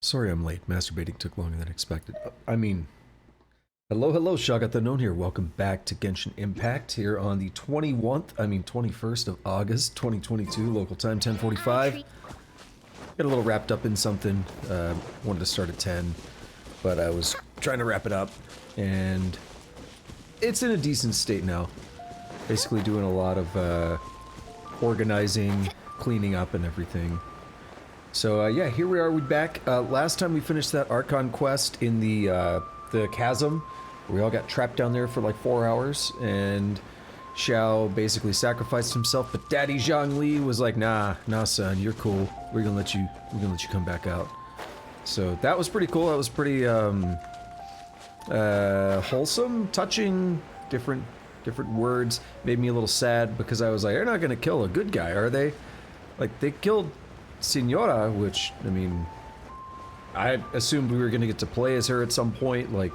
Sorry I'm late. Masturbating took longer than expected. Hello, Shagat the Known here. Welcome back to Genshin Impact here on the 21st of August, 2022, local time, 10:45. Got a little wrapped up in something. Wanted to start at 10, but I was trying to wrap it up, and it's in a decent state now. Basically doing a lot of organizing, cleaning up, and everything. So yeah, here we are. We're back. Last time we finished that Archon quest in the chasm. We all got trapped down there for like 4 hours, and Xiao basically sacrificed himself. But Daddy Zhongli was like, "Nah, son, you're cool. We're gonna let you come back out." So that was pretty cool. That was pretty wholesome, touching. Different words made me a little sad because I was like, "They're not gonna kill a good guy, are they?" Like they killed Senora, which I mean, I assumed we were gonna get to play as her at some point. Like,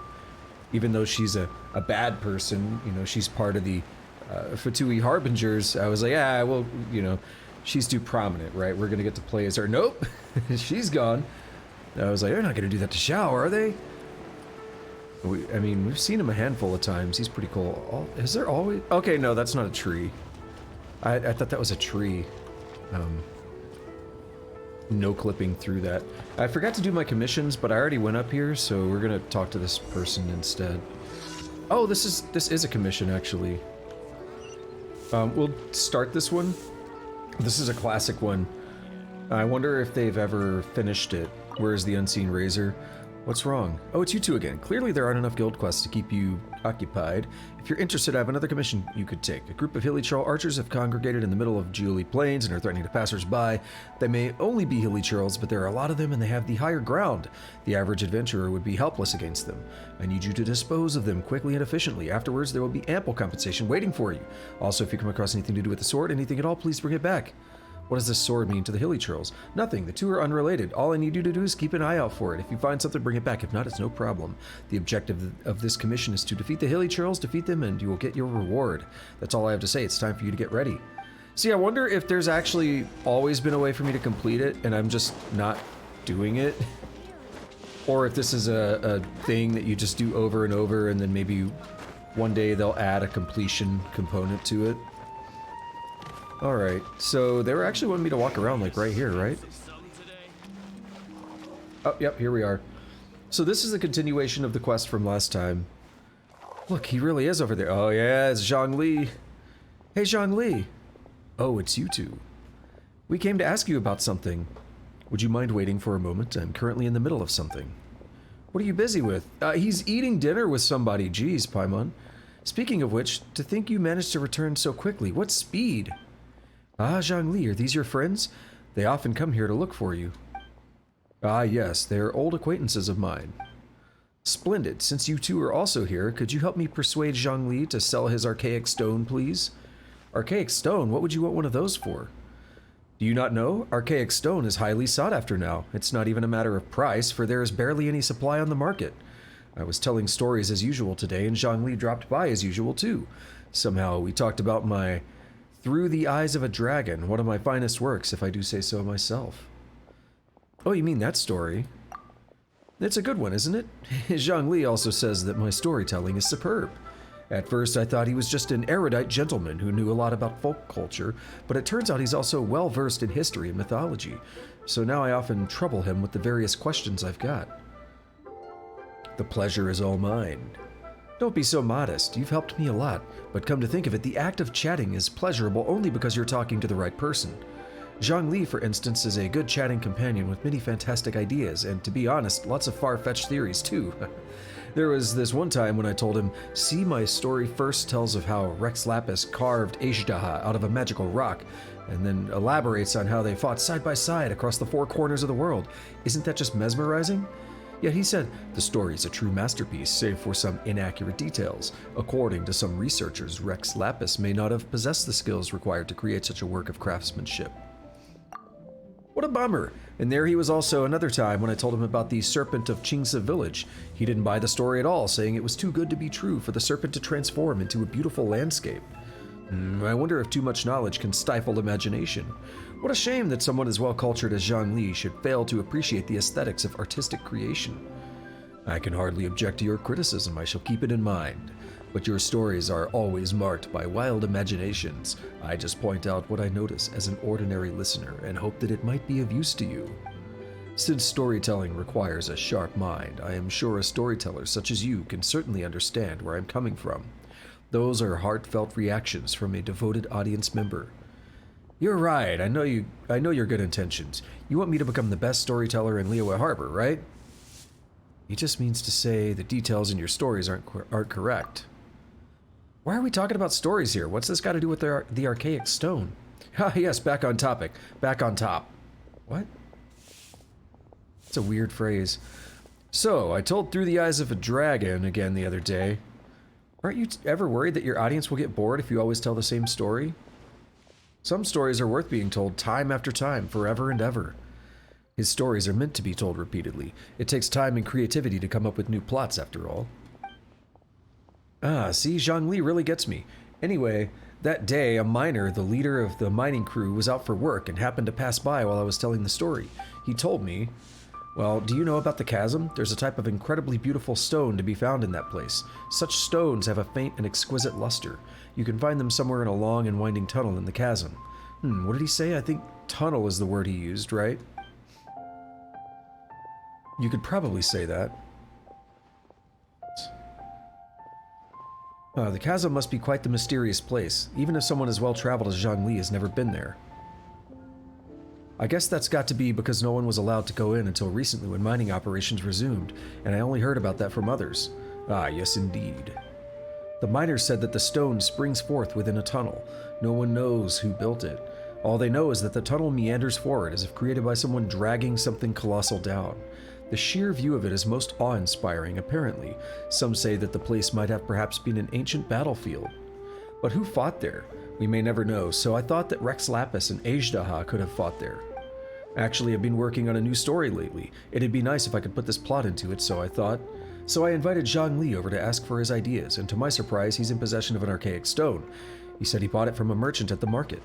even though she's a bad person, you know, she's part of the Fatui Harbingers. I was like, yeah, well, you know, she's too prominent, right? We're gonna get to play as her. Nope, she's gone. I was like, they're not gonna do that to Xiao, are they? I mean, we've seen him a handful of times. He's pretty cool. Is there always? Okay, no, that's not a tree. I thought that was a tree. No clipping through that. I forgot to do my commissions, but I already went up here, so we're gonna talk to this person instead. Oh, this is a commission, actually. We'll start this one. This is a classic one. I wonder if they've ever finished it. Where's the Unseen Razor? What's wrong? Oh, it's you two again. Clearly there aren't enough guild quests to keep you occupied. If you're interested, I have another commission you could take. A group of hilly churl archers have congregated in the middle of Julie Plains and are threatening to passers-by. They may only be hilly churls, but there are a lot of them and they have the higher ground. The average adventurer would be helpless against them. I need you to dispose of them quickly and efficiently. Afterwards, there will be ample compensation waiting for you. Also, if you come across anything to do with the sword, anything at all, please bring it back. What does this sword mean to the hilly churls? Nothing. The two are unrelated. All I need you to do is keep an eye out for it. If you find something, bring it back. If not, it's no problem. The objective of this commission is to defeat the hilly churls, defeat them, and you will get your reward. That's all I have to say. It's time for you to get ready. See, I wonder if there's actually always been a way for me to complete it, and I'm just not doing it. Or if this is a thing that you just do over and over, and then maybe one day they'll add a completion component to it. Alright, so they were actually wanting me to walk around like right here, right? Oh, yep, here we are. So this is a continuation of the quest from last time. Look, he really is over there. Oh yeah, it's Zhongli. Hey Zhongli. Oh, it's you two. We came to ask you about something. Would you mind waiting for a moment? I'm currently in the middle of something. What are you busy with? He's eating dinner with somebody. Jeez, Paimon. Speaking of which, to think you managed to return so quickly. What speed? Ah, Zhongli, are these your friends? They often come here to look for you. Ah, yes, they are old acquaintances of mine. Splendid. Since you two are also here, could you help me persuade Zhongli to sell his archaic stone, please? Archaic stone? What would you want one of those for? Do you not know? Archaic stone is highly sought after now. It's not even a matter of price, for there is barely any supply on the market. I was telling stories as usual today, and Zhongli dropped by as usual too. Somehow we talked about my Through the Eyes of a Dragon, one of my finest works, if I do say so myself. Oh, you mean that story? It's a good one, isn't it? Zhongli also says that my storytelling is superb. At first, I thought he was just an erudite gentleman who knew a lot about folk culture, but it turns out he's also well-versed in history and mythology, so now I often trouble him with the various questions I've got. The pleasure is all mine. Don't be so modest. You've helped me a lot, but come to think of it, the act of chatting is pleasurable only because you're talking to the right person. Zhongli, for instance, is a good chatting companion with many fantastic ideas, and to be honest, lots of far-fetched theories too. There was this one time when I told him, see, my story first tells of how Rex Lapis carved Ashtaha out of a magical rock, and then elaborates on how they fought side by side across the four corners of the world. Isn't that just mesmerizing? Yet he said, the story is a true masterpiece, save for some inaccurate details. According to some researchers, Rex Lapis may not have possessed the skills required to create such a work of craftsmanship. What a bummer! And there he was also another time when I told him about the Serpent of Qingsa Village. He didn't buy the story at all, saying it was too good to be true for the serpent to transform into a beautiful landscape. I wonder if too much knowledge can stifle imagination. What a shame that someone as well-cultured as Zhongli should fail to appreciate the aesthetics of artistic creation. I can hardly object to your criticism, I shall keep it in mind. But your stories are always marked by wild imaginations. I just point out what I notice as an ordinary listener and hope that it might be of use to you. Since storytelling requires a sharp mind, I am sure a storyteller such as you can certainly understand where I'm coming from. Those are heartfelt reactions from a devoted audience member. You're right, I know your good intentions. You want me to become the best storyteller in Liyue Harbor, right? He just means to say the details in your stories aren't correct. Why are we talking about stories here? What's this got to do with the archaic stone? Ah, yes, back on topic. Back on top. What? It's a weird phrase. So, I told Through the Eyes of a Dragon again the other day. Aren't you ever worried that your audience will get bored if you always tell the same story? Some stories are worth being told time after time, forever and ever. His stories are meant to be told repeatedly. It takes time and creativity to come up with new plots, after all. Ah, see, Zhongli really gets me. Anyway, that day, a miner, the leader of the mining crew, was out for work and happened to pass by while I was telling the story. He told me, well, do you know about the chasm? There's a type of incredibly beautiful stone to be found in that place. Such stones have a faint and exquisite luster. You can find them somewhere in a long and winding tunnel in the chasm. What did he say? I think tunnel is the word he used, right? You could probably say that. The chasm must be quite the mysterious place, even if someone as well-traveled as Zhongli has never been there. I guess that's got to be because no one was allowed to go in until recently when mining operations resumed, and I only heard about that from others. Ah, yes indeed. The miners said that the stone springs forth within a tunnel. No one knows who built it. All they know is that the tunnel meanders forward as if created by someone dragging something colossal down. The sheer view of it is most awe-inspiring, apparently. Some say that the place might have perhaps been an ancient battlefield. But who fought there? We may never know, so I thought that Rex Lapis and Ajdaha could have fought there. Actually, I've been working on a new story lately. It'd be nice if I could put this plot into it, so I thought. So I invited Zhongli over to ask for his ideas, and to my surprise, he's in possession of an archaic stone. He said he bought it from a merchant at the market.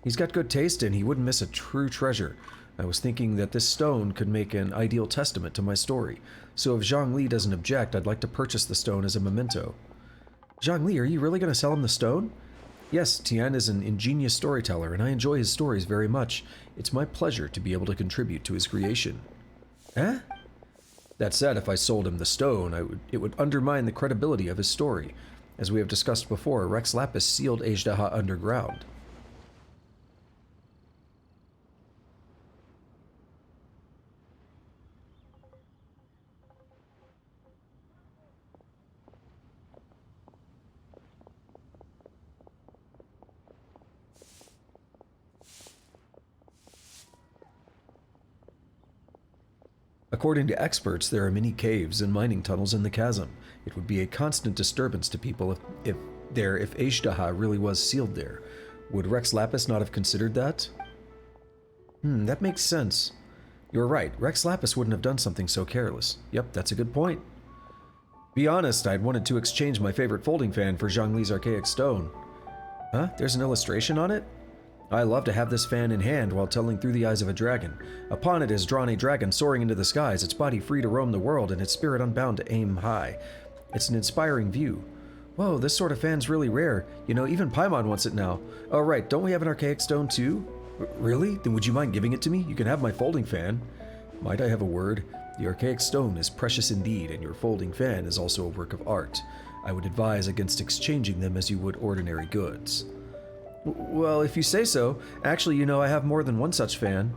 He's got good taste, and he wouldn't miss a true treasure. I was thinking that this stone could make an ideal testament to my story, so if Zhongli doesn't object, I'd like to purchase the stone as a memento. Zhongli, are you really going to sell him the stone? Yes, Tian is an ingenious storyteller, and I enjoy his stories very much. It's my pleasure to be able to contribute to his creation. Eh? That said, if I sold him the stone, it would undermine the credibility of his story. As we have discussed before, Rex Lapis sealed Ajdaha underground. According to experts, there are many caves and mining tunnels in the chasm. It would be a constant disturbance to people if Ajdaha really was sealed there. Would Rex Lapis not have considered that? That makes sense. You're right, Rex Lapis wouldn't have done something so careless. Yep, that's a good point. Be honest, I'd wanted to exchange my favorite folding fan for Zhongli's archaic stone. Huh? There's an illustration on it? I love to have this fan in hand while telling Through the Eyes of a Dragon. Upon it is drawn a dragon soaring into the skies, its body free to roam the world and its spirit unbound to aim high. It's an inspiring view. Whoa, this sort of fan's really rare. You know, even Paimon wants it now. Oh right, don't we have an archaic stone too? Really? Then would you mind giving it to me? You can have my folding fan. Might I have a word? The archaic stone is precious indeed, and your folding fan is also a work of art. I would advise against exchanging them as you would ordinary goods. Well, if you say so. Actually, you know, I have more than one such fan.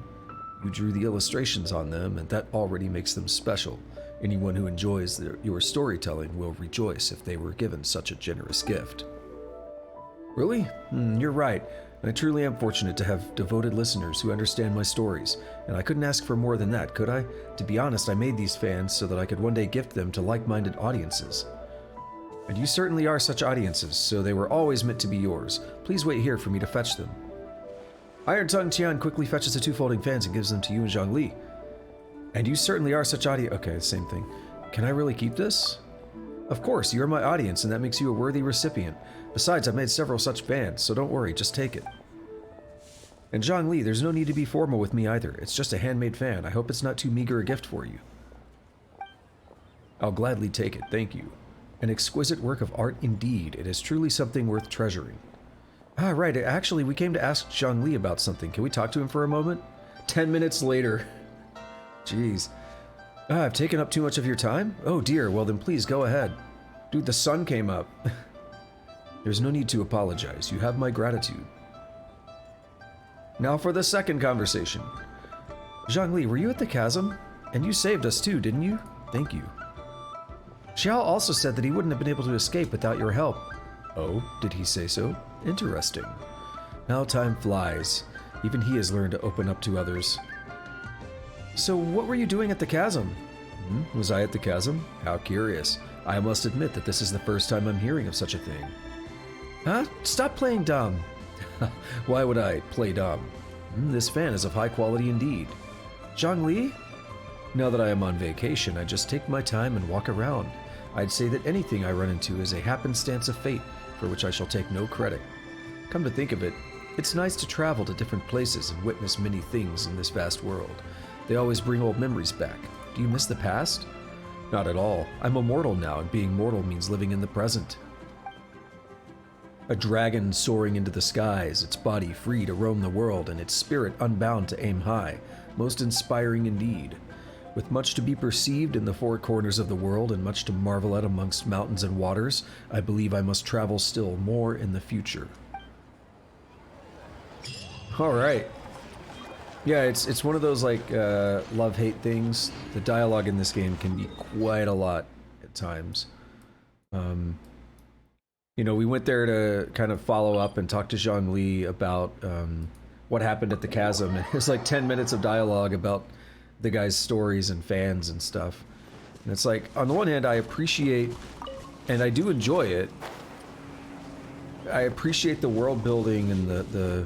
You drew the illustrations on them, and that already makes them special. Anyone who enjoys your storytelling will rejoice if they were given such a generous gift. Really? You're right. I truly am fortunate to have devoted listeners who understand my stories, and I couldn't ask for more than that, could I? To be honest, I made these fans so that I could one day gift them to like-minded audiences. And you certainly are such audiences, so they were always meant to be yours. Please wait here for me to fetch them. Iron Tongue Tian quickly fetches the two folding fans and gives them to you and Zhongli. And you certainly are such Okay, same thing. Can I really keep this? Of course, you're my audience, and that makes you a worthy recipient. Besides, I've made several such bands, so don't worry, just take it. And Zhongli, there's no need to be formal with me either. It's just a handmade fan. I hope it's not too meager a gift for you. I'll gladly take it, thank you. An exquisite work of art indeed. It is truly something worth treasuring. Ah, right, actually, we came to ask Zhongli about something. Can we talk to him for a moment? 10 minutes later. Jeez. Ah, I've taken up too much of your time? Oh dear, well then please go ahead. Dude, the sun came up. There's no need to apologize. You have my gratitude. Now for the second conversation. Zhongli, were you at the chasm? And you saved us too, didn't you? Thank you. Xiao also said that he wouldn't have been able to escape without your help. Oh, did he say so? Interesting. How time flies. Even he has learned to open up to others. So what were you doing at the chasm? Was I at the chasm? How curious. I must admit that this is the first time I'm hearing of such a thing. Huh? Stop playing dumb. Why would I play dumb? This fan is of high quality indeed. Zhongli? Now that I am on vacation, I just take my time and walk around. I'd say that anything I run into is a happenstance of fate, for which I shall take no credit. Come to think of it, it's nice to travel to different places and witness many things in this vast world. They always bring old memories back. Do you miss the past? Not at all. I'm immortal now, and being mortal means living in the present. A dragon soaring into the skies, its body free to roam the world, and its spirit unbound to aim high. Most inspiring indeed. With much to be perceived in the four corners of the world, and much to marvel at amongst mountains and waters, I believe I must travel still more in the future. Alright. Yeah, it's one of those, like, love-hate things. The dialogue in this game can be quite a lot at times. You know, we went there to kind of follow up and talk to Zhongli about what happened at the chasm. And it's like 10 minutes of dialogue about the guy's stories and fans and stuff. And it's like, on the one hand, I appreciate, and I do enjoy it, I appreciate the world building and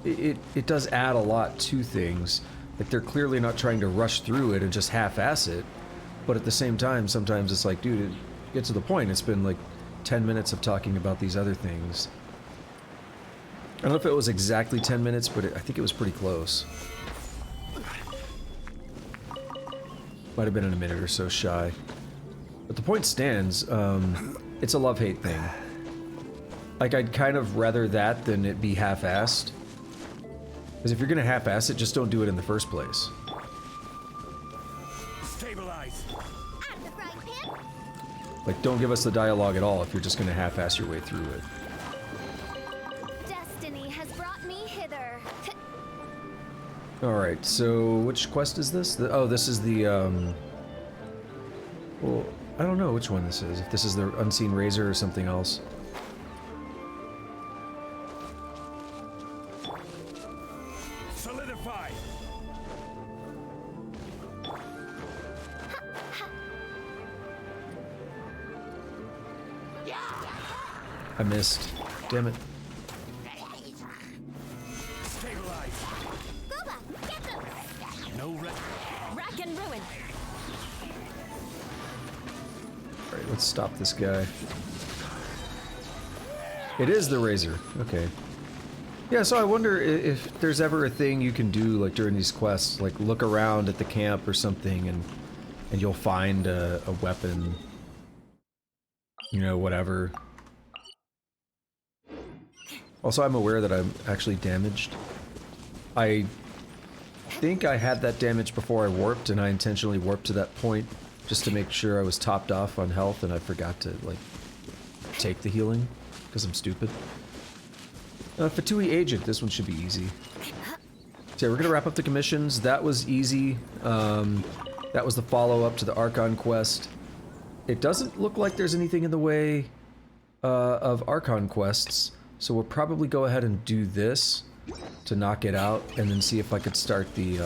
it does add a lot to things. Like, they're clearly not trying to rush through it and just half-ass it. But at the same time, sometimes it's like, dude, get to the point. It's been like 10 minutes of talking about these other things. I don't know if it was exactly 10 minutes, but I think it was pretty close. Might have been in a minute or so shy. But the point stands, it's a love-hate thing. Like, I'd kind of rather that than it be half-assed. Because if you're gonna half-ass it, just don't do it in the first place. Stabilize. Like, don't give us the dialogue at all if you're just gonna half-ass your way through it. Destiny has brought me hither. Alright, so which quest is this? Oh, this is the, well, I don't know which one this is. If this is the Unseen Razor or something else. Solidify. I missed. Damn it. Stabilize. Booba, get them! No rest. Rack and ruin. Alright, let's stop this guy. It is the Razor. Okay. Yeah, so I wonder if there's ever a thing you can do, like, during these quests, like, look around at the camp or something, and you'll find a weapon. You know, whatever. Also, I'm aware that I'm actually damaged. I think I had that damage before I warped, and I intentionally warped to that point just to make sure I was topped off on health, and I forgot to, like, take the healing, because I'm stupid. Fatui Agent, this one should be easy. So yeah, we're gonna wrap up the commissions. That was easy. That was the follow-up to the Archon quest. It doesn't look like there's anything in the way of Archon quests, so we'll probably go ahead and do this to knock it out, and then see if I could start the,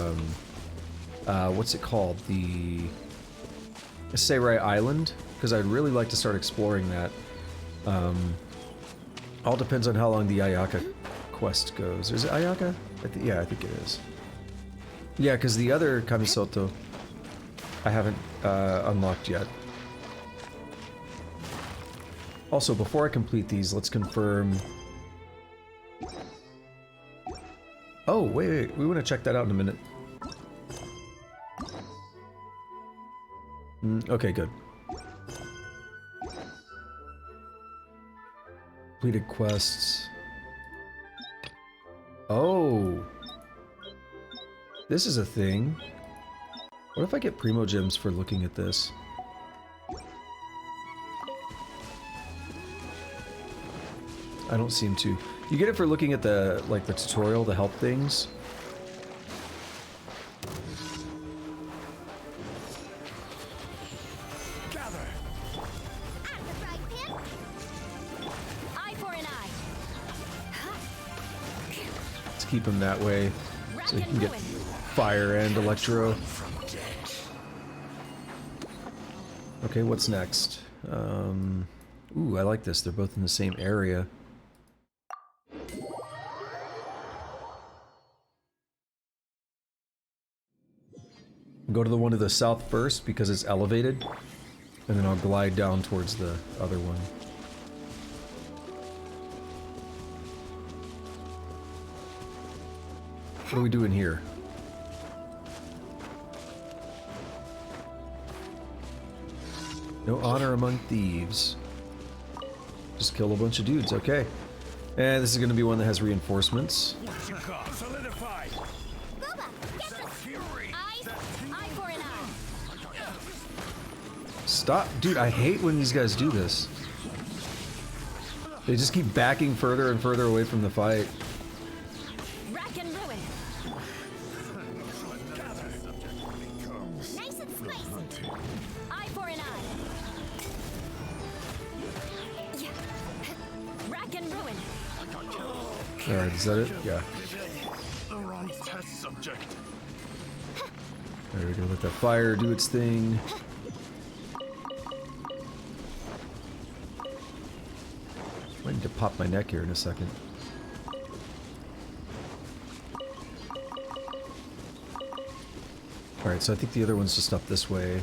what's it called? The Seirai Island, because I'd really like to start exploring that. All depends on how long the Ayaka quest goes. Is it Ayaka? Yeah, I think it is. Yeah, because the other Kamisoto I haven't unlocked yet. Also, before I complete these, let's confirm... Oh, wait, we want to check that out in a minute. Okay, good. Completed quests. Oh! This is a thing. What if I get Primo Gems for looking at this? I don't seem to. You get it for looking at the, like, the tutorial, the help things. Gather. At the frying pan. Eye for an eye. Let's keep him that way, Rack so he and can get ruin. fire and electro. From death. Okay, what's next? Ooh, I like this. They're both in the same area. Go to the one to the south first because it's elevated, and then I'll glide down towards the other one. What are we doing here? No honor among thieves. Just kill a bunch of dudes, okay. And this is going to be one that has reinforcements. What you got? Solidify. Gooba, get the Fury. eyes. Eye for an eye. Stop. Dude, I hate when these guys do this. They just keep backing further and further away from the fight. Rack and ruin. Gather. Nice and spicy. Eye for an eye. Yeah. Rack and ruin. Alright, is that it? Yeah. The wrong test subject. There we go. Let that fire do its thing. I need to pop my neck here in a second. Alright, so I think the other one's just up this way.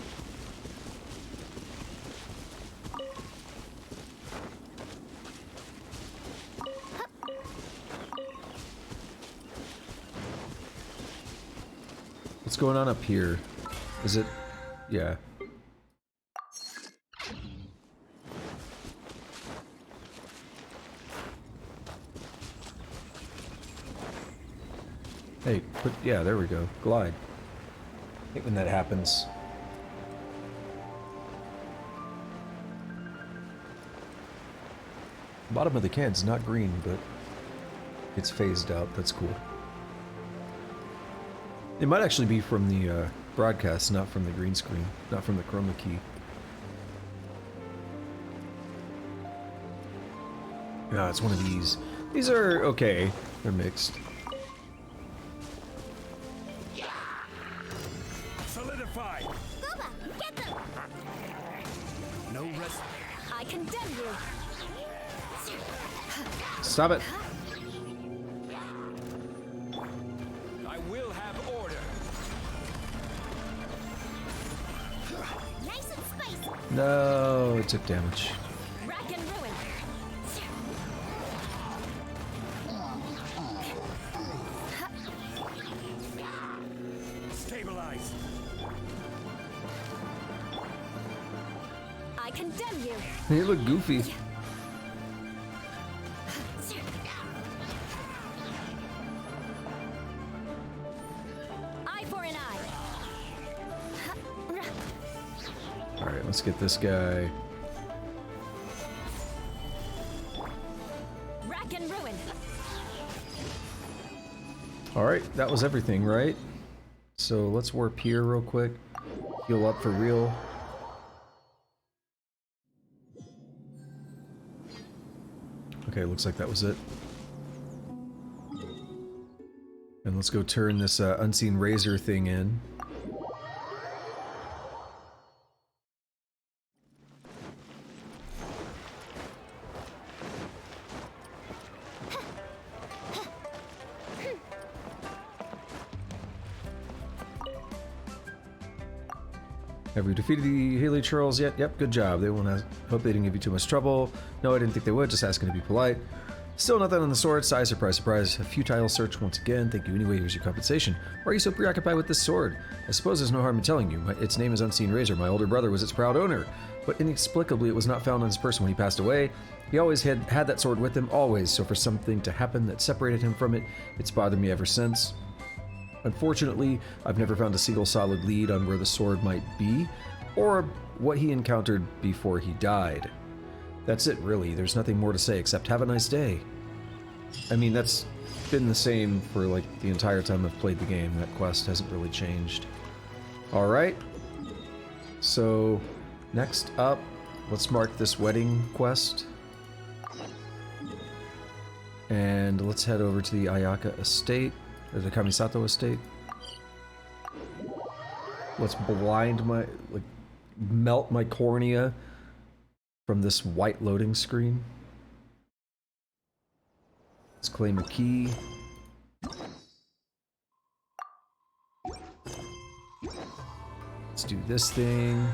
What's going on up here? Is it... yeah. Hey, yeah, there we go. Glide. I hate when that happens. Bottom of the can's not green, but it's phased out. That's cool. It might actually be from the broadcast, not from the green screen, not from the chroma key. No, it's one of these. These are okay. They're mixed. Solidify. Gooba, get them. No rest. I condemn you. Stop it. I will have order. Nice and spicy. No, it took damage. Rack and ruin. Stabilize. I condemn you. They look goofy. Eye for an eye. Alright, let's get this guy. Rack and ruin. Alright, that was everything, right? So let's warp here real quick. Heal up for real. Okay, looks like that was it. And let's go turn this unseen razor thing in. Have we defeated the Haley Trolls yet? Yep, good job. They won't have... Hope they didn't give you too much trouble. No, I didn't think they would. Just asking to be polite. Still nothing on the sword. Sigh, surprise, surprise. A futile search once again. Thank you anyway. Here's your compensation. Why are you so preoccupied with this sword? I suppose there's no harm in telling you. Its name is Unseen Razor. My older brother was its proud owner. But inexplicably, it was not found on his person when he passed away. He always had that sword with him, always. So for something to happen that separated him from it, it's bothered me ever since. Unfortunately, I've never found a single solid lead on where the sword might be, or what he encountered before he died. That's it, really. There's nothing more to say except have a nice day. I mean, that's been the same for, like, the entire time I've played the game. That quest hasn't really changed. Alright. So, next up, let's mark this wedding quest. And let's head over to the Ayaka estate, or the Kamisato estate. Let's blind my, like, melt my cornea from this white loading screen. Let's claim a key. Let's do this thing.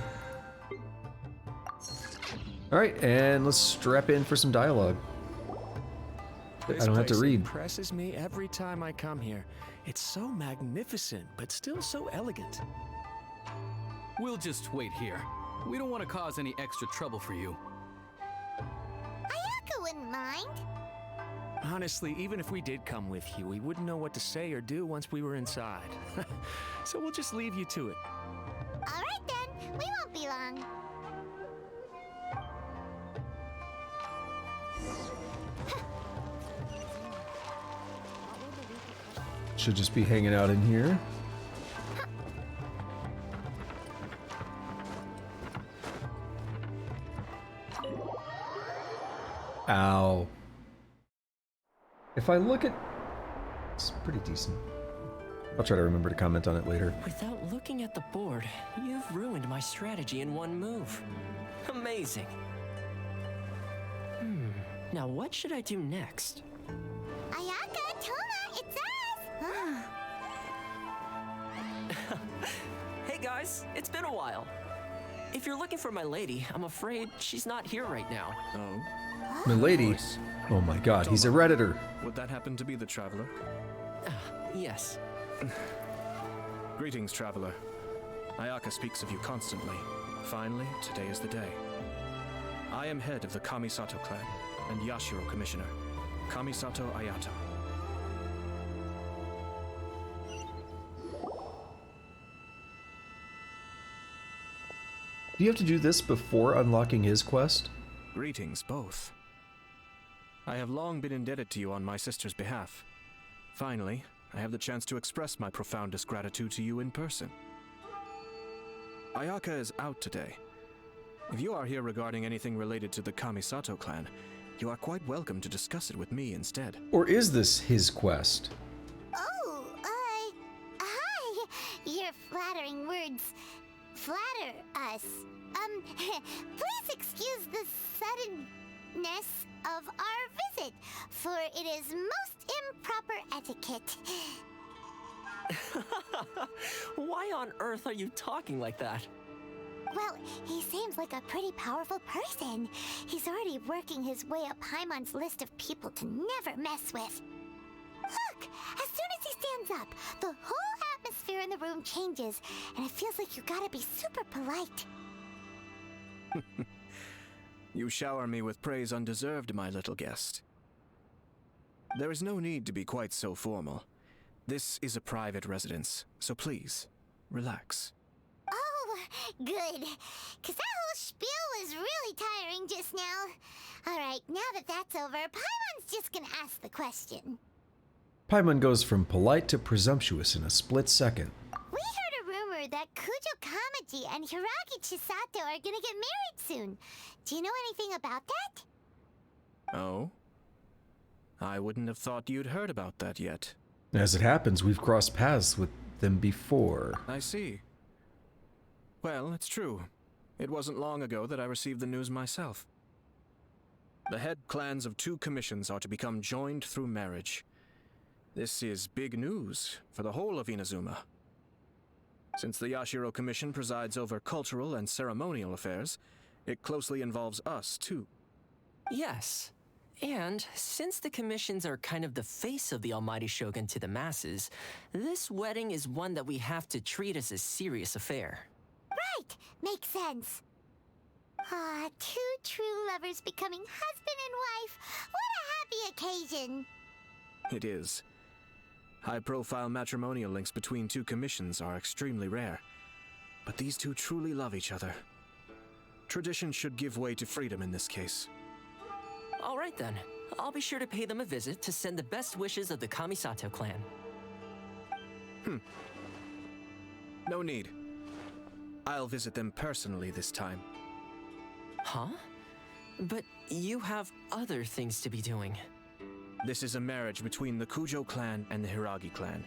Alright, and let's strap in for some dialogue. I don't have to read. This place impresses me every time I come here. It's so magnificent, but still so elegant. We'll just wait here. We don't want to cause any extra trouble for you. Ayaka wouldn't mind. Honestly, even if we did come with you, we wouldn't know what to say or do once we were inside. So we'll just leave you to it. All right then, we won't be long. Should just be hanging out in here. Ow. If I look at... It's pretty decent. I'll try to remember to comment on it later. Without looking at the board, you've ruined my strategy in one move. Amazing. Now what should I do next? Ayaka, Toma, it's us! Hey guys, it's been a while. If you're looking for my lady, I'm afraid she's not here right now. Oh? Milady. Oh my god, he's a Redditor. Would that happen to be the Traveler? Yes. Greetings, Traveler. Ayaka speaks of you constantly. Finally, today is the day. I am head of the Kamisato clan and Yashiro Commissioner, Kamisato Ayato. Do you have to do this before unlocking his quest? Greetings, both. I have long been indebted to you on my sister's behalf. Finally, I have the chance to express my profoundest gratitude to you in person. Ayaka is out today. If you are here regarding anything related to the Kamisato clan, you are quite welcome to discuss it with me instead. Or is this his quest? Oh, hi! Your flattering words flatter us. Please excuse the suddenness of our visit, for it is most improper etiquette. Why on earth are you talking like that? Well, he seems like a pretty powerful person. He's already working his way up Paimon's list of people to never mess with. Look! As soon as he stands up, the whole atmosphere in the room changes, and it feels like you gotta be super polite. You shower me with praise undeserved, my little guest. There is no need to be quite so formal. This is a private residence, so please, relax. Oh, good. 'Cause that whole spiel was really tiring just now. Alright, now that that's over, Paimon's just gonna ask the question. Paimon goes from polite to presumptuous in a split second. We heard a rumor that Kujo Kamaji and Hiragi Chisato are gonna get married soon. Do you know anything about that? Oh? I wouldn't have thought you'd heard about that yet. As it happens, we've crossed paths with them before. I see. Well, it's true. It wasn't long ago that I received the news myself. The head clans of 2 commissions are to become joined through marriage. This is big news for the whole of Inazuma. Since the Yashiro Commission presides over cultural and ceremonial affairs, it closely involves us, too. Yes. And since the commissions are kind of the face of the Almighty Shogun to the masses, this wedding is one that we have to treat as a serious affair. Right! Makes sense. Ah, two true lovers becoming husband and wife. What a happy occasion! It is. High-profile matrimonial links between two commissions are extremely rare. But these two truly love each other. Tradition should give way to freedom in this case. All right then. I'll be sure to pay them a visit to send the best wishes of the Kamisato clan. No need. I'll visit them personally this time. Huh? But you have other things to be doing. This is a marriage between the Kujo clan and the Hiragi clan.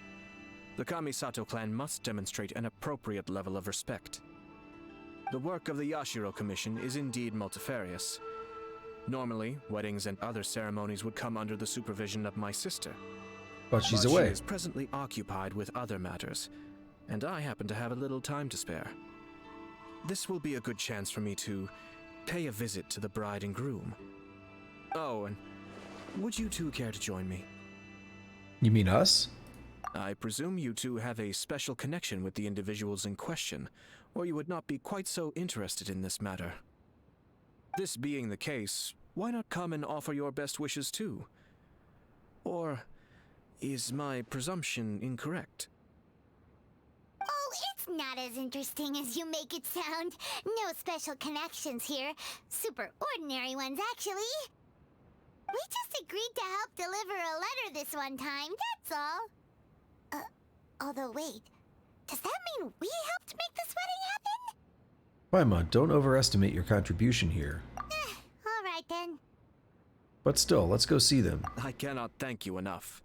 The Kamisato clan must demonstrate an appropriate level of respect. The work of the Yashiro Commission is indeed multifarious. Normally, weddings and other ceremonies would come under the supervision of my sister. But she's She away. is presently occupied with other matters, and I happen to have a little time to spare. This will be a good chance for me to pay a visit to the bride and groom. Oh, and would you two care to join me? You mean us? I presume you two have a special connection with the individuals in question, or you would not be quite so interested in this matter. This being the case, why not come and offer your best wishes too? Or is my presumption incorrect? Oh, it's not as interesting as you make it sound. No special connections here. Super ordinary ones, actually. We just agreed to help deliver a letter this one time, that's all. Although wait, does that mean we helped make this wedding happen? Paimon, don't overestimate your contribution here. All right then. But still, let's go see them. I cannot thank you enough.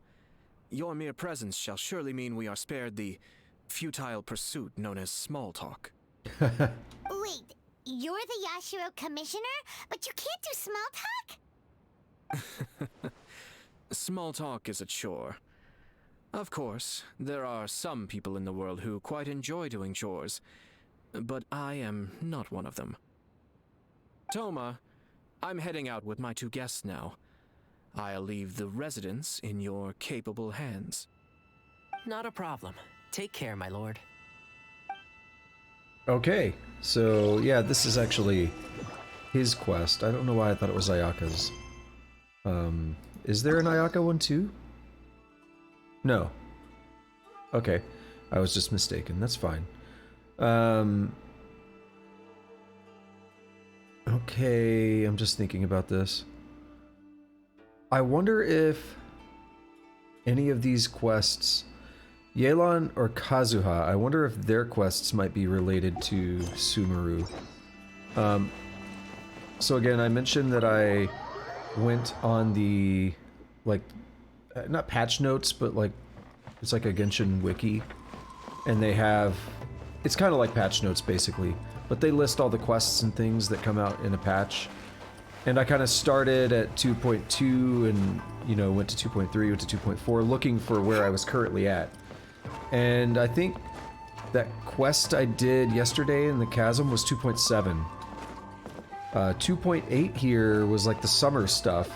Your mere presence shall surely mean we are spared the futile pursuit known as small talk. Wait, you're the Yashiro Commissioner, but you can't do small talk? Small talk is a chore. Of course, there are some people in the world who quite enjoy doing chores, but I am not one of them. Toma, I'm heading out with my two guests now. I'll leave the residence in your capable hands. Not a problem. Take care, my lord. Okay, so yeah, this is actually his quest. I don't know why I thought it was Ayaka's. Is there an Ayaka one too? No. Okay, I was just mistaken. That's fine. Okay, I'm just thinking about this. I wonder if any of these quests, Yelan or Kazuha, I wonder if their quests might be related to Sumeru. So again, I mentioned that I went on the, like, not patch notes, but like, it's like a Genshin wiki, and they have, it's kind of like patch notes basically, but they list all the quests and things that come out in a patch. And I kind of started at 2.2 and, you know, went to 2.3, went to 2.4, looking for where I was currently at. And I think that quest I did yesterday in the chasm was 2.7. 2.8 here was like the summer stuff.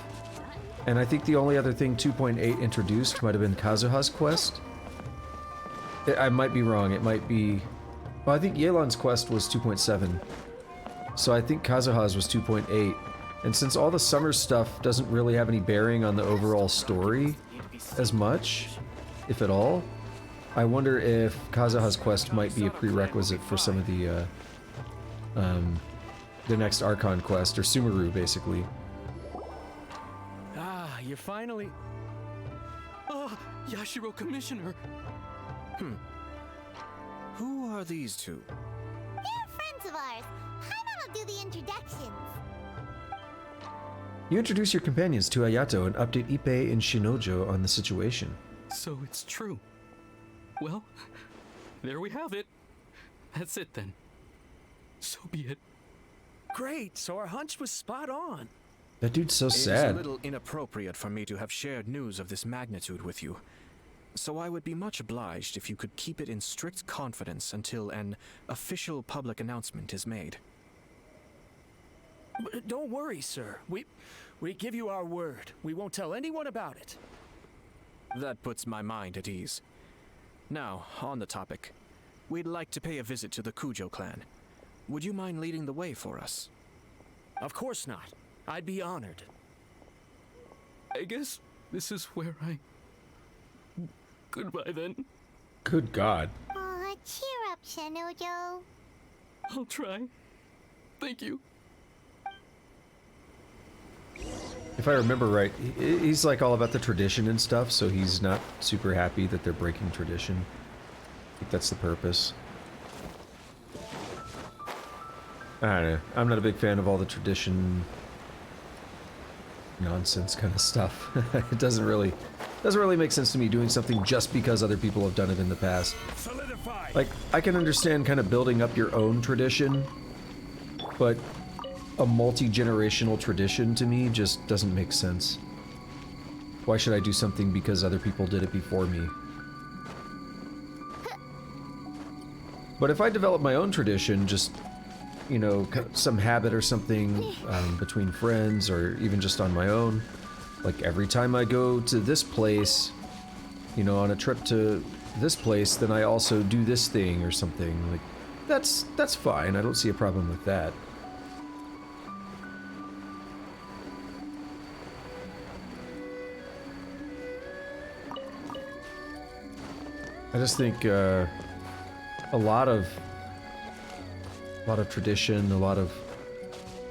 And I think the only other thing 2.8 introduced might have been Kazuha's quest. I might be wrong, it might be... Well, I think Yelan's quest was 2.7. So I think Kazuha's was 2.8. And since all the summer stuff doesn't really have any bearing on the overall story as much, if at all, I wonder if Kazuha's quest might be a prerequisite for some of the next Archon quest, or Sumeru, basically. Ah, you're finally... Oh, Yashiro Commissioner! Who are these two? They're friends of ours. Paimon will do the introductions. You introduce your companions to Ayato and update Ippei and Shinojo on the situation. So it's true. Well, there we have it. That's it then. So be it. Great, so our hunch was spot on. That dude's so It is a sad. little inappropriate for me to have shared news of this magnitude with you. so I would be much obliged if you could keep it in strict confidence until an official public announcement is made. Don't worry, sir. We give you our word. We won't tell anyone about it. That puts my mind at ease. Now, on the topic. We'd like to pay a visit to the Kujo clan. Would you mind leading the way for us? Of course not. I'd be honored. I guess this is where I... Goodbye then. Good God. Aw, cheer up, Shinojo. I'll try. Thank you. If I remember right, he's like all about the tradition and stuff, so he's not super happy that they're breaking tradition. I think that's the purpose. I don't know. I'm not a big fan of all the tradition nonsense kind of stuff. It doesn't really make sense to me doing something just because other people have done it in the past. Solidify. Like, I can understand kind of building up your own tradition, but a multi-generational tradition to me just doesn't make sense. Why should I do something because other people did it before me? But if I develop my own tradition, just, you know, some habit or something between friends or even just on my own, like every time I go to this place, you know, on a trip to this place, then I also do this thing or something. Like, that's fine. I don't see a problem with that. I just think a lot of tradition, a lot of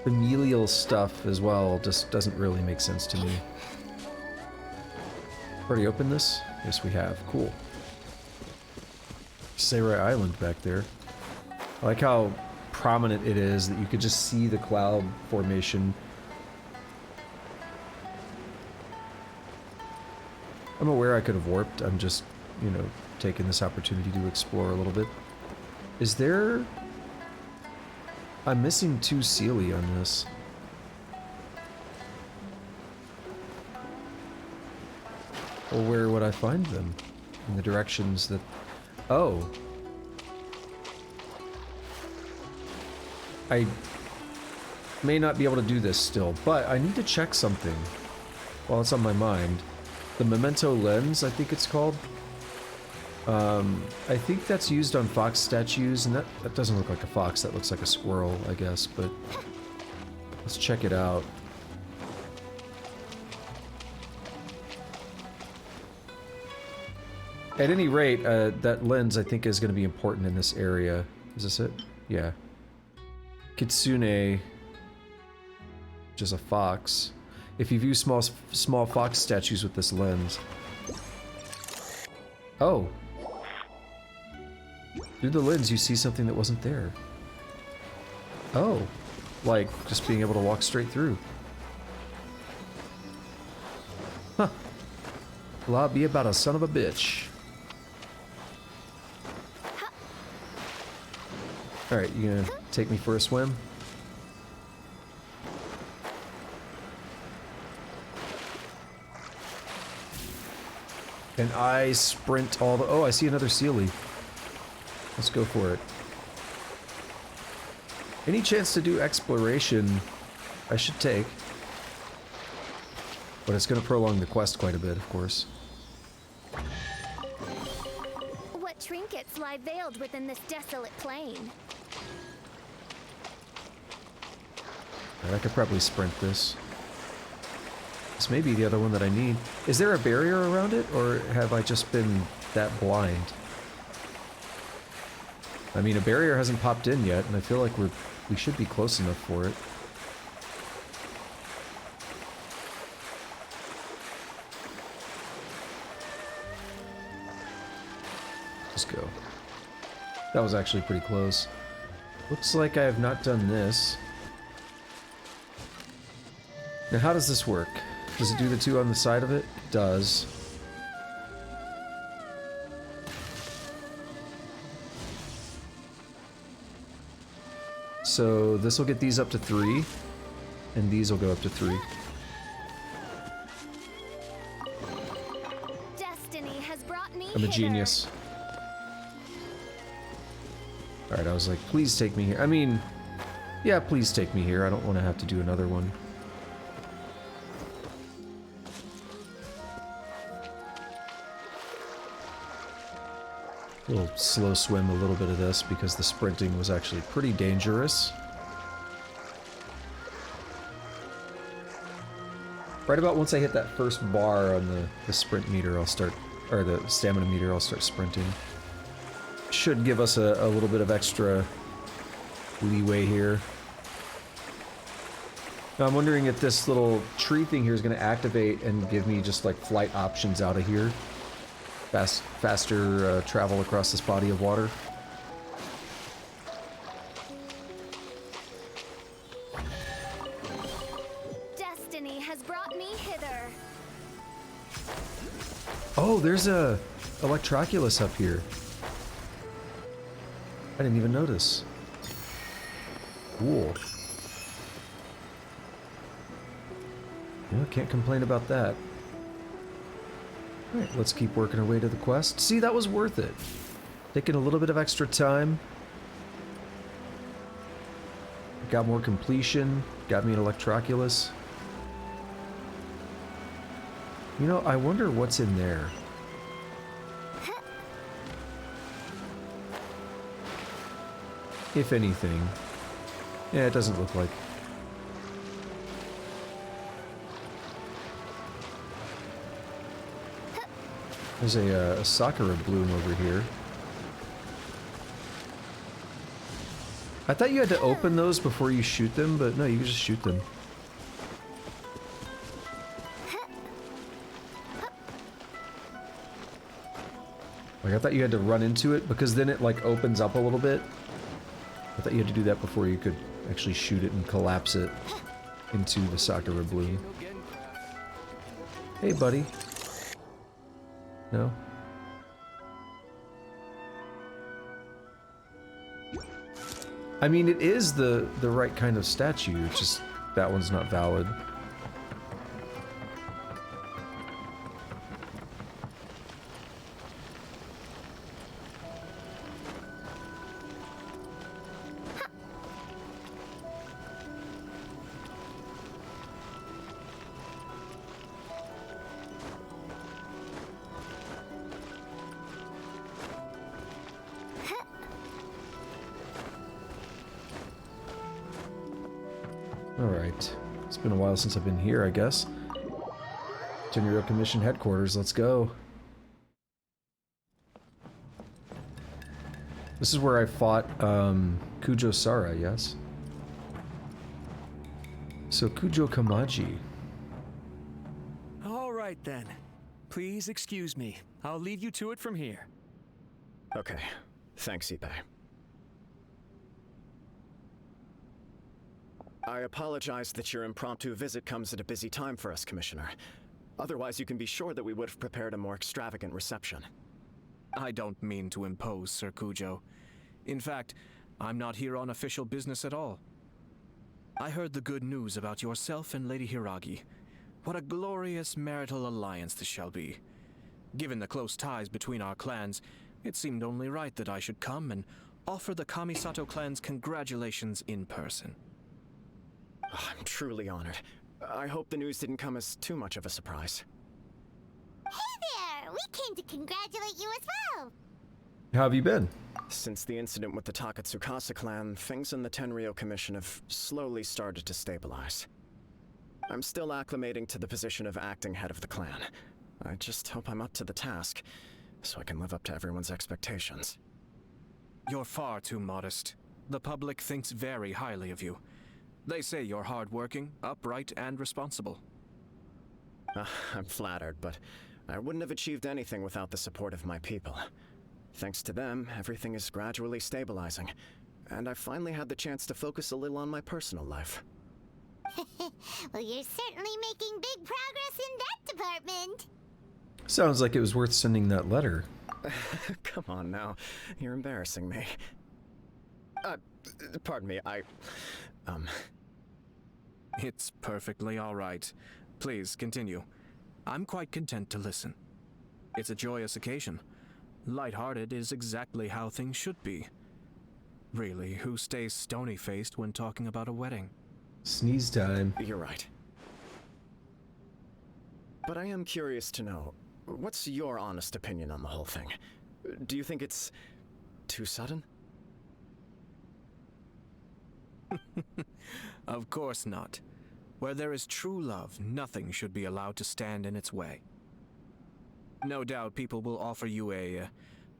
familial stuff as well just doesn't really make sense to me. Already opened this? Yes, we have. Cool. Seirai Island back there. I like how prominent it is that you could just see the cloud formation. I'm aware I could have warped. I'm just, you know, taking this opportunity to explore a little bit. Is there... I'm missing 2 Sealy on this. Well, where would I find them? In the directions that... Oh. I may not be able to do this still, but I need to check something while it's on my mind. The memento lens, I think it's called. I think that's used on fox statues, and that doesn't look like a fox, that looks like a squirrel, I guess, but let's check it out. At any rate, that lens I think is going to be important in this area. Is this it? Yeah. Kitsune, which is a fox. If you view small fox statues with this lens. Oh. Through the lens, you see something that wasn't there. Oh. Like, just being able to walk straight through. Huh. Well, I'll be about a son of a bitch. Alright, you gonna take me for a swim? And I sprint all the... Oh, I see another Sealy. Let's go for it. Any chance to do exploration, I should take. But it's going to prolong the quest quite a bit, of course. What trinkets lie veiled within this desolate plain? I could probably sprint this. This may be the other one that I need. Is there a barrier around it, or have I just been that blind? I mean, a barrier hasn't popped in yet, and I feel like we should be close enough for it. Just go. That was actually pretty close. Looks like I have not done this. Now, how does this work? Does it do the 2 on the side of it? It does. So this will get these up to 3, and these will go up to 3. Destiny has brought me I'm a hither. genius. Alright, I was like, please take me here. I mean, yeah, please take me here. I don't want to have to do another one. We'll slow swim a little bit of this because the sprinting was actually pretty dangerous. Right about once I hit that first bar on the sprint meter, I'll start, or the stamina meter, I'll start sprinting. Should give us a little bit of extra leeway here. Now I'm wondering if this little tree thing here is going to activate and give me just like flight options out of here. Faster travel across this body of water. Destiny has brought me hither. Oh, there's a Electroculus up here. I didn't even notice. Cool. Yeah, can't complain about that. Alright, let's keep working our way to the quest. See, that was worth it. Taking a little bit of extra time. Got more completion. Got me an Electroculus. You know, I wonder what's in there. If anything. Yeah, it doesn't look like. There's a Sakura bloom over here. I thought you had to open those before you shoot them, but no, you can just shoot them. Like, I thought you had to run into it, because then it, like, opens up a little bit. I thought you had to do that before you could actually shoot it and collapse it into the Sakura bloom. Hey, buddy. No? I mean, it is the right kind of statue, it's just that one's not valid. Alright. It's been a while since I've been here, I guess. Tenryou Commission headquarters, let's go. This is where I fought, Kujo Sara, yes? So, Kujo Kamaji. All right, then. Please excuse me. I'll lead you to it from here. Okay. Thanks, Ippei. I apologize that your impromptu visit comes at a busy time for us, Commissioner. Otherwise, you can be sure that we would have prepared a more extravagant reception. I don't mean to impose, Sir Kujo. In fact, I'm not here on official business at all. I heard the good news about yourself and Lady Hiragi. What a glorious marital alliance this shall be. Given the close ties between our clans, it seemed only right that I should come and offer the Kamisato clan's congratulations in person. I'm truly honored. I hope the news didn't come as too much of a surprise. Hey there! We came to congratulate you as well! How have you been? Since the incident with the Takatsukasa clan, things in the Tenryou Commission have slowly started to stabilize. I'm still acclimating to the position of acting head of the clan. I just hope I'm up to the task, so I can live up to everyone's expectations. You're far too modest. The public thinks very highly of you. They say you're hardworking, upright, and responsible. I'm flattered, but I wouldn't have achieved anything without the support of my people. Thanks to them, everything is gradually stabilizing, and I finally had the chance to focus a little on my personal life. Well, you're certainly making big progress in that department. Sounds like it was worth sending that letter. Come on now, you're embarrassing me. Pardon me, It's perfectly all right. Please, continue. I'm quite content to listen. It's a joyous occasion. Lighthearted is exactly how things should be. Really, who stays stony-faced when talking about a wedding? Sneeze time. You're right. But I am curious to know, what's your honest opinion on the whole thing? Do you think it's too sudden? Of course not. Where there is true love, nothing should be allowed to stand in its way. No doubt people will offer you a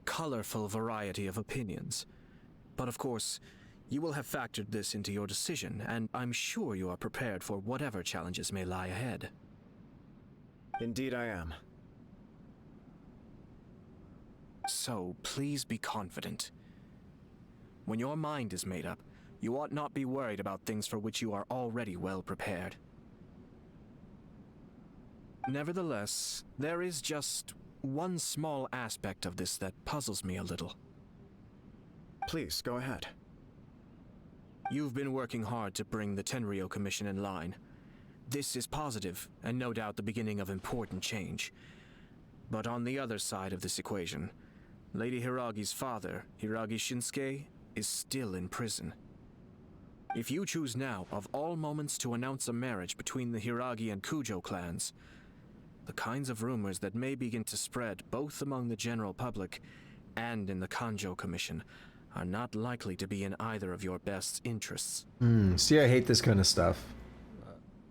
colorful variety of opinions. But of course, you will have factored this into your decision, and I'm sure you are prepared for whatever challenges may lie ahead. Indeed I am. So, please be confident. When your mind is made up, you ought not be worried about things for which you are already well prepared. Nevertheless, there is just one small aspect of this that puzzles me a little. Please, go ahead. You've been working hard to bring the Tenryou Commission in line. This is positive, and no doubt the beginning of important change. But on the other side of this equation, Lady Hiragi's father, Hiragi Shinsuke, is still in prison. If you choose now, of all moments, to announce a marriage between the Hiragi and Kujo clans, the kinds of rumors that may begin to spread both among the general public and in the Kanjo Commission are not likely to be in either of your best interests. See, I hate this kind of stuff.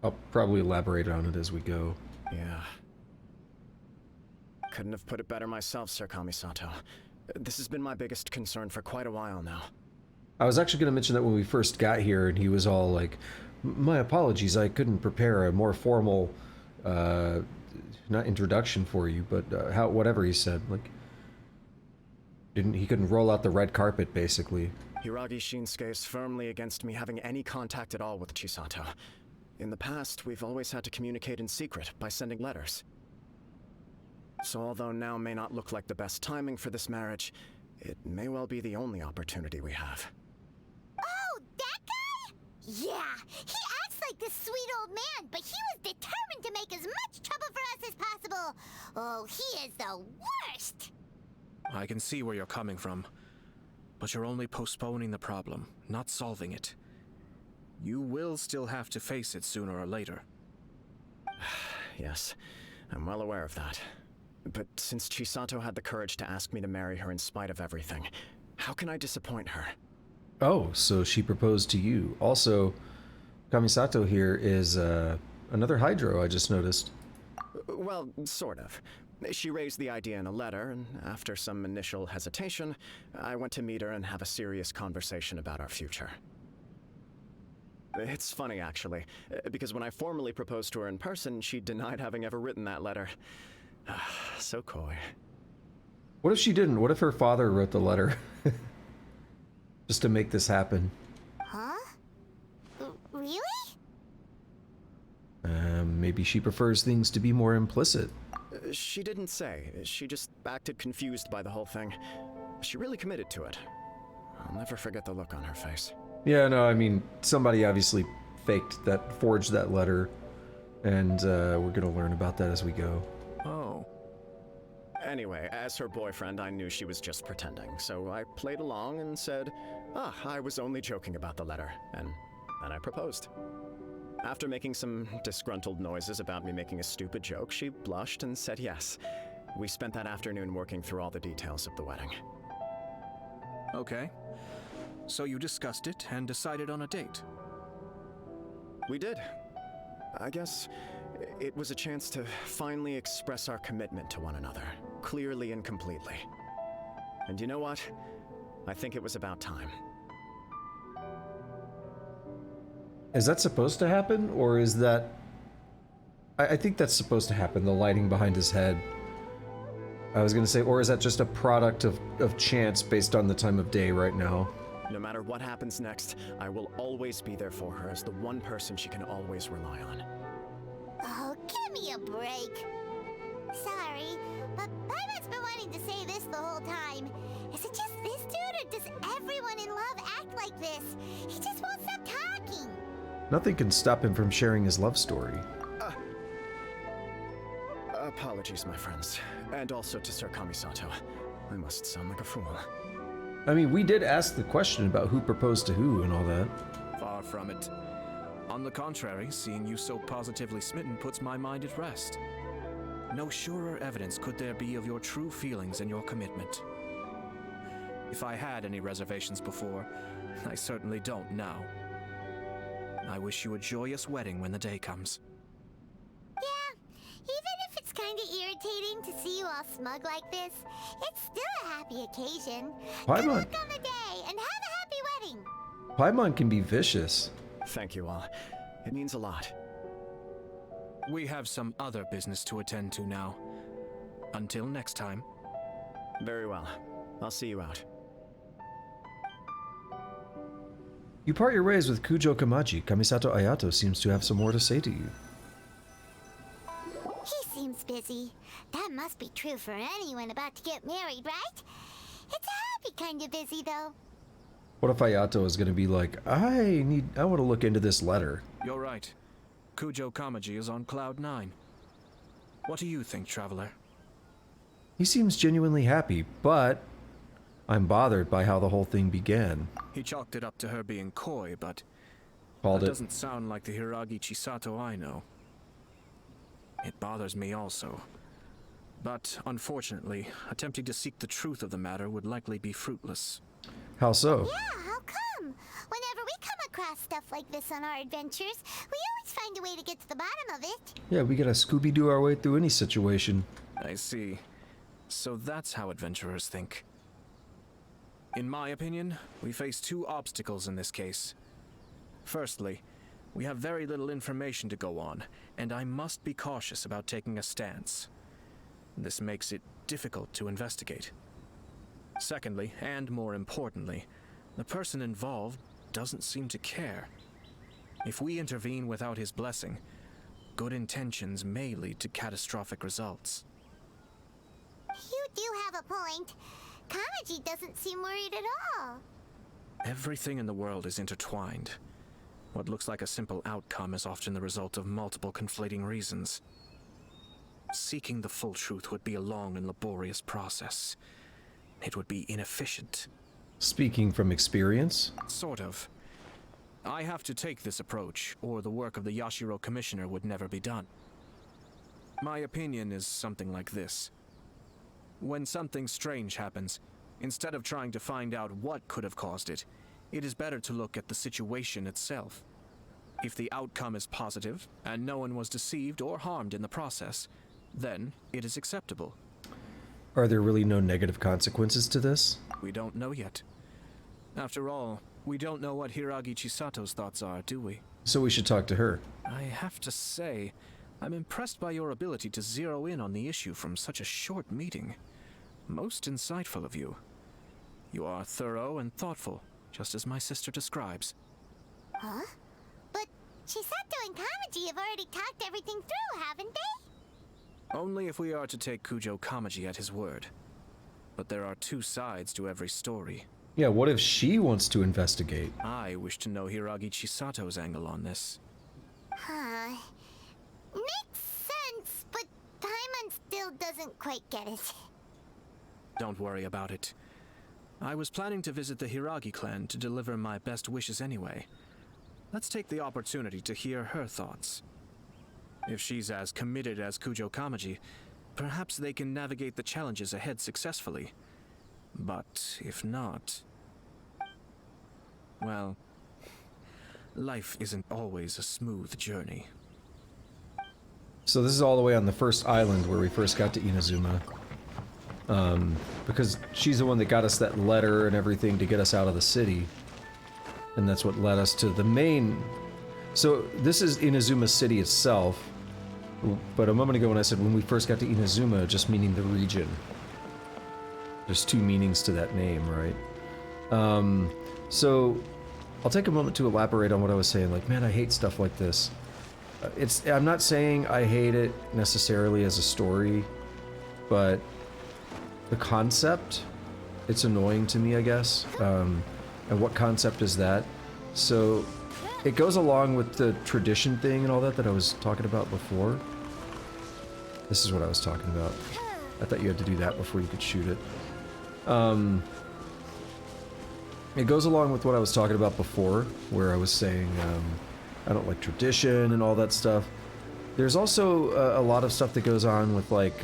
I'll probably elaborate on it as we go. Yeah. Couldn't have put it better myself, Sir Kamisato. This has been my biggest concern for quite a while now. I was actually going to mention that when we first got here, and he was all like, "My apologies, I couldn't prepare a more formal, not introduction for you, but whatever he said, like, he couldn't roll out the red carpet, basically." Hiragi Shinsuke is firmly against me having any contact at all with Chisato. In the past, we've always had to communicate in secret by sending letters. So although now may not look like the best timing for this marriage, it may well be the only opportunity we have. Oh, that guy? Yeah, he acts like this sweet old man, but he was determined to make as much trouble for us as possible. Oh, he is the worst! I can see where you're coming from, but you're only postponing the problem, not solving it. You will still have to face it sooner or later. Yes, I'm well aware of that. But since Chisato had the courage to ask me to marry her in spite of everything, how can I disappoint her? Oh, so she proposed to you. Also, Kamisato here is another Hydro, I just noticed. Well, sort of. She raised the idea in a letter, and after some initial hesitation, I went to meet her and have a serious conversation about our future. It's funny, actually, because when I formally proposed to her in person, she denied having ever written that letter. So coy. What if she didn't? What if her father wrote the letter? Just to make this happen. Huh? Really? Maybe she prefers things to be more implicit. She didn't say. She just acted confused by the whole thing. She really committed to it. I'll never forget the look on her face. Yeah, no, I mean, somebody obviously forged that letter, and we're gonna learn about that as we go. Oh. Anyway, as her boyfriend, I knew she was just pretending, so I played along and said, I was only joking about the letter, and then I proposed. After making some disgruntled noises about me making a stupid joke, she blushed and said yes. We spent that afternoon working through all the details of the wedding. Okay. So you discussed it and decided on a date? We did. I guess it was a chance to finally express our commitment to one another, clearly and completely. And you know what? I think it was about time. Is that supposed to happen, or is that... I think that's supposed to happen, the lighting behind his head. I was gonna say, or is that just a product of chance based on the time of day right now? No matter what happens next, I will always be there for her as the one person she can always rely on. Oh, give me a break. Sorry, but Paimon's been wanting to say this the whole time. Is it just this dude, or does everyone in love act like this? He just won't stop talking. Nothing can stop him from sharing his love story. Apologies, my friends. And also to Sir Kamisato. I must sound like a fool. I mean, we did ask the question about who proposed to who and all that. Far from it. On the contrary, seeing you so positively smitten puts my mind at rest. No surer evidence could there be of your true feelings and your commitment. If I had any reservations before, I certainly don't now. I wish you a joyous wedding when the day comes. Yeah, even if it's kinda irritating to see you all smug like this, it's still a happy occasion. Good Paimon. luck on the day, and have a happy wedding! Paimon can be vicious. Thank you all. It means a lot. We have some other business to attend to now. Until next time. Very well. I'll see you out. You part your ways with Kujo Kamaji. Kamisato Ayato seems to have some more to say to you. He seems busy. That must be true for anyone about to get married, right? It's a happy kind of busy, though. What if Ayato is going to be like, I want to look into this letter. You're right. Kujo Kamaji is on Cloud 9. What do you think, Traveler? He seems genuinely happy, but I'm bothered by how the whole thing began. He chalked it up to her being coy, but Called that it. doesn't sound like the Hiragi Chisato I know. It bothers me also. But unfortunately, attempting to seek the truth of the matter would likely be fruitless. How so? Yeah, how come? Whenever we come across stuff like this on our adventures, we always find a way to get to the bottom of it. Yeah, we gotta Scooby-Doo our way through any situation. I see. So that's how adventurers think. In my opinion, we face two obstacles in this case. Firstly, we have very little information to go on, and I must be cautious about taking a stance. This makes it difficult to investigate. Secondly, and more importantly, the person involved doesn't seem to care. If we intervene without his blessing, good intentions may lead to catastrophic results. You do have a point. Kamaji doesn't seem worried at all. Everything in the world is intertwined. What looks like a simple outcome is often the result of multiple conflating reasons. Seeking the full truth would be a long and laborious process. It would be inefficient. Speaking from experience? Sort of. I have to take this approach, or the work of the Yashiro Commissioner would never be done. My opinion is something like this. When something strange happens, instead of trying to find out what could have caused it, it is better to look at the situation itself. If the outcome is positive, and no one was deceived or harmed in the process, then it is acceptable. Are there really no negative consequences to this? We don't know yet. After all, we don't know what Hiragi Chisato's thoughts are, do we? So we should talk to her. I have to say, I'm impressed by your ability to zero in on the issue from such a short meeting. Most insightful of you. You are thorough and thoughtful, just as my sister describes. Huh? But Chisato and Kamaji have already talked everything through, haven't they? Only if we are to take Kujo Kamaji at his word. But there are two sides to every story. Yeah, what if she wants to investigate? I wish to know Hiragi Chisato's angle on this. Huh. Makes sense, but Paimon still doesn't quite get it. Don't worry about it. I was planning to visit the Hiragi clan to deliver my best wishes anyway. Let's take the opportunity to hear her thoughts. If she's as committed as Kujo Kamaji, perhaps they can navigate the challenges ahead successfully. But if not... well, life isn't always a smooth journey. So this is all the way on the first island where we first got to Inazuma. Because she's the one that got us that letter and everything to get us out of the city. And that's what led us to the main... So this is Inazuma City itself. But a moment ago when I said when we first got to Inazuma, just meaning the region. There's two meanings to that name, right? So I'll take a moment to elaborate on what I was saying. Like, man, I hate stuff like this. I'm not saying I hate it necessarily as a story, but the concept, it's annoying to me, I guess. And what concept is that? So it goes along with the tradition thing and all that I was talking about before. This is what I was talking about. I thought you had to do that before you could shoot it. It goes along with what I was talking about before, where I was saying I don't like tradition and all that stuff. There's also a lot of stuff that goes on with like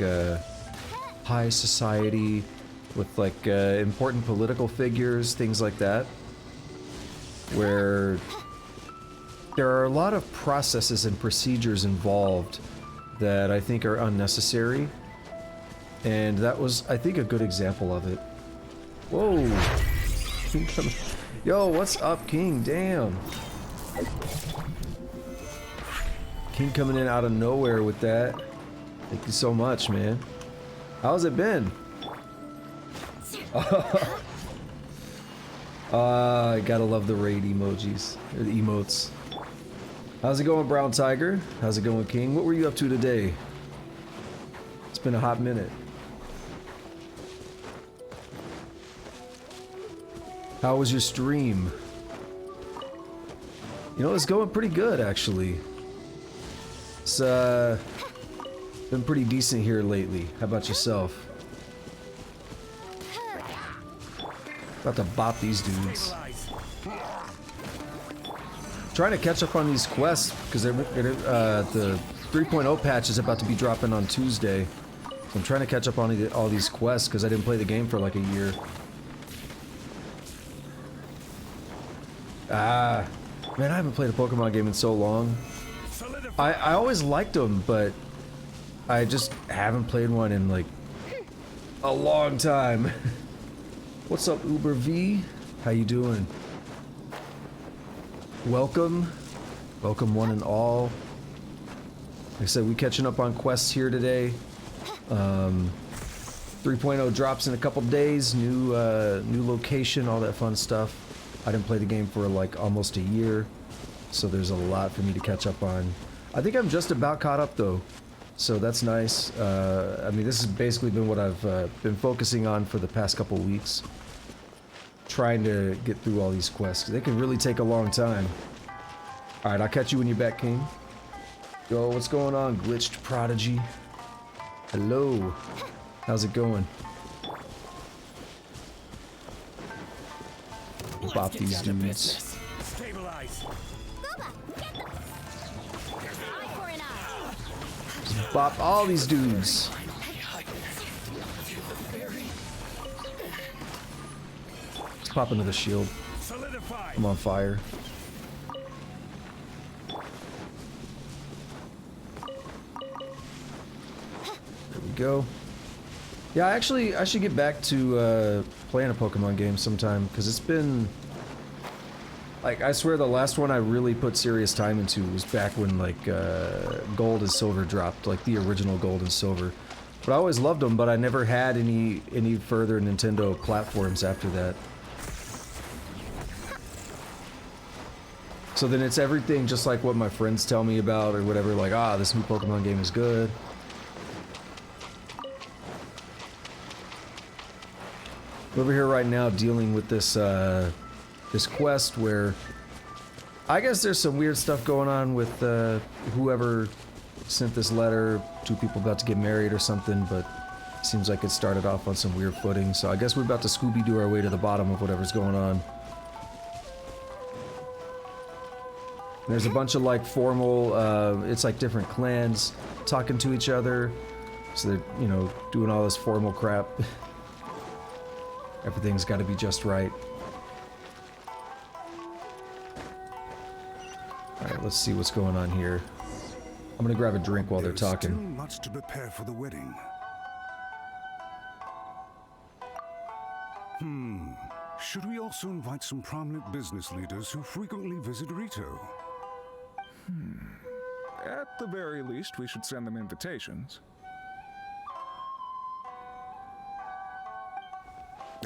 high society, with like important political figures, things like that, where there are a lot of processes and procedures involved that I think are unnecessary, and that was, I think, a good example of it. Whoa! Yo, what's up, King? Damn! King coming in out of nowhere with that. Thank you so much, man. How's it been? I gotta love the raid emojis, or the emotes. How's it going, Brown Tiger? How's it going, King? What were you up to today? It's been a hot minute. How was your stream? You know, it's going pretty good, actually. It's been pretty decent here lately. How about yourself? About to bop these dudes. Trying to catch up on these quests because the 3.0 patch is about to be dropping on Tuesday. So I'm trying to catch up on all these quests because I didn't play the game for like a year. Man, I haven't played a Pokemon game in so long. I always liked them, but I just haven't played one in like a long time. What's up, Uber V? How you doing? Welcome. Welcome one and all. Like I said, we catching up on quests here today. 3.0 drops in a couple days, new location, all that fun stuff. I didn't play the game for like almost a year, so there's a lot for me to catch up on. I think I'm just about caught up though, so that's nice. I mean, this has basically been what I've been focusing on for the past couple weeks. Trying to get through all these quests, 'cause they can really take a long time. Alright, I'll catch you when you're back, King. Yo, what's going on, Glitched Prodigy? Hello. How's it going? Bop these dudes. Just bop all these dudes. Let's pop into the shield. I'm on fire. There we go. Yeah, actually, I should get back to playing a Pokemon game sometime, because it's been... Like, I swear the last one I really put serious time into was back when, like, Gold and Silver dropped, like the original Gold and Silver. But I always loved them, but I never had any further Nintendo platforms after that. So then it's everything just like what my friends tell me about or whatever, like, ah, this new Pokemon game is good. Over here right now dealing with this this quest where I guess there's some weird stuff going on with whoever sent this letter, two people about to get married or something, but it seems like it started off on some weird footing, so I guess we're about to Scooby-Doo our way to the bottom of whatever's going on. There's a bunch of like formal, it's like different clans talking to each other, so they're, you know, doing all this formal crap. Everything's got to be just right. Alright, let's see what's going on here. I'm gonna grab a drink while they're talking. There's still much to prepare for the wedding. Should we also invite some prominent business leaders who frequently visit Rito? At the very least, we should send them invitations.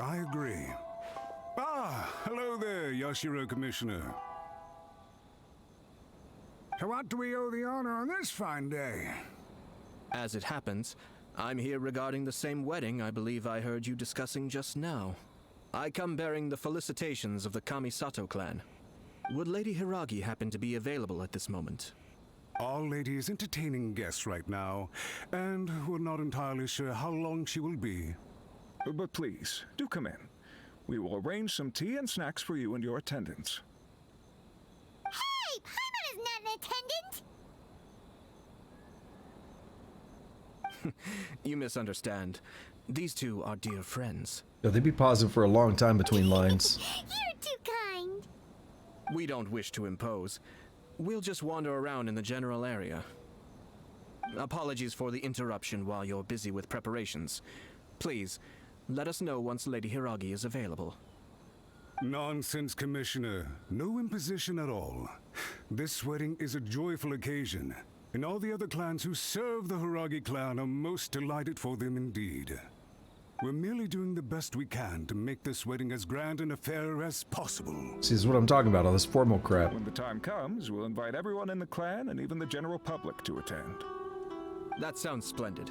I agree. Ah, hello there, Yashiro Commissioner. To what do we owe the honor on this fine day? As it happens, I'm here regarding the same wedding I believe I heard you discussing just now. I come bearing the felicitations of the Kamisato clan. Would Lady Hiragi happen to be available at this moment? Our lady is entertaining guests right now, and we're not entirely sure how long she will be. But please, do come in. We will arrange some tea and snacks for you and your attendants. Hey! Paimon is not an attendant! You misunderstand. These two are dear friends. Yo, they'd be pausing for a long time between lines. You're too kind. We don't wish to impose. We'll just wander around in the general area. Apologies for the interruption while you're busy with preparations. Please, let us know once Lady Hiragi is available. Nonsense, Commissioner. No imposition at all. This wedding is a joyful occasion, and all the other clans who serve the Hiragi clan are most delighted for them indeed. We're merely doing the best we can to make this wedding as grand an affair as possible. See, this is what I'm talking about, all this formal crap. When the time comes, we'll invite everyone in the clan and even the general public to attend. That sounds splendid.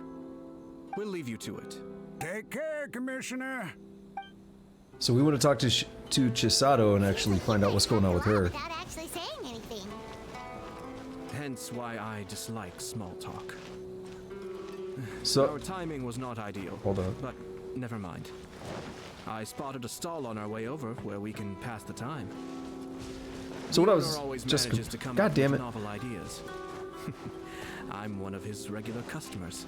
We'll leave you to it. Take care, Commissioner. So we want to talk to Chisato and actually find out what's going on with her. Without actually saying anything. Hence why I dislike small talk. So Our timing was not ideal. Hold on. But never mind. I spotted a stall on our way over where we can pass the time. So what I was Owner always just manages to come God up damn with it. novel ideas. I'm one of his regular customers.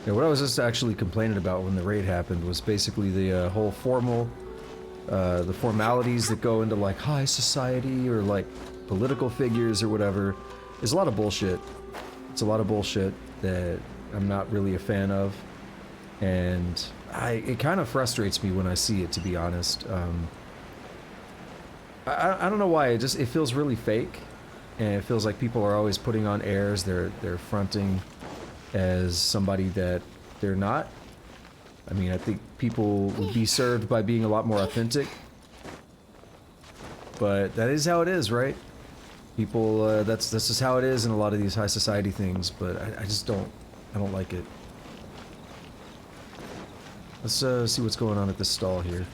Yeah, what I was just actually complaining about when the raid happened was basically the whole the formalities that go into like high society or like political figures or whatever is a lot of bullshit. It's a lot of bullshit that I'm not really a fan of, and it kind of frustrates me when I see it, to be honest. I don't know why, it feels really fake, and it feels like people are always putting on airs. They're fronting as somebody that they're not. I mean, I think people would be served by being a lot more authentic, but that is how it is, right? People, that's just how it is in a lot of these high society things, but I just don't like it. Let's see what's going on at this stall here.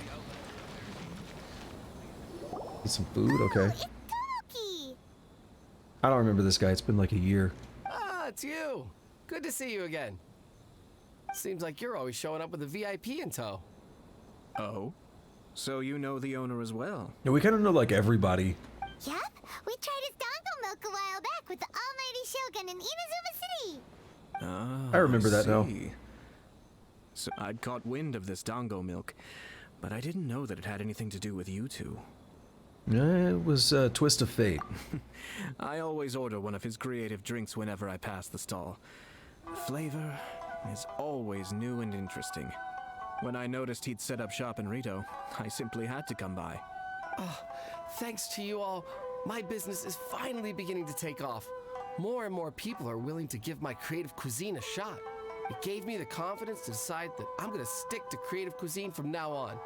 Get some food, okay. I don't remember this guy, it's been like a year. Ah, it's you. Good to see you again. Seems like you're always showing up with a VIP in tow. Oh? So you know the owner as well? Yeah, we kind of know like everybody. Yep, we tried his dongle milk a while back with the almighty Shogun in Inazuma City. Ah, I remember that now. see. So I'd caught wind of this dango milk, but I didn't know that it had anything to do with you two. It was a twist of fate. I always order one of his creative drinks whenever I pass the stall. The flavor is always new and interesting. When I noticed he'd set up shop in Rito, I simply had to come by. Oh, thanks to you all, my business is finally beginning to take off. More and more people are willing to give my creative cuisine a shot. It gave me the confidence to decide that I'm going to stick to creative cuisine from now on.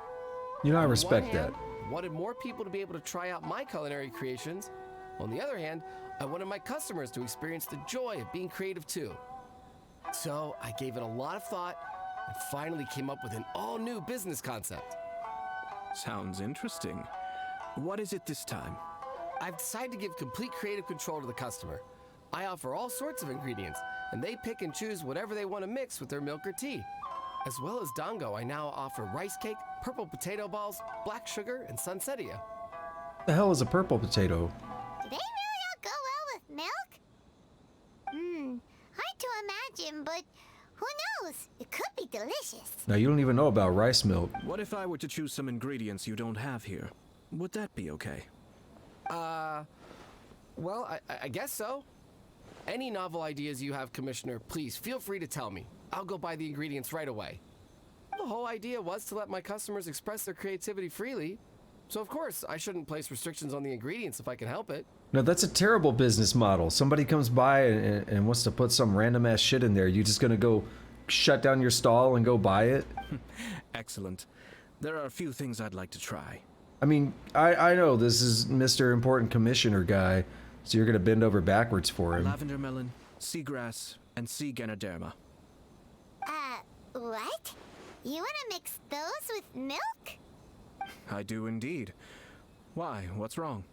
You know, I On respect one hand, that. I wanted more people to be able to try out my culinary creations. On the other hand, I wanted my customers to experience the joy of being creative too. So I gave it a lot of thought and finally came up with an all-new business concept. Sounds interesting. What is it this time? I've decided to give complete creative control to the customer. I offer all sorts of ingredients, and they pick and choose whatever they want to mix with their milk or tea. As well as dango, I now offer rice cake, purple potato balls, black sugar, and sunsettia. What the hell is a purple potato? Do they really all go well with milk? Hard to imagine, but who knows? It could be delicious. Now, you don't even know about rice milk. What if I were to choose some ingredients you don't have here? Would that be okay? Well, I guess so. Any novel ideas you have, Commissioner, please feel free to tell me. I'll go buy the ingredients right away. The whole idea was to let my customers express their creativity freely. So of course, I shouldn't place restrictions on the ingredients if I can help it. No, that's a terrible business model. Somebody comes by and wants to put some random ass shit in there. You just gonna go shut down your stall and go buy it? Excellent. There are a few things I'd like to try. I mean, I know this is Mr. Important Commissioner guy, so you're gonna bend over backwards for him. Lavender melon, seagrass, and sea ganoderma. What? You want to mix those with milk? I do indeed. Why? What's wrong?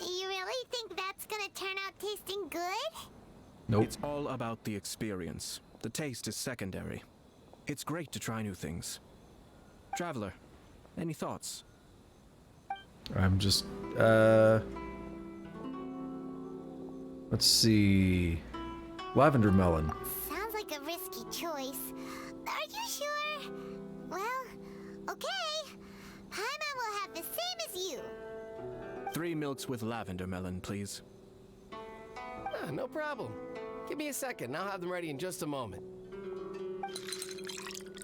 You really think that's gonna turn out tasting good? Nope. It's all about the experience. The taste is secondary. It's great to try new things. Traveler, any thoughts? I'm just, let's see. Lavender melon. Sounds like a risky choice. Are you sure? Well, okay. Paimon will have the same as you. 3 milks with lavender melon, please. No problem. Give me a second. I'll have them ready in just a moment.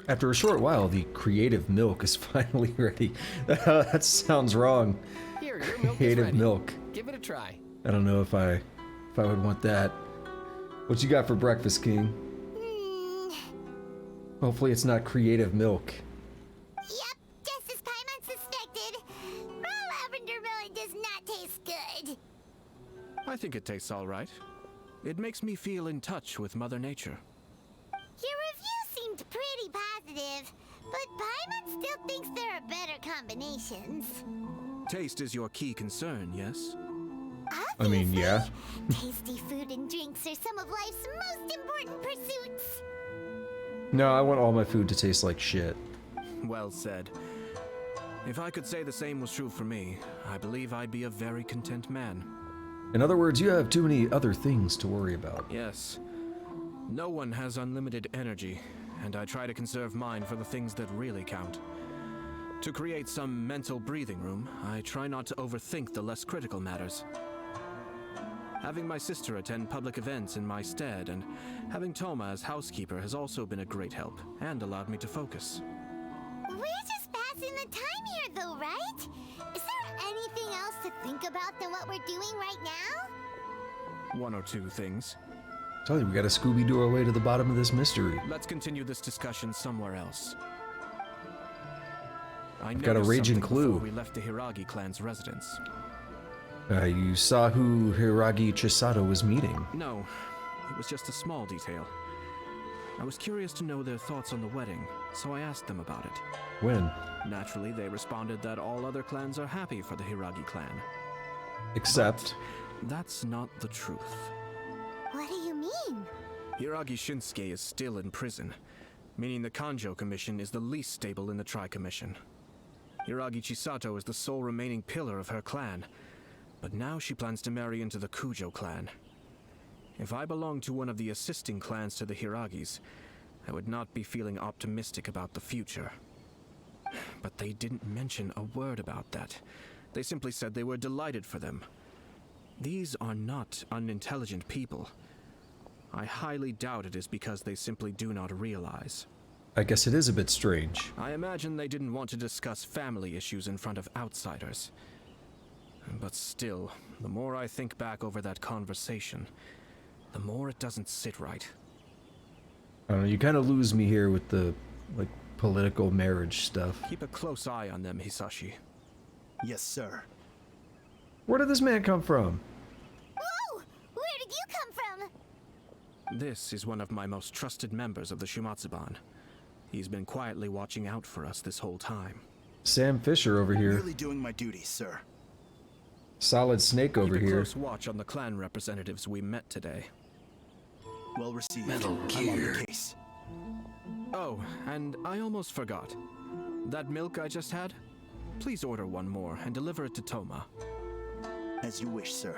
After a short while, the creative milk is finally ready. That sounds wrong. Here, your milk is Creative ready. milk. Give it a try. I don't know if I would want that. What you got for breakfast, King? Hopefully it's not creative milk. Yep, just as Paimon suspected. Raw lavender melon does not taste good. I think it tastes all right. It makes me feel in touch with Mother Nature. Your review seemed pretty positive, but Paimon still thinks there are better combinations. Taste is your key concern, yes? I mean, yeah. Tasty food and drinks are some of life's most important pursuits. No, I want all my food to taste like shit. Well said. If I could say the same was true for me, I believe I'd be a very content man. In other words, you have too many other things to worry about. Yes. No one has unlimited energy, and I try to conserve mine for the things that really count. To create some mental breathing room, I try not to overthink the less critical matters. Having my sister attend public events in my stead and having Toma as housekeeper has also been a great help and allowed me to focus. We're just passing the time here though, right? Is there anything else to think about than what we're doing right now? 1 or 2 things. Tell you, we gotta Scooby-Doo our way to the bottom of this mystery. Let's continue this discussion somewhere else. I Got a noticed raging something clue. before we left the Hiragi clan's residence. You saw who Hiragi Chisato was meeting. No, it was just a small detail. I was curious to know their thoughts on the wedding, so I asked them about it. When? Naturally, they responded that all other clans are happy for the Hiragi clan. Except... But that's not the truth. What do you mean? Hiragi Shinsuke is still in prison, meaning the Kanjo Commission is the least stable in the Tri-Commission. Hiragi Chisato is the sole remaining pillar of her clan, but now she plans to marry into the Kujo clan. If I belonged to one of the assisting clans to the Hiragis, I would not be feeling optimistic about the future. But they didn't mention a word about that. They simply said they were delighted for them. These are not unintelligent people. I highly doubt it is because they simply do not realize. I guess it is a bit strange. I imagine they didn't want to discuss family issues in front of outsiders. But still, the more I think back over that conversation, the more it doesn't sit right. I don't know, you kind of lose me here with the, like, political marriage stuff. Keep a close eye on them, Hisashi. Yes, sir. Where did this man come from? Whoa! Where did you come from? This is one of my most trusted members of the Shumatsuban. He's been quietly watching out for us this whole time. Sam Fisher over here. Merely doing my duty, sir. Solid Snake over Keep a here. close watch on the clan representatives we met today. Well received. Metal I'm on Gear. the case. Oh, and I almost forgot. That milk I just had? Please order one more and deliver it to Toma. As you wish, sir.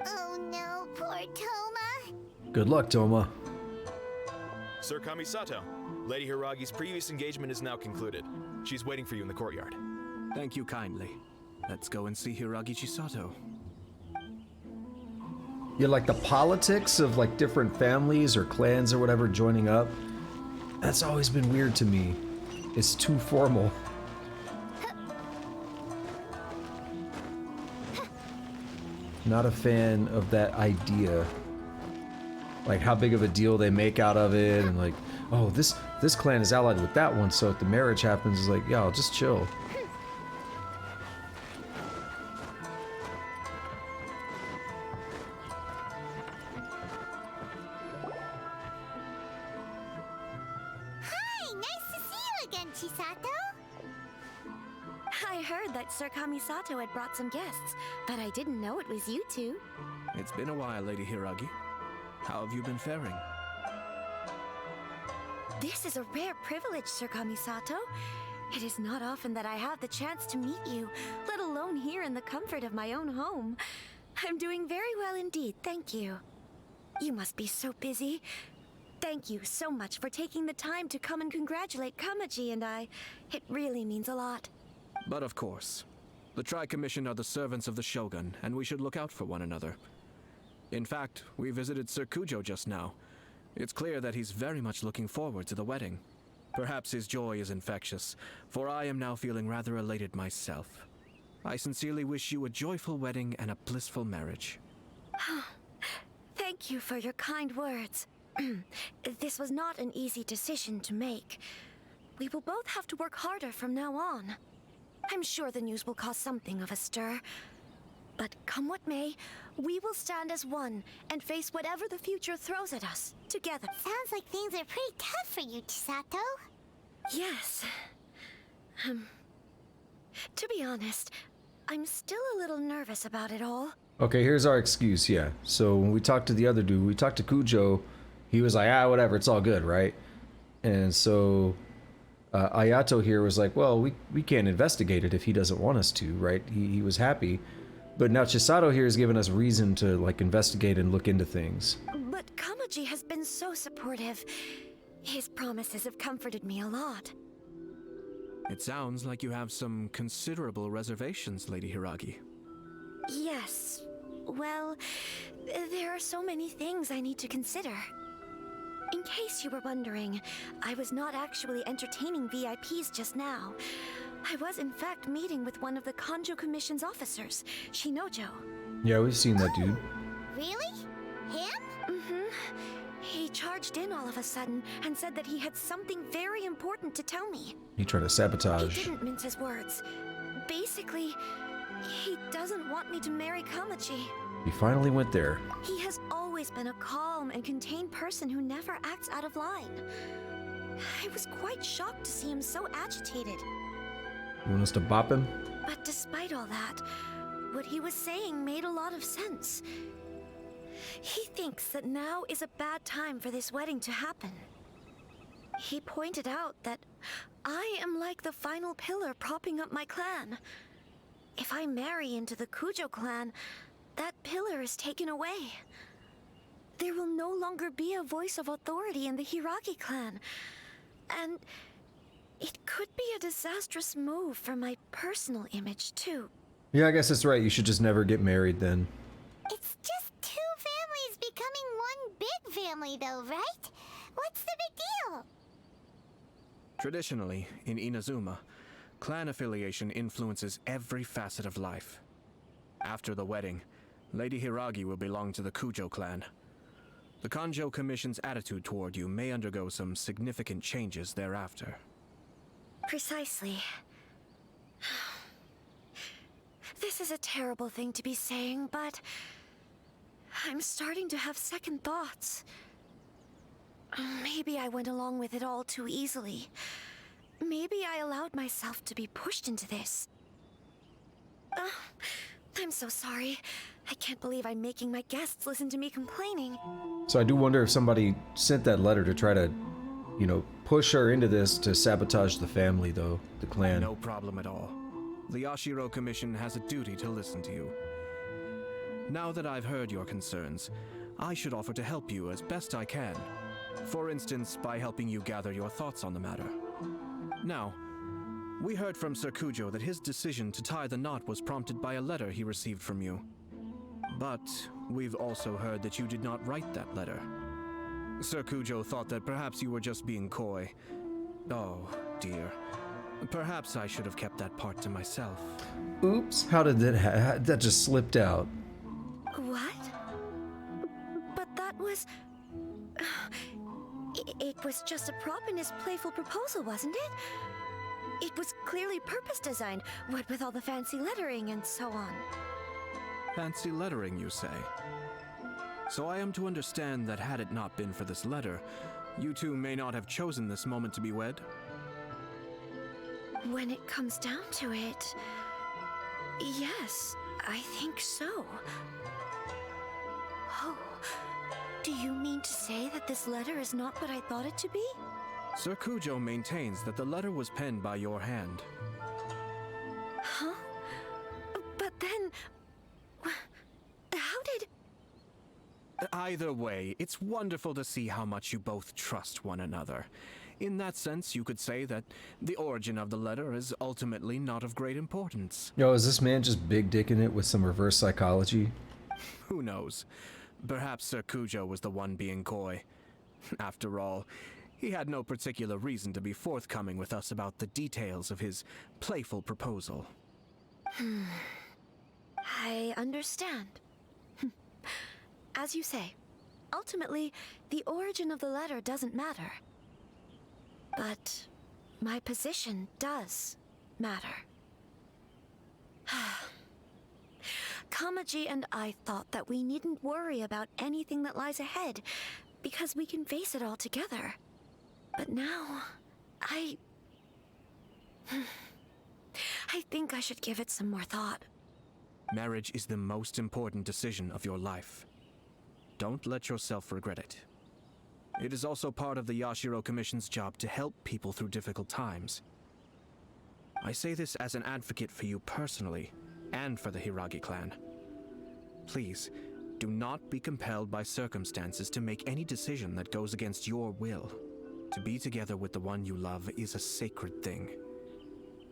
Oh no, poor Toma. Good luck, Toma. Sir Kamisato, Lady Hiragi's previous engagement is now concluded. She's waiting for you in the courtyard. Thank you kindly. Let's go and see Hiragi Chisato. Yeah, like the politics of like different families or clans or whatever joining up. That's always been weird to me. It's too formal. Not a fan of that idea. Like how big of a deal they make out of it, and like, oh, this clan is allied with that one, so if the marriage happens, it's like, yo, just chill. Hi, nice to see you again, Chisato. I heard that Sir Kamisato had brought some guests, but I didn't know it was you two. It's been a while, Lady Hiragi. How have you been faring? This is a rare privilege, Sir Kamisato. It is not often that I have the chance to meet you, let alone here in the comfort of my own home. I'm doing very well indeed, thank you. You must be so busy. Thank you so much for taking the time to come and congratulate Kamaji and I. It really means a lot. But of course. The Tri-Commission are the servants of the Shogun, and we should look out for one another. In fact, we visited Sir Kujo just now. It's clear that he's very much looking forward to the wedding. Perhaps his joy is infectious, for I am now feeling rather elated myself. I sincerely wish you a joyful wedding and a blissful marriage. Thank you for your kind words. This was not an easy decision to make. We will both have to work harder from now on. I'm sure the news will cause something of a stir. But come what may, we will stand as one and face whatever the future throws at us, together. Sounds like things are pretty tough for you, Chisato. Yes. To be honest, I'm still a little nervous about it all. Okay, here's our excuse, yeah. So when we talked to the other dude, we talked to Kujo, he was like, whatever, it's all good, right? And so Ayato here was like, well, we can't investigate it if he doesn't want us to, right? He was happy. But now Chisato here has given us reason to, like, investigate and look into things. But Kamaji has been so supportive. His promises have comforted me a lot. It sounds like you have some considerable reservations, Lady Hiragi. Yes. Well, there are so many things I need to consider. In case you were wondering, I was not actually entertaining VIPs just now. I was in fact meeting with one of the Kanjo Commission's officers, Shinojo. Yeah, we've seen that dude. Really? Him? Mm-hmm. He charged in all of a sudden and said that he had something very important to tell me. He tried to sabotage. He didn't mince his words. Basically, he doesn't want me to marry Kamaji. He finally went there. He has always been a calm and contained person who never acts out of line. I was quite shocked to see him so agitated. You want us to bop him? But despite all that, what he was saying made a lot of sense. He thinks that now is a bad time for this wedding to happen. He pointed out that I am like the final pillar propping up my clan. If I marry into the Kujo clan, that pillar is taken away. There will no longer be a voice of authority in the Hiragi clan. And it could be a disastrous move for my personal image, too. Yeah, I guess that's right. You should just never get married then. It's just two families becoming one big family, though, right? What's the big deal? Traditionally, in Inazuma, clan affiliation influences every facet of life. After the wedding, Lady Hiragi will belong to the Kujo clan. The Kanjo Commission's attitude toward you may undergo some significant changes thereafter. Precisely. This is a terrible thing to be saying, but I'm starting to have second thoughts. Maybe I went along with it all too easily. Maybe I allowed myself to be pushed into this. I'm so sorry. I can't believe I'm making my guests listen to me complaining. So I do wonder if somebody sent that letter to try to, you know, push her into this to sabotage the family, though, the clan. No problem at all. The Yashiro Commission has a duty to listen to you. Now that I've heard your concerns, I should offer to help you as best I can. For instance, by helping you gather your thoughts on the matter. Now, we heard from Sir Kujo that his decision to tie the knot was prompted by a letter he received from you. But we've also heard that you did not write that letter. Sir Kujo thought that perhaps you were just being coy. Oh, dear. Perhaps I should have kept that part to myself. Oops, how did that that just slipped out? What? But that was... It was just a prop in his playful proposal, wasn't it? It was clearly purpose designed, what with all the fancy lettering and so on. Fancy lettering, you say? So I am to understand that had it not been for this letter, you two may not have chosen this moment to be wed? When it comes down to it, yes, I think so. Oh, do you mean to say that this letter is not what I thought it to be? Sir Kujo maintains that the letter was penned by your hand. Huh? But then... how did... Either way, it's wonderful to see how much you both trust one another. In that sense, you could say that the origin of the letter is ultimately not of great importance. Yo, is this man just big dicking it with some reverse psychology? Who knows? Perhaps Sir Kujo was the one being coy. After all, he had no particular reason to be forthcoming with us about the details of his playful proposal. I understand. As you say, ultimately, the origin of the letter doesn't matter. But my position does matter. Kamaji and I thought that we needn't worry about anything that lies ahead, because we can face it all together. But now, I think I should give it some more thought. Marriage is the most important decision of your life. Don't let yourself regret it. It is also part of the Yashiro Commission's job to help people through difficult times. I say this as an advocate for you personally, and for the Hiragi clan. Please, do not be compelled by circumstances to make any decision that goes against your will. To be together with the one you love is a sacred thing.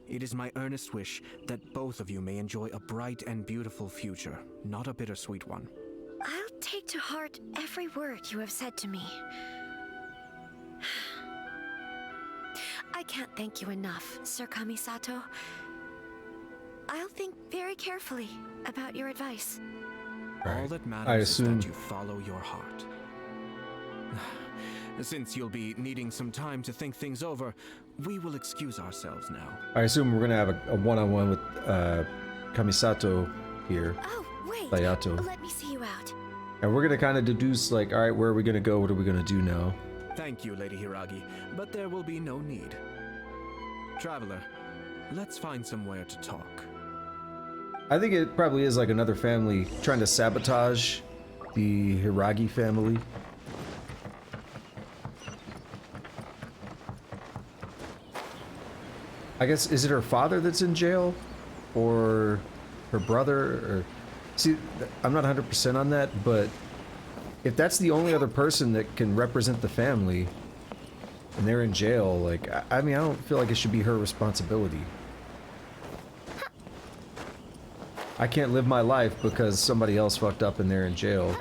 It is my earnest wish that both of you may enjoy a bright and beautiful future, not a bittersweet one. I'll take to heart every word you have said to me. I can't thank you enough, Sir Kamisato. I'll think very carefully about your advice. All that matters is that you follow your heart. Since you'll be needing some time to think things over, we will excuse ourselves now. I assume we're gonna have a one-on-one with Kamisato here. Oh, wait. Sayato. Let me see you out. And we're gonna kind of deduce, like, all right, where are we gonna go? What are we gonna do now? Thank you, Lady Hiragi, but there will be no need. Traveler, let's find somewhere to talk. I think it probably is like another family trying to sabotage the Hiragi family. I guess, is it her father that's in jail? Or her brother? Or see, I'm not 100% on that, but if that's the only other person that can represent the family and they're in jail, like, I mean, I don't feel like it should be her responsibility. I can't live my life because somebody else fucked up and they're in jail.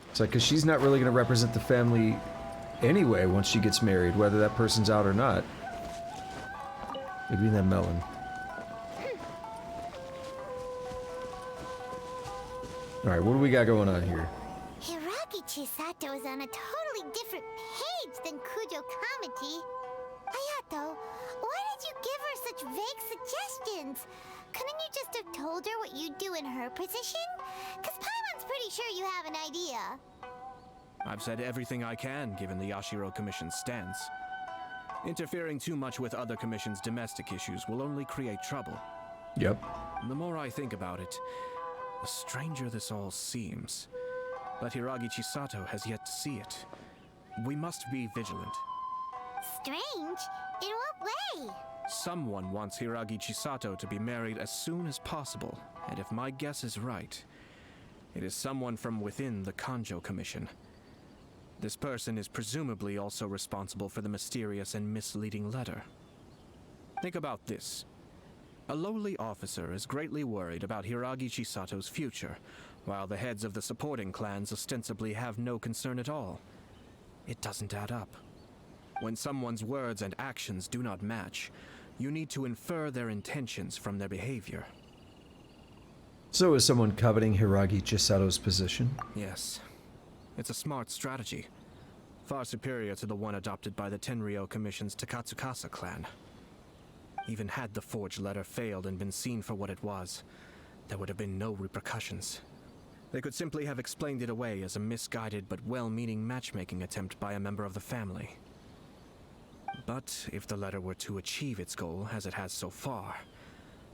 It's like, because she's not really going to represent the family anyway once she gets married, whether that person's out or not. Maybe that melon. Alright, what do we got going on here? Hiragi Chisato is on a totally different page than Kujo Kamaji. Ayato, why did you give her such vague suggestions? Couldn't you just have told her what you'd do in her position? Because Paimon's pretty sure you have an idea. I've said everything I can given the Yashiro Commission's stance. Interfering too much with other commissions' domestic issues will only create trouble. Yep. The more I think about it, the stranger this all seems. But Hiragi Chisato has yet to see it. We must be vigilant. Strange? In what way? Someone wants Hiragi Chisato to be married as soon as possible, and if my guess is right, it is someone from within the Kanjo Commission. This person is presumably also responsible for the mysterious and misleading letter. Think about this. A lowly officer is greatly worried about Hiragi Chisato's future, while the heads of the supporting clans ostensibly have no concern at all. It doesn't add up. When someone's words and actions do not match, you need to infer their intentions from their behavior. So is someone coveting Hiragi Chisato's position? Yes. It's a smart strategy. Far superior to the one adopted by the Tenryou Commission's Takatsukasa clan. Even had the forged letter failed and been seen for what it was, there would have been no repercussions. They could simply have explained it away as a misguided but well-meaning matchmaking attempt by a member of the family. But if the letter were to achieve its goal, as it has so far,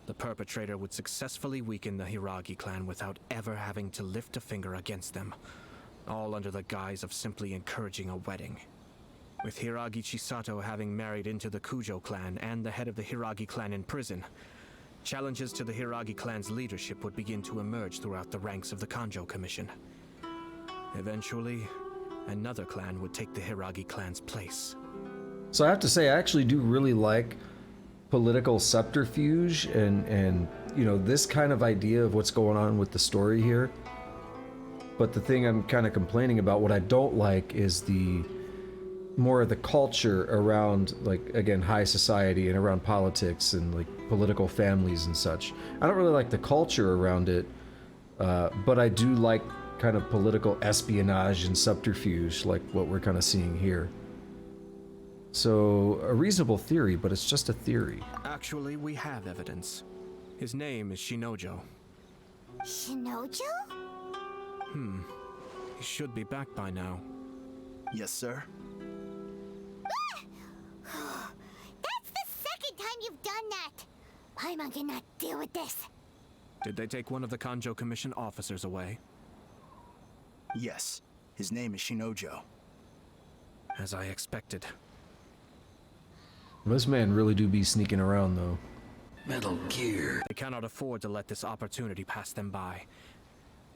the perpetrator would successfully weaken the Hiragi clan without ever having to lift a finger against them, all under the guise of simply encouraging a wedding. With Hiragi Chisato having married into the Kujo clan and the head of the Hiragi clan in prison, challenges to the Hiragi clan's leadership would begin to emerge throughout the ranks of the Kanjo Commission. Eventually, another clan would take the Hiragi clan's place. So I have to say, I actually do really like political subterfuge and you know, this kind of idea of what's going on with the story here. But the thing I'm kind of complaining about, what I don't like, is the more of the culture around, like, again, high society and around politics and like political families and such. I don't really like the culture around it, but I do like kind of political espionage and subterfuge, like what we're kind of seeing here. So, a reasonable theory, but it's just a theory. Actually, we have evidence. His name is Shinojo. Shinojo? He should be back by now. Yes, sir. That's the second time you've done that! Paimon cannot deal with this. Did they take one of the Kanjo Commission officers away? Yes. His name is Shinojo. As I expected. This man really do be sneaking around, though. Metal Gear. They cannot afford to let this opportunity pass them by.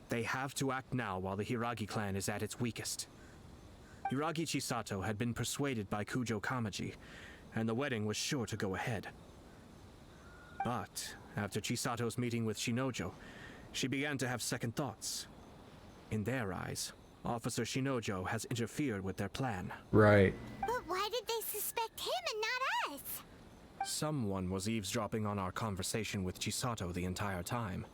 They have to act now while the Hiragi clan is at its weakest. Hiragi Chisato had been persuaded by Kujo Kamaji, and the wedding was sure to go ahead. But after Chisato's meeting with Shinojo, she began to have second thoughts. In their eyes, Officer Shinojo has interfered with their plan. Right. But why did they suspect him and not us? Someone was eavesdropping on our conversation with Chisato the entire time.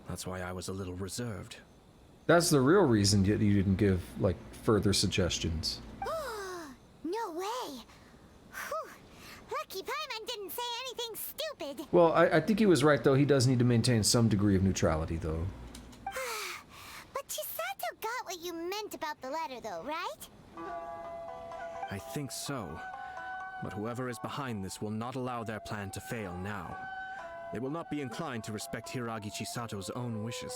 That's why I was a little reserved. That's the real reason that you didn't give, like, further suggestions. No way! Whew. Lucky Paimon didn't say anything stupid. Well, I think he was right, though. He does need to maintain some degree of neutrality, though. But Chisato got what you meant about the letter, though, right? I think so. But whoever is behind this will not allow their plan to fail now. They will not be inclined to respect Hiragi Chisato's own wishes.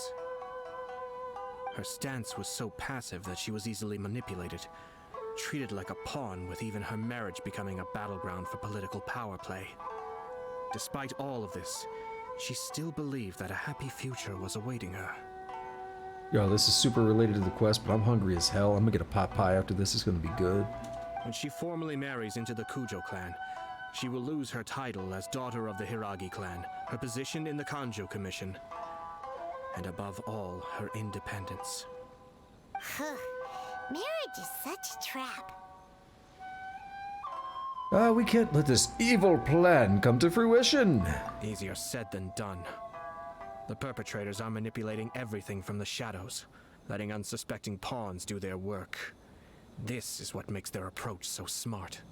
Her stance was so passive that she was easily manipulated, treated like a pawn, with even her marriage becoming a battleground for political power play. Despite all of this, she still believed that a happy future was awaiting her. Yo, this is super related to the quest, but I'm hungry as hell. I'm gonna get a pot pie after this. It's gonna be good. When she formally marries into the Kujo clan, she will lose her title as daughter of the Hiragi clan, her position in the Kanjo Commission, and above all, her independence. Marriage is such a trap. We can't let this evil plan come to fruition. Easier said than done. The perpetrators are manipulating everything from the shadows, letting unsuspecting pawns do their work. This is what makes their approach so smart.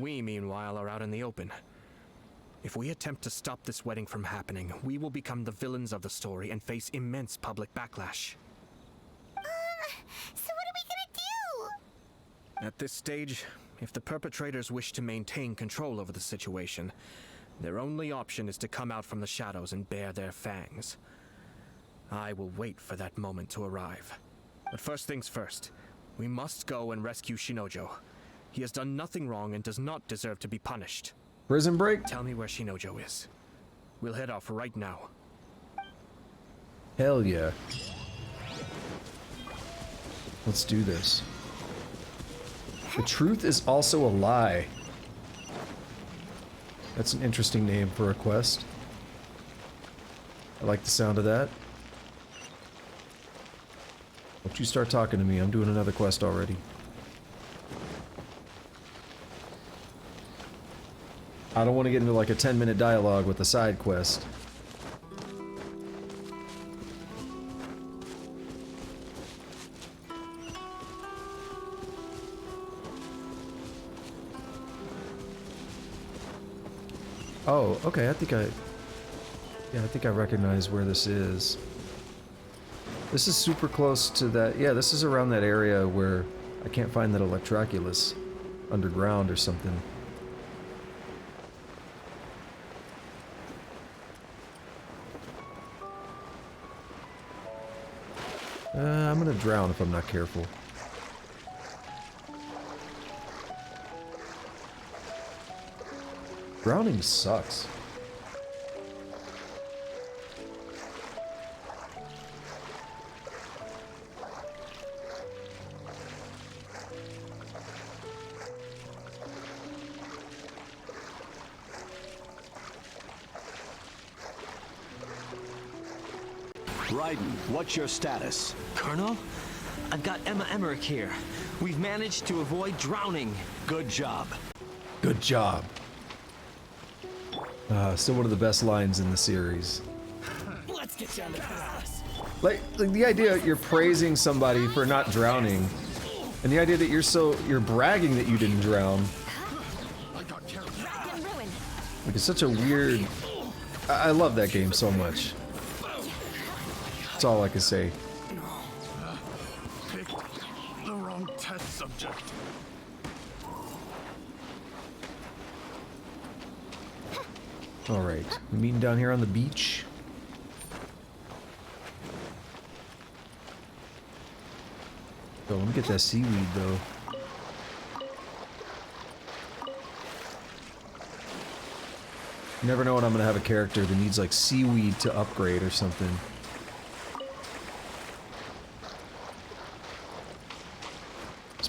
We, meanwhile, are out in the open. If we attempt to stop this wedding from happening, we will become the villains of the story and face immense public backlash. So what are we gonna do? At this stage, if the perpetrators wish to maintain control over the situation, their only option is to come out from the shadows and bare their fangs. I will wait for that moment to arrive. But first things first, we must go and rescue Shinojo. He has done nothing wrong and does not deserve to be punished. Prison break? Tell me where Shinojo is. We'll head off right now. Hell yeah. Let's do this. The truth is also a lie. That's an interesting name for a quest. I like the sound of that. Don't you start talking to me, I'm doing another quest already. I don't want to get into like a 10-minute dialogue with a side quest. Oh, okay, I think I recognize where this is. This is super close to that. Yeah, this is around that area where I can't find that Electroculus. underground or something. I'm gonna drown if I'm not careful. Drowning sucks. Raiden, what's your status? Colonel, I've got Emma Emmerich here. We've managed to avoid drowning. Good job. Good job. Still one of the best lines in the series. Let's get down to business. Like the idea you're praising somebody for not drowning, and the idea that you're bragging that you didn't drown. Like, it's such a weird. I love that game so much. That's all I can say. Picked the wrong test subject. All right, we're meeting down here on the beach. Oh, let me get that seaweed though. You never know when I'm gonna have a character that needs like seaweed to upgrade or something.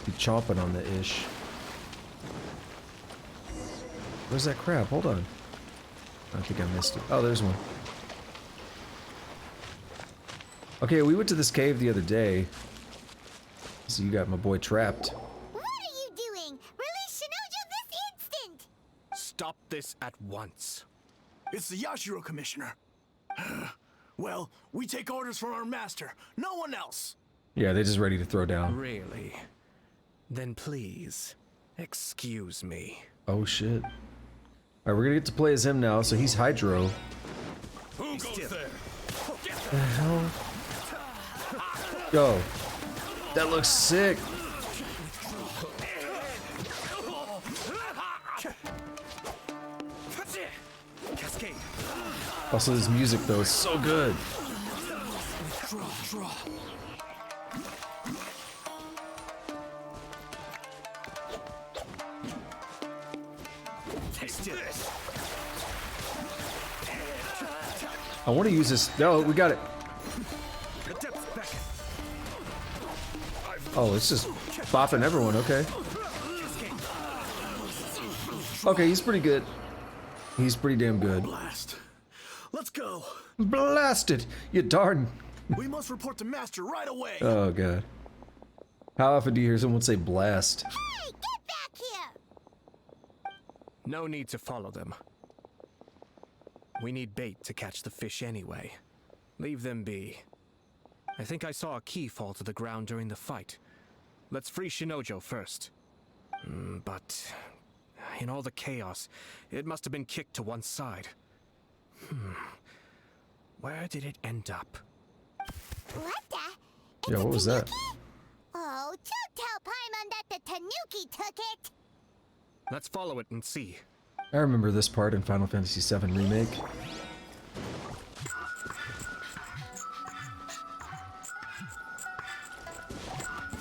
Be chomping on the ish. Where's that crab? Hold on. I think I missed it. Oh, there's one. Okay, we went to this cave the other day. So you got my boy trapped. What are you doing? Release Shinojo this instant! Stop this at once. It's the Yashiro Commissioner. Well, we take orders from our master. No one else. Yeah, they're just ready to throw down. Really? Then please, excuse me. Oh shit. Alright, we're gonna get to play as him now, so he's Hydro. Who goes there? The hell? Yo. That looks sick. Also, this music though is so good. I want to use this. No, we got it. Oh, it's just bopping everyone. Okay. Okay, he's pretty good. He's pretty damn good. Blast. Let's go. Blast it, you darn. We must report to Master right away. Oh god. How often do you hear someone say blast? Hey, get back here! No need to follow them. We need bait to catch the fish anyway. Leave them be. I think I saw a key fall to the ground during the fight. Let's free Shinojo first. But in all the chaos, it must have been kicked to one side. Where did it end up? What the? Yeah, what was that? Oh, don't tell Paimon that the Tanuki took it! Let's follow it and see. I remember this part in Final Fantasy VII Remake.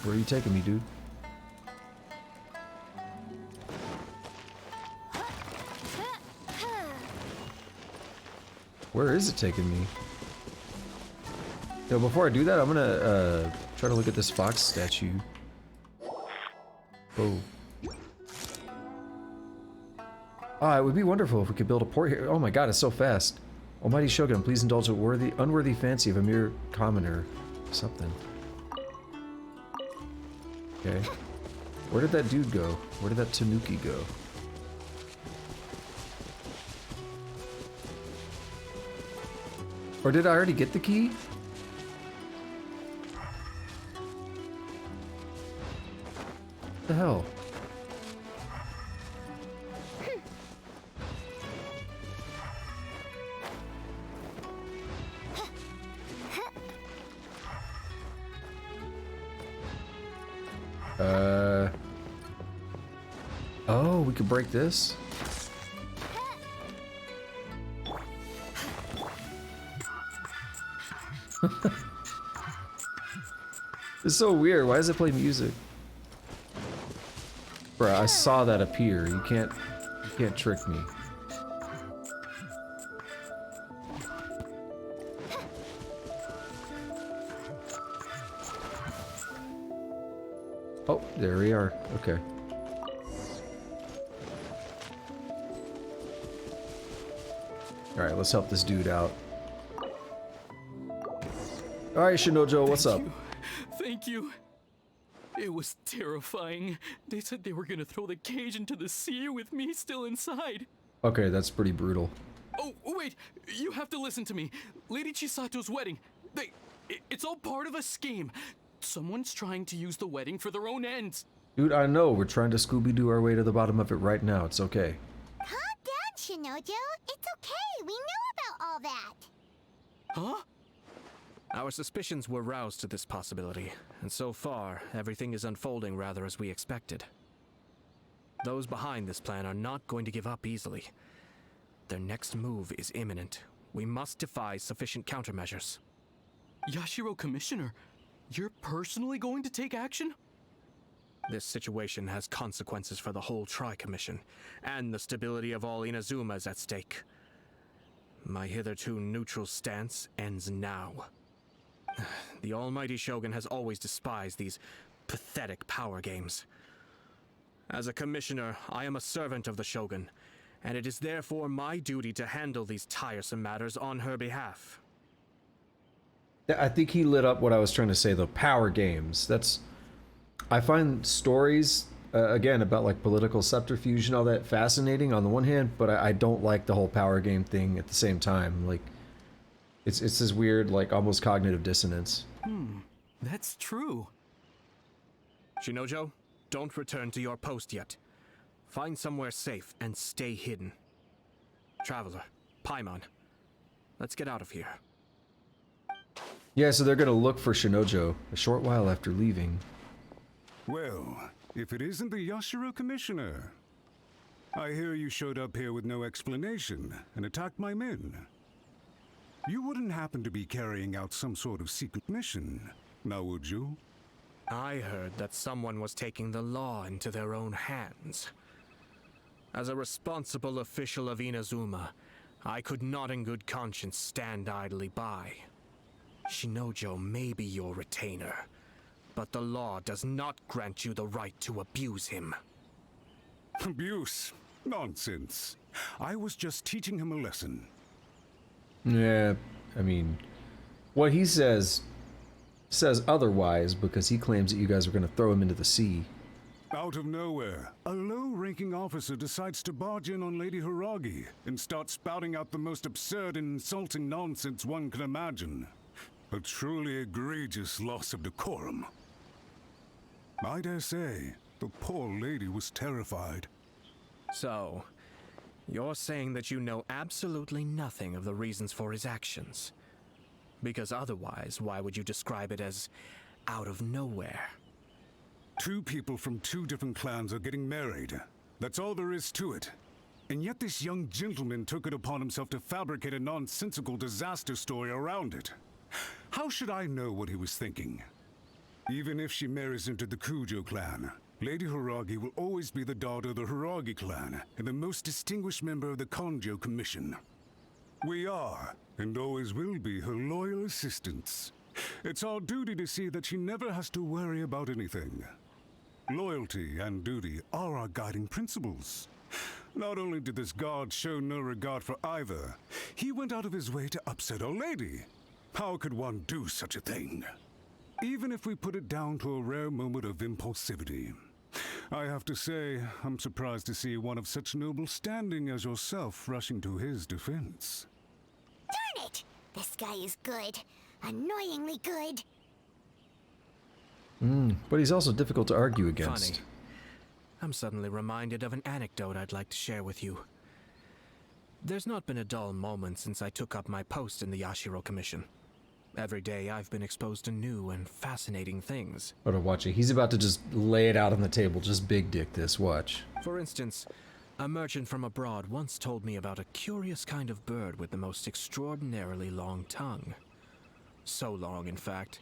Where are you taking me, dude? Where is it taking me? Yo, before I do that, I'm gonna try to look at this fox statue. Oh. Ah, it would be wonderful if we could build a port here. Oh my god, it's so fast. Almighty Shogun, please indulge a unworthy fancy of a mere commoner. Something. Okay. Where did that dude go? Where did that Tanuki go? Or did I already get the key? What the hell? Oh, we could break this? It's so weird. Why does it play music? Bruh, I saw that appear. You can't trick me. Oh, there we are. Okay. Alright, let's help this dude out. Alright, Shinojo, what's up? Thank you. It was terrifying. They said they were gonna throw the cage into the sea with me still inside. Okay, that's pretty brutal. Oh, wait! You have to listen to me. Lady Chisato's wedding. It's all part of a scheme. Someone's trying to use the wedding for their own ends. Dude, I know. We're trying to Scooby-Doo our way to the bottom of it right now. It's okay. Calm down, Shinojo. It's okay. We know about all that. Huh? Our suspicions were roused to this possibility, and so far, everything is unfolding rather as we expected. Those behind this plan are not going to give up easily. Their next move is imminent. We must devise sufficient countermeasures. Yashiro Commissioner, you're personally going to take action? This situation has consequences for the whole Tri-Commission, and the stability of all Inazuma is at stake. My hitherto neutral stance ends now. The almighty Shogun has always despised these pathetic power games. As a commissioner, I am a servant of the Shogun, and it is therefore my duty to handle these tiresome matters on her behalf. I think he lit up what I was trying to say, though. Power games. That's... I find stories, again, about like political subterfuge and all that fascinating on the one hand, but I don't like the whole power game thing at the same time. Like, it's this weird, like, almost cognitive dissonance. That's true. Shinojo, don't return to your post yet. Find somewhere safe and stay hidden. Traveler, Paimon, let's get out of here. Yeah, so they're gonna look for Shinojo a short while after leaving. Well, if it isn't the Yashiro Commissioner. I hear you showed up here with no explanation and attacked my men. You wouldn't happen to be carrying out some sort of secret mission, now would you? I heard that someone was taking the law into their own hands. As a responsible official of Inazuma, I could not in good conscience stand idly by. Shinojo may be your retainer, but the law does not grant you the right to abuse him. Abuse? Nonsense. I was just teaching him a lesson. Yeah, I mean, what he says otherwise because he claims that you guys are going to throw him into the sea. Out of nowhere, a low-ranking officer decides to barge in on Lady Hiragi and start spouting out the most absurd and insulting nonsense one can imagine. A truly egregious loss of decorum. I dare say, the poor lady was terrified. So, you're saying that you know absolutely nothing of the reasons for his actions? Because otherwise, why would you describe it as out of nowhere? Two people from two different clans are getting married. That's all there is to it. And yet this young gentleman took it upon himself to fabricate a nonsensical disaster story around it. How should I know what he was thinking? Even if she marries into the Kujo clan, Lady Hiragi will always be the daughter of the Hiragi clan and the most distinguished member of the Konjo Commission. We are, and always will be, her loyal assistants. It's our duty to see that she never has to worry about anything. Loyalty and duty are our guiding principles. Not only did this guard show no regard for either, he went out of his way to upset our lady. How could one do such a thing? Even if we put it down to a rare moment of impulsivity. I have to say, I'm surprised to see one of such noble standing as yourself rushing to his defense. Darn it! This guy is good. Annoyingly good. But he's also difficult to argue against. Funny. I'm suddenly reminded of an anecdote I'd like to share with you. There's not been a dull moment since I took up my post in the Yashiro Commission. Every day I've been exposed to new and fascinating things. Hold on, watch it. He's about to just lay it out on the table. Just big dick this. Watch. For instance, a merchant from abroad once told me about a curious kind of bird with the most extraordinarily long tongue. So long, in fact,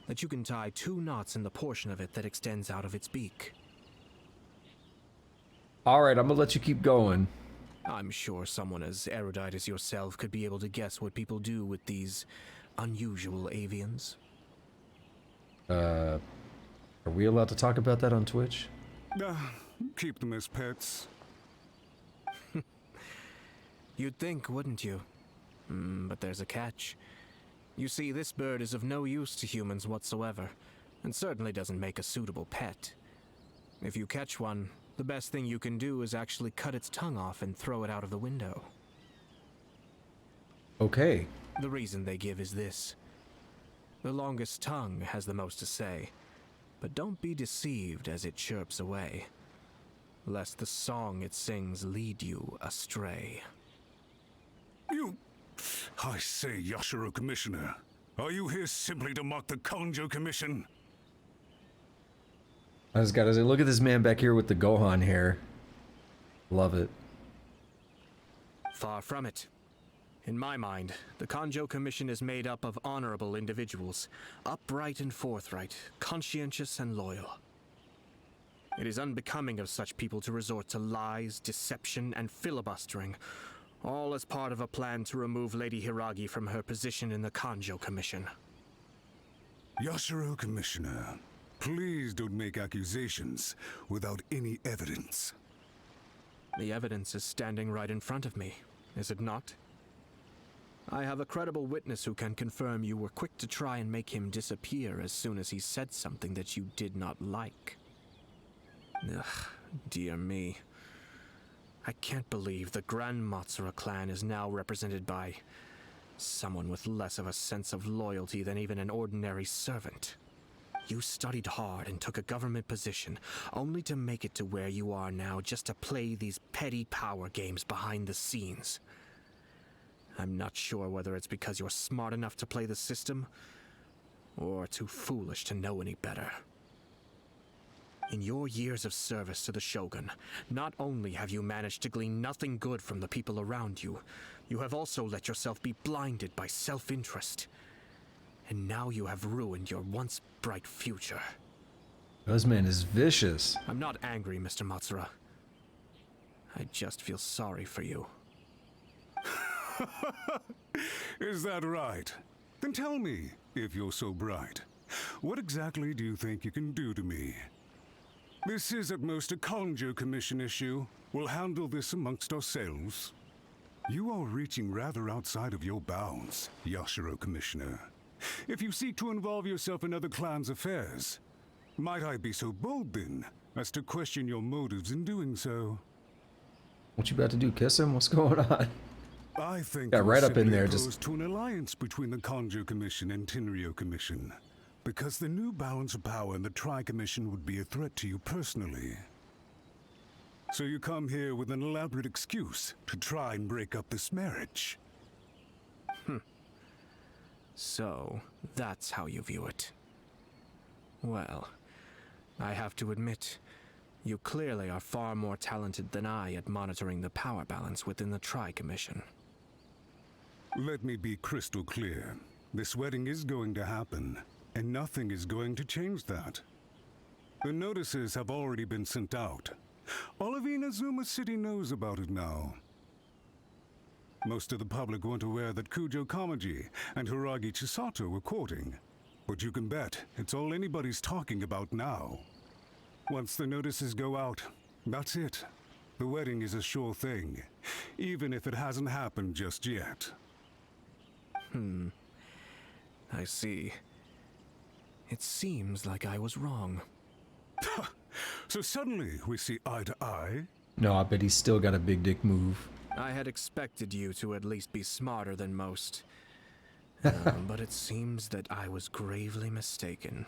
that you can tie 2 knots in the portion of it that extends out of its beak. Alright, I'm gonna let you keep going. I'm sure someone as erudite as yourself could be able to guess what people do with these unusual avians. Are we allowed to talk about that on Twitch? Keep them as pets. You'd think, wouldn't you? But there's a catch. You see, this bird is of no use to humans whatsoever, and certainly doesn't make a suitable pet. If you catch one, the best thing you can do is actually cut its tongue off and throw it out of the window. Okay. The reason they give is this. The longest tongue has the most to say, but don't be deceived as it chirps away, lest the song it sings lead you astray. I say, Yashiro Commissioner, are you here simply to mock the Kanjo Commission? I just gotta say, look at this man back here with the Gohan hair. Love it. Far from it. In my mind, the Kanjo Commission is made up of honorable individuals, upright and forthright, conscientious and loyal. It is unbecoming of such people to resort to lies, deception, and filibustering, all as part of a plan to remove Lady Hiragi from her position in the Kanjo Commission. Yashiro Commissioner, please don't make accusations without any evidence. The evidence is standing right in front of me, is it not? I have a credible witness who can confirm you were quick to try and make him disappear as soon as he said something that you did not like. Ugh, dear me. I can't believe the Grand Matsura clan is now represented by someone with less of a sense of loyalty than even an ordinary servant. You studied hard and took a government position, only to make it to where you are now just to play these petty power games behind the scenes. I'm not sure whether it's because you're smart enough to play the system, or too foolish to know any better. In your years of service to the Shogun, not only have you managed to glean nothing good from the people around you, you have also let yourself be blinded by self-interest. And now you have ruined your once bright future. This man is vicious. I'm not angry, Mr. Matsura. I just feel sorry for you. Is that right? Then tell me, if you're so bright, what exactly do you think you can do to me? This is at most a Kanjo Commission issue. We'll handle this amongst ourselves. You are reaching rather outside of your bounds, Yashiro Commissioner. If you seek to involve yourself in other clans' affairs, might I be so bold then, as to question your motives in doing so? What you about to do, kiss him? What's going on? I think got right up in there, just to an alliance between the Kanjo Commission and Tenryo Commission, because the new balance of power in the Tri-Commission would be a threat to you personally. So you come here with an elaborate excuse to try and break up this marriage. So, that's how you view it. Well, I have to admit, you clearly are far more talented than I at monitoring the power balance within the Tri-Commission. Let me be crystal clear. This wedding is going to happen, and nothing is going to change that. The notices have already been sent out. All of Inazuma City knows about it now. Most of the public weren't aware that Kujo Kamaji and Hiragi Chisato were courting, but you can bet it's all anybody's talking about now. Once the notices go out, that's it. The wedding is a sure thing, even if it hasn't happened just yet. I see. It seems like I was wrong. So suddenly we see eye to eye? No, I bet he's still got a big dick move. I had expected you to at least be smarter than most. But it seems that I was gravely mistaken.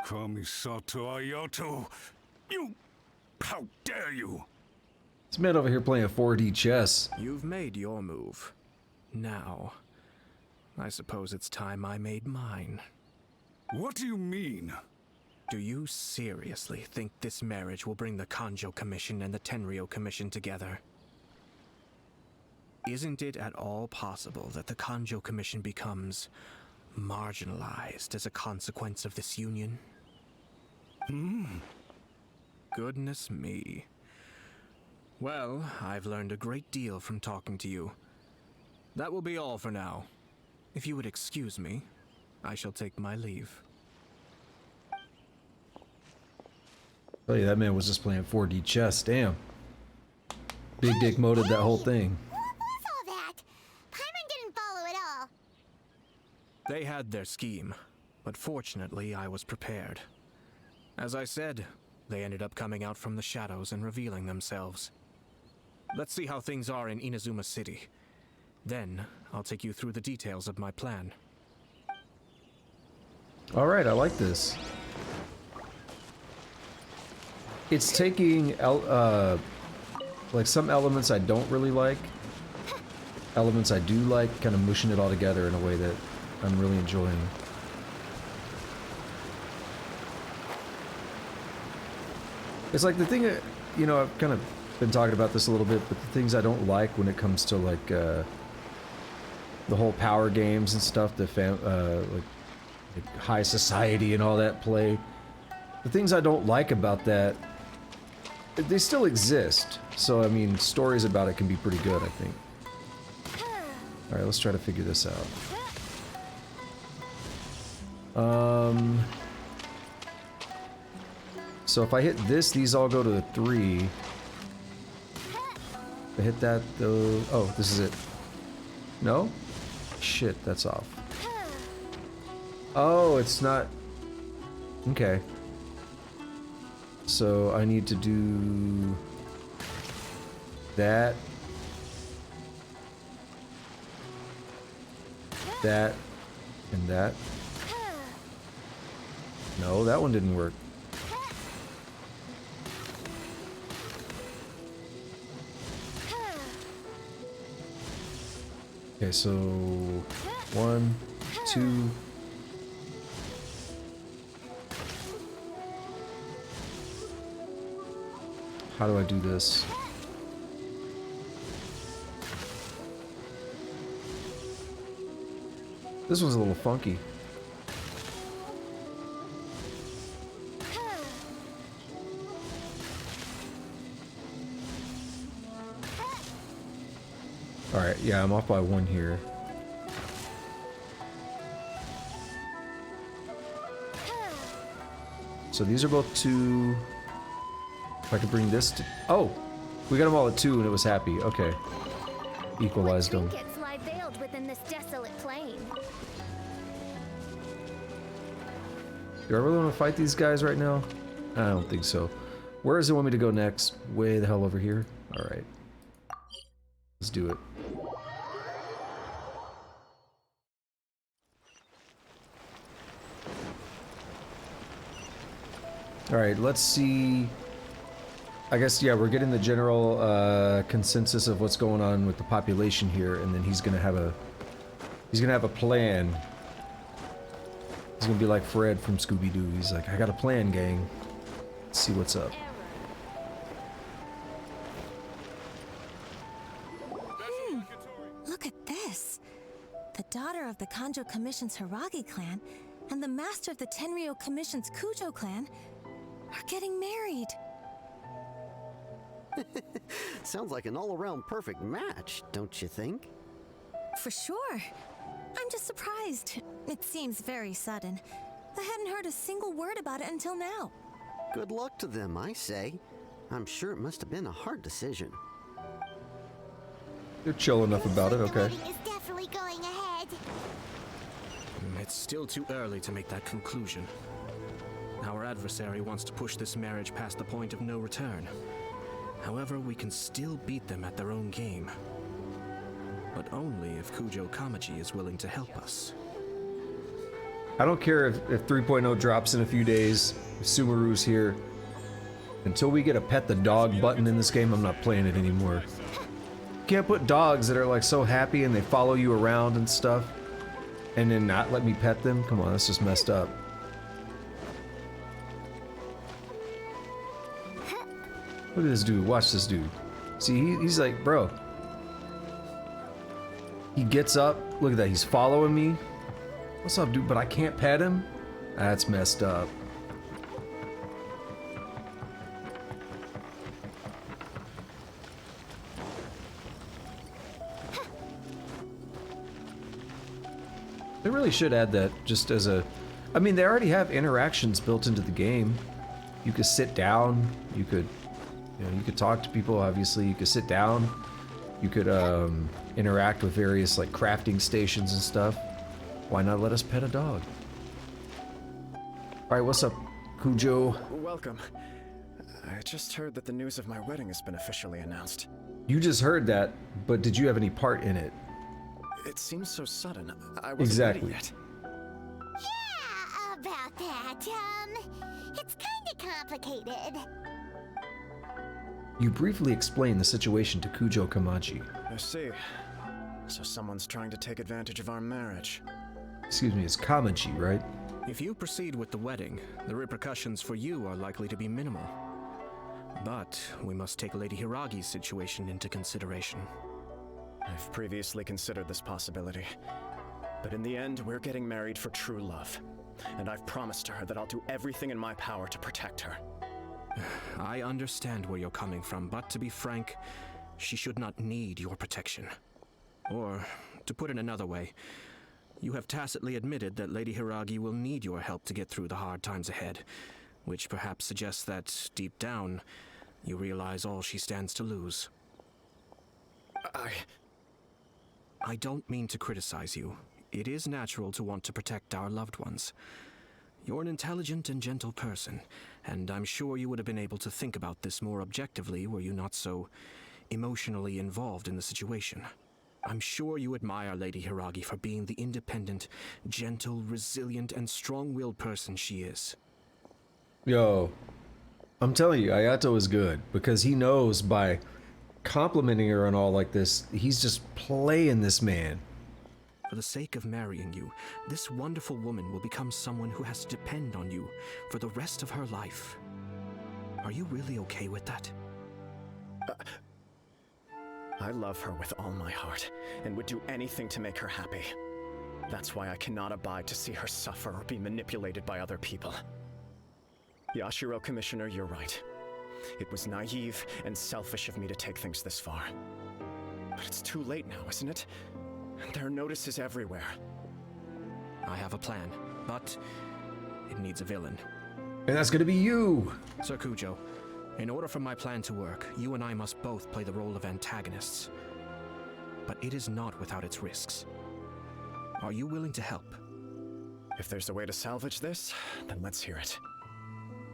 Kamisato Ayato! You... How dare you! This man over here playing 4D chess. You've made your move. Now, I suppose it's time I made mine. What do you mean? Do you seriously think this marriage will bring the Kanjo Commission and the Tenryo Commission together? Isn't it at all possible that the Kanjo Commission becomes marginalized as a consequence of this union? Goodness me. Well, I've learned a great deal from talking to you. That will be all for now. If you would excuse me, I shall take my leave. Oh yeah, that man was just playing 4D chess. Damn. Big dick moded that whole thing. What was all that? Paimon didn't follow at all. They had their scheme, but fortunately I was prepared. As I said, they ended up coming out from the shadows and revealing themselves. Let's see how things are in Inazuma City. Then, I'll take you through the details of my plan. Alright, I like this. It's taking like some elements I don't really like, elements I do like, kind of mushing it all together in a way that I'm really enjoying. It's like the thing that, you know, I've kind of been talking about this a little bit, but the things I don't like when it comes to like the whole power games and stuff, the like high society and all that play. The things I don't like about that, they still exist. So, I mean, stories about it can be pretty good, I think. Alright, let's try to figure this out. So if I hit this, these all go to 3. If I hit that, though... Oh, this is it. No? Shit, that's off. Oh, it's not... Okay. So I need to do... that. That. And that. No, that one didn't work. Okay, so 1, 2. How do I do this? This one's a little funky. Alright, yeah, I'm off by 1 here. So these are both 2. If I could bring this to... Oh! We got them all at 2 and it was happy. Okay. Equalized them. Trinkets lie veiled within this desolate plain. Do I really want to fight these guys right now? I don't think so. Where does it want me to go next? Way the hell over here? Alright. Let's do it. Alright, let's see... I guess, yeah, we're getting the general consensus of what's going on with the population here, and then he's gonna have a... He's gonna have a plan. He's gonna be like Fred from Scooby-Doo. He's like, I got a plan, gang. Let's see what's up. Look at this. The daughter of the Kanjo Commission's Hiragi clan and the master of the Tenryo Commission's Kujo clan are getting married. Sounds like an all-around perfect match, don't you think? For sure. I'm just surprised. It seems very sudden. I hadn't heard a single word about it until now. Good luck to them, I say. I'm sure it must have been a hard decision. You're chill enough about it, okay. Is definitely going ahead. It's still too early to make that conclusion. Our adversary wants to push this marriage past the point of no return. However, we can still beat them at their own game. But only if Kujo Kamaji is willing to help us. I don't care if 3.0 drops in a few days, if Sumeru's here. Until we get a pet the dog button in this game, I'm not playing it anymore. You can't put dogs that are like so happy and they follow you around and stuff. And then not let me pet them? Come on, that's just messed up. Look at this dude. Watch this dude. See, he's like, bro. He gets up. Look at that. He's following me. What's up, dude? But I can't pet him? That's messed up. They really should add that just as a... I mean, they already have interactions built into the game. You could sit down. You could... You know, you could talk to people, obviously. You could sit down. You could interact with various like crafting stations and stuff. Why not let us pet a dog? Alright, what's up, Cujo? Welcome. I just heard that the news of my wedding has been officially announced. You just heard that, but did you have any part in it? It seems so sudden. I wasn't Exactly. ready yet. Yeah, about that. It's kinda complicated. You briefly explained the situation to Cujo Kamachi. I see. So someone's trying to take advantage of our marriage. Excuse me, it's Kamachi, right? If you proceed with the wedding, the repercussions for you are likely to be minimal. But we must take Lady Hiragi's situation into consideration. I've previously considered this possibility. But in the end, we're getting married for true love. And I've promised her that I'll do everything in my power to protect her. I understand where you're coming from, but to be frank, she should not need your protection. Or, to put it another way, you have tacitly admitted that Lady Hiragi will need your help to get through the hard times ahead, which perhaps suggests that, deep down, you realize all she stands to lose. I don't mean to criticize you. It is natural to want to protect our loved ones. You're an intelligent and gentle person, and I'm sure you would have been able to think about this more objectively were you not so emotionally involved in the situation. I'm sure you admire Lady Hiragi for being the independent, gentle, resilient, and strong-willed person she is. Yo, I'm telling you, Ayato is good, because he knows by complimenting her and all like this, he's just playing this man. For the sake of marrying you, this wonderful woman will become someone who has to depend on you for the rest of her life. Are you really okay with that? I love her with all my heart, and would do anything to make her happy. That's why I cannot abide to see her suffer or be manipulated by other people. Yashiro, Commissioner, you're right. It was naive and selfish of me to take things this far. But it's too late now, isn't it? There are notices everywhere. I have a plan, but it needs a villain. And that's gonna be you! Sir Cujo, in order for my plan to work, you and I must both play the role of antagonists. But it is not without its risks. Are you willing to help? If there's a way to salvage this, then let's hear it.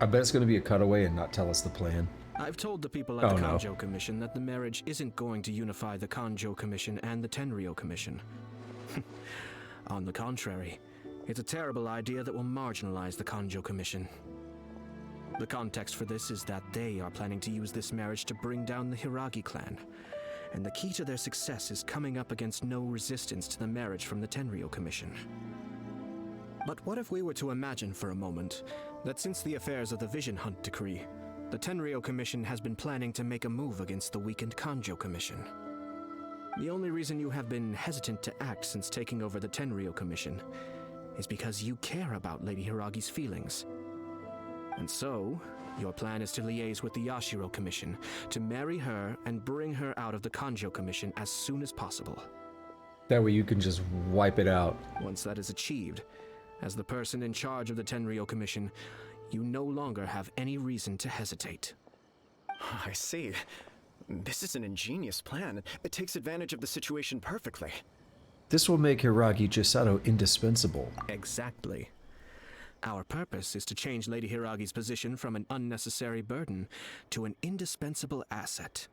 I bet it's gonna be a cutaway and not tell us the plan. I've told the people at the Kanjo Commission that the marriage isn't going to unify the Kanjo Commission and the Tenryou Commission. On the contrary, it's a terrible idea that will marginalize the Kanjo Commission. The context for this is that they are planning to use this marriage to bring down the Hiragi clan, and the key to their success is coming up against no resistance to the marriage from the Tenryou Commission. But what if we were to imagine for a moment that since the affairs of the Vision Hunt Decree, the Tenryou Commission has been planning to make a move against the weakened Kanjo Commission? The only reason you have been hesitant to act since taking over the Tenryou Commission is because you care about Lady Hiragi's feelings. And so, your plan is to liaise with the Yashiro Commission to marry her and bring her out of the Kanjo Commission as soon as possible. That way you can just wipe it out. Once that is achieved, as the person in charge of the Tenryou Commission, you no longer have any reason to hesitate. I see. This is an ingenious plan. It takes advantage of the situation perfectly. This will make Hiragi Chisato indispensable. Exactly. Our purpose is to change Lady Hiragi's position from an unnecessary burden to an indispensable asset.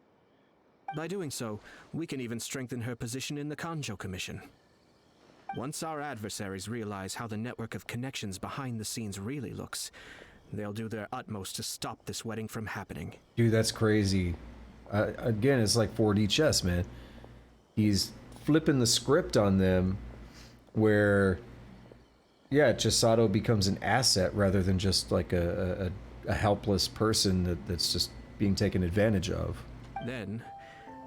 By doing so, we can even strengthen her position in the Kanjo Commission. Once our adversaries realize how the network of connections behind the scenes really looks, they'll do their utmost to stop this wedding from happening. Dude, that's crazy. Again, it's like 4D chess, man. He's flipping the script on them where, yeah, Chisato becomes an asset rather than just like a helpless person that's just being taken advantage of. Then,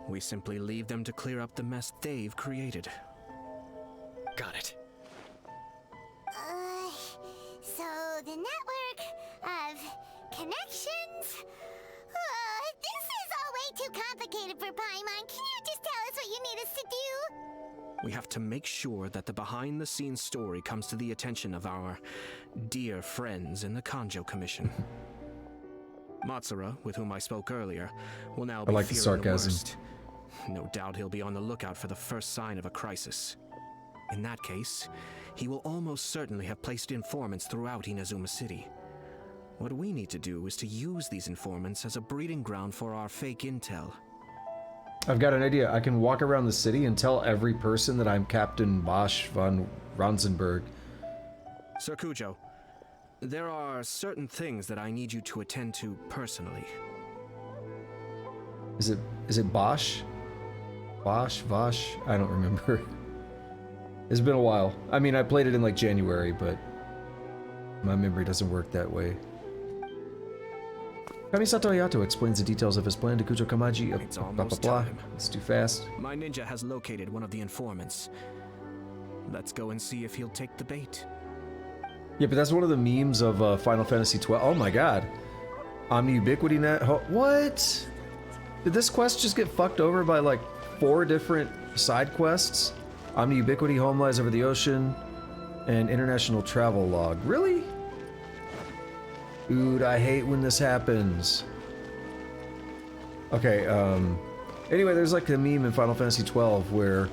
we simply leave them to clear up the mess they've created. Got it. So the network of connections? This is all way too complicated for Paimon. Can you just tell us what you need us to do? We have to make sure that the behind-the-scenes story comes to the attention of our dear friends in the Kanjo Commission. Matsura, with whom I spoke earlier, will now be I like the fearing sarcasm. worst. No doubt he'll be on the lookout for the first sign of a crisis. In that case, he will almost certainly have placed informants throughout Inazuma City. What we need to do is to use these informants as a breeding ground for our fake intel. I've got an idea. I can walk around the city and tell every person that I'm Captain Bosch von Ronsenberg. Sir Kujo, there are certain things that I need you to attend to personally. Is it Bosch? Bosch? Vosh? I don't remember. It's been a while. I mean, I played it in like January, but my memory doesn't work that way. Kamisato Ayato explains the details of his plan to Kujo Kamaji. It's Blah, blah, almost blah. time. It's too fast. My ninja has located one of the informants. Let's go and see if he'll take the bait. Yeah, but that's one of the memes of Final Fantasy XII. Oh my god. Omni Ubiquity Net. What? Did this quest just get fucked over by like 4 different side quests? Omni Ubiquity, Home Lies Over the Ocean, and International Travel Log. Really? Dude, I hate when this happens. Okay, anyway, there's like a meme in Final Fantasy XII where,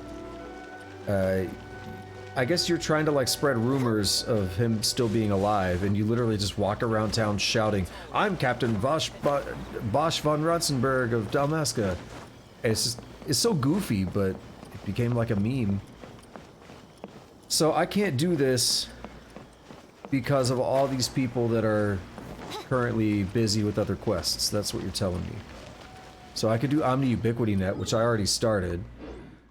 I guess you're trying to like spread rumors of him still being alive, and you literally just walk around town shouting, "I'm Captain Bosch von Rotzenberg of Dalmasca." It's so goofy, but it became like a meme. So I can't do this because of all these people that are currently busy with other quests. That's what you're telling me. So I could do Omni Ubiquity Net, which I already started.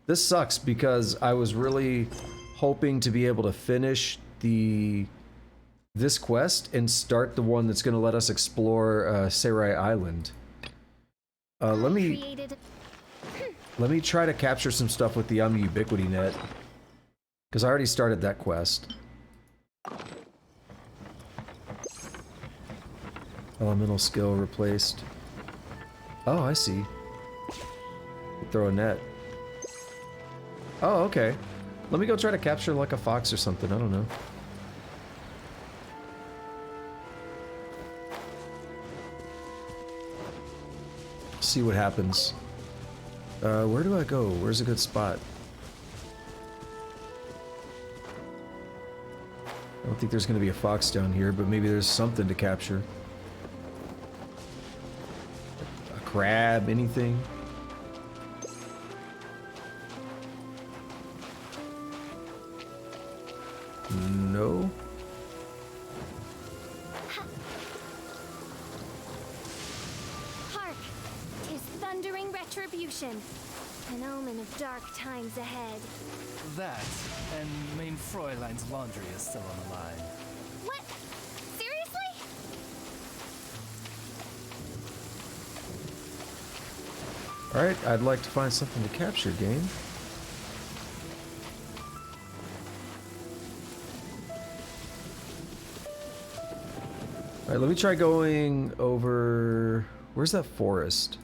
This sucks because I was really hoping to be able to finish this quest and start the one that's going to let us explore Seirai Island. Let me try to capture some stuff with the Omni Ubiquity Net, because I already started that quest. Elemental skill replaced. Oh, I see. Throw a net. Oh, okay. Let me go try to capture like a fox or something. I don't know. See what happens. Where do I go? Where's a good spot? I don't think there's going to be a fox down here, but maybe there's something to capture. A crab, anything? No. Hark! 'Tis thundering retribution. An omen of dark times ahead. That, and main Fräulein's laundry is still on the line. What? Seriously? Alright, I'd like to find something to capture, game. Alright, let me try going over... Where's that forest?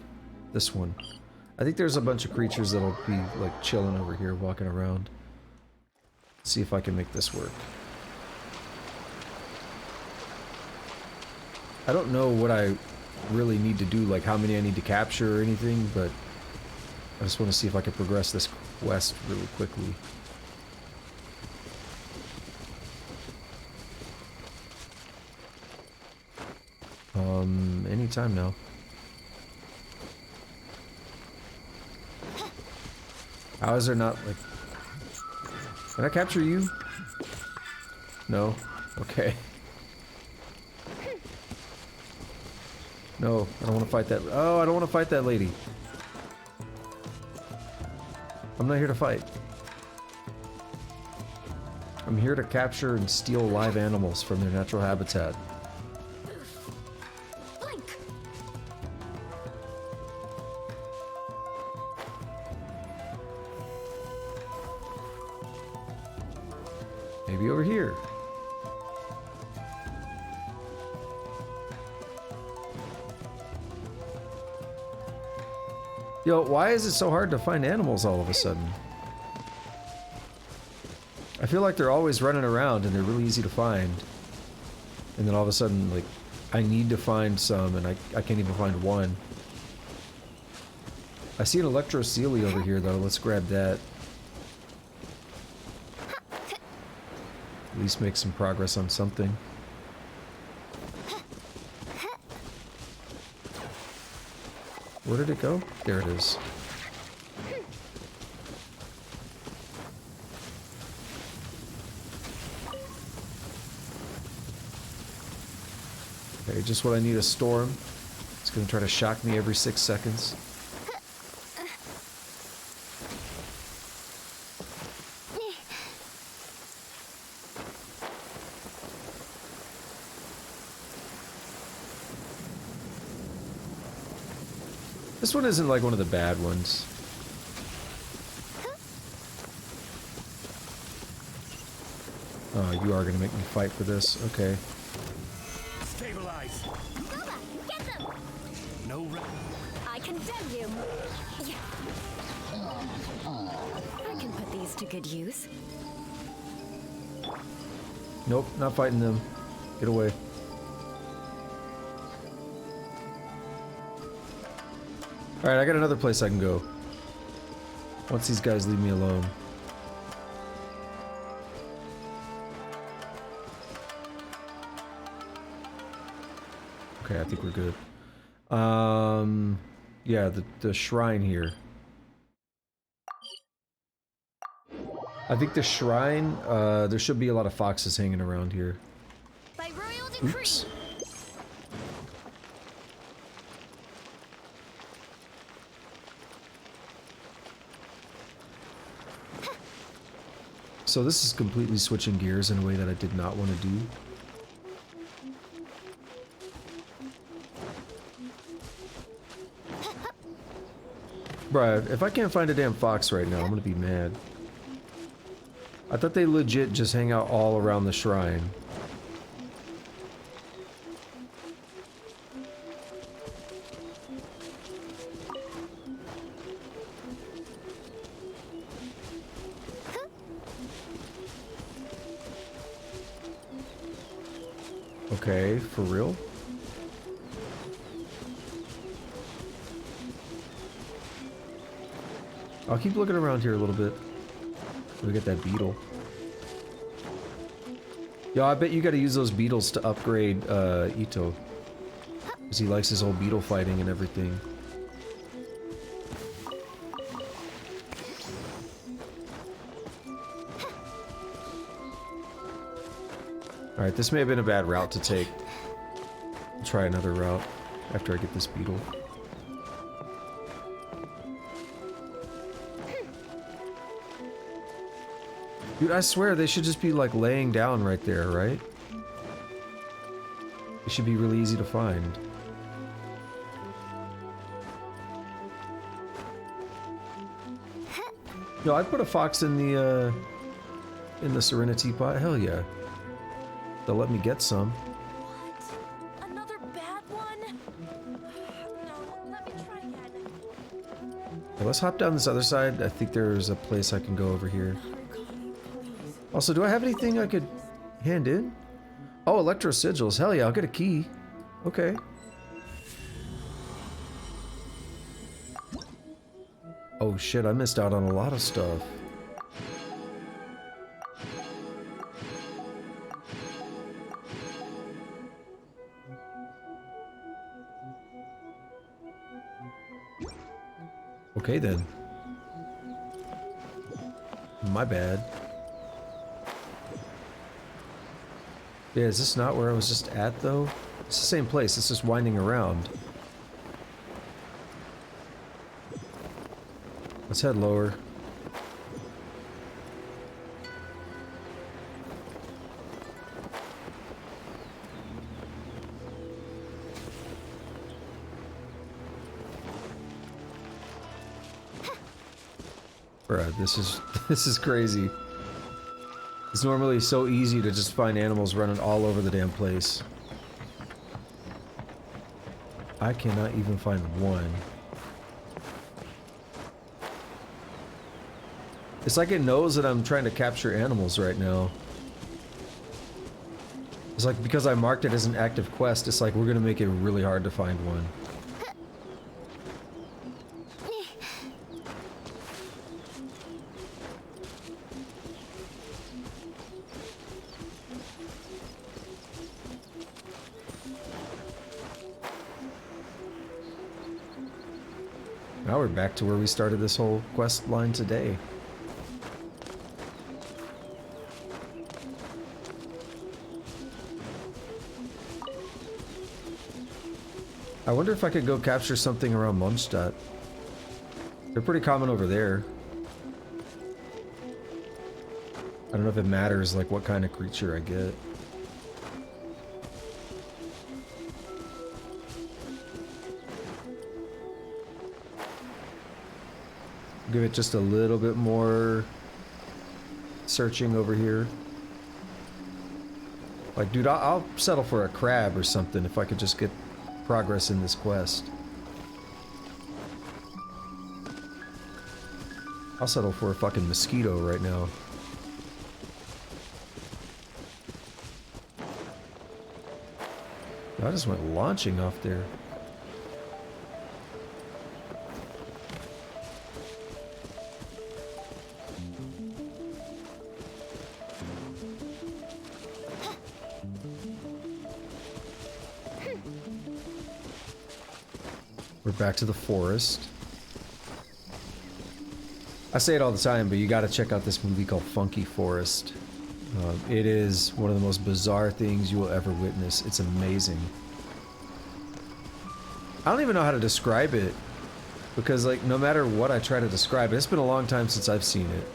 This one. I think there's a bunch of creatures that'll be, like, chilling over here, walking around. See if I can make this work. I don't know what I really need to do, like how many I need to capture or anything, but I just want to see if I can progress this quest really quickly. Anytime now. How is there not, like... Can I capture you? No? Okay. No, I don't want to fight that. Oh, I don't want to fight that lady. I'm not here to fight. I'm here to capture and steal live animals from their natural habitat. Maybe over here. Yo, why is it so hard to find animals all of a sudden? I feel like they're always running around and they're really easy to find. And then all of a sudden, like, I need to find some and I can't even find one. I see an Electrocelia over here though, let's grab that. At least make some progress on something. Where did it go? There it is. Okay, just what I need, a storm. It's gonna try to shock me every 6 seconds. This one isn't like one of the bad ones. Oh, you are gonna make me fight for this. Okay. Stabilize. Boba, get them! No. I condemn you. I can put these to good use. Nope, not fighting them. Get away. Alright, I got another place I can go. Once these guys leave me alone. Okay, I think we're good. Yeah, the shrine here. I think the shrine, there should be a lot of foxes hanging around here. By royal decree. Oops. So this is completely switching gears in a way that I did not want to do. Bruh, if I can't find a damn fox right now, I'm gonna be mad. I thought they legit just hang out all around the shrine. Okay, for real? I'll keep looking around here a little bit. We get that beetle. Yo, I bet you gotta use those beetles to upgrade Ito. Because he likes his whole beetle fighting and everything. Alright, this may have been a bad route to take. I'll try another route after I get this beetle. Dude, I swear they should just be like laying down right there, right? It should be really easy to find. Yo, I'd put a fox in the Serenity pot. Hell yeah. They'll let me get some. What? Another bad one? No, let me try again. Okay, let's hop down this other side. I think there's a place I can go over here. Also, do I have anything I could hand in? Oh, Electro Sigils. Hell yeah, I'll get a key. Okay. Oh shit, I missed out on a lot of stuff. Okay then. My bad. Yeah, is this not where I was just at though? It's the same place, it's just winding around. Let's head lower. Bruh, this is crazy. It's normally so easy to just find animals running all over the damn place. I cannot even find one. It's like it knows that I'm trying to capture animals right now. It's like because I marked it as an active quest, it's like we're gonna make it really hard to find one. Now we're back to where we started this whole quest line today. I wonder if I could go capture something around Mondstadt. They're pretty common over there. I don't know if it matters like what kind of creature I get. Give it just a little bit more searching over here. Like, dude, I'll settle for a crab or something if I could just get progress in this quest. I'll settle for a fucking mosquito right now. I just went launching off there. We're back to the forest. I say it all the time, but you gotta check out this movie called Funky Forest. It is one of the most bizarre things you will ever witness. It's amazing. I don't even know how to describe it, because like no matter what I try to describe it, it's been a long time since I've seen it,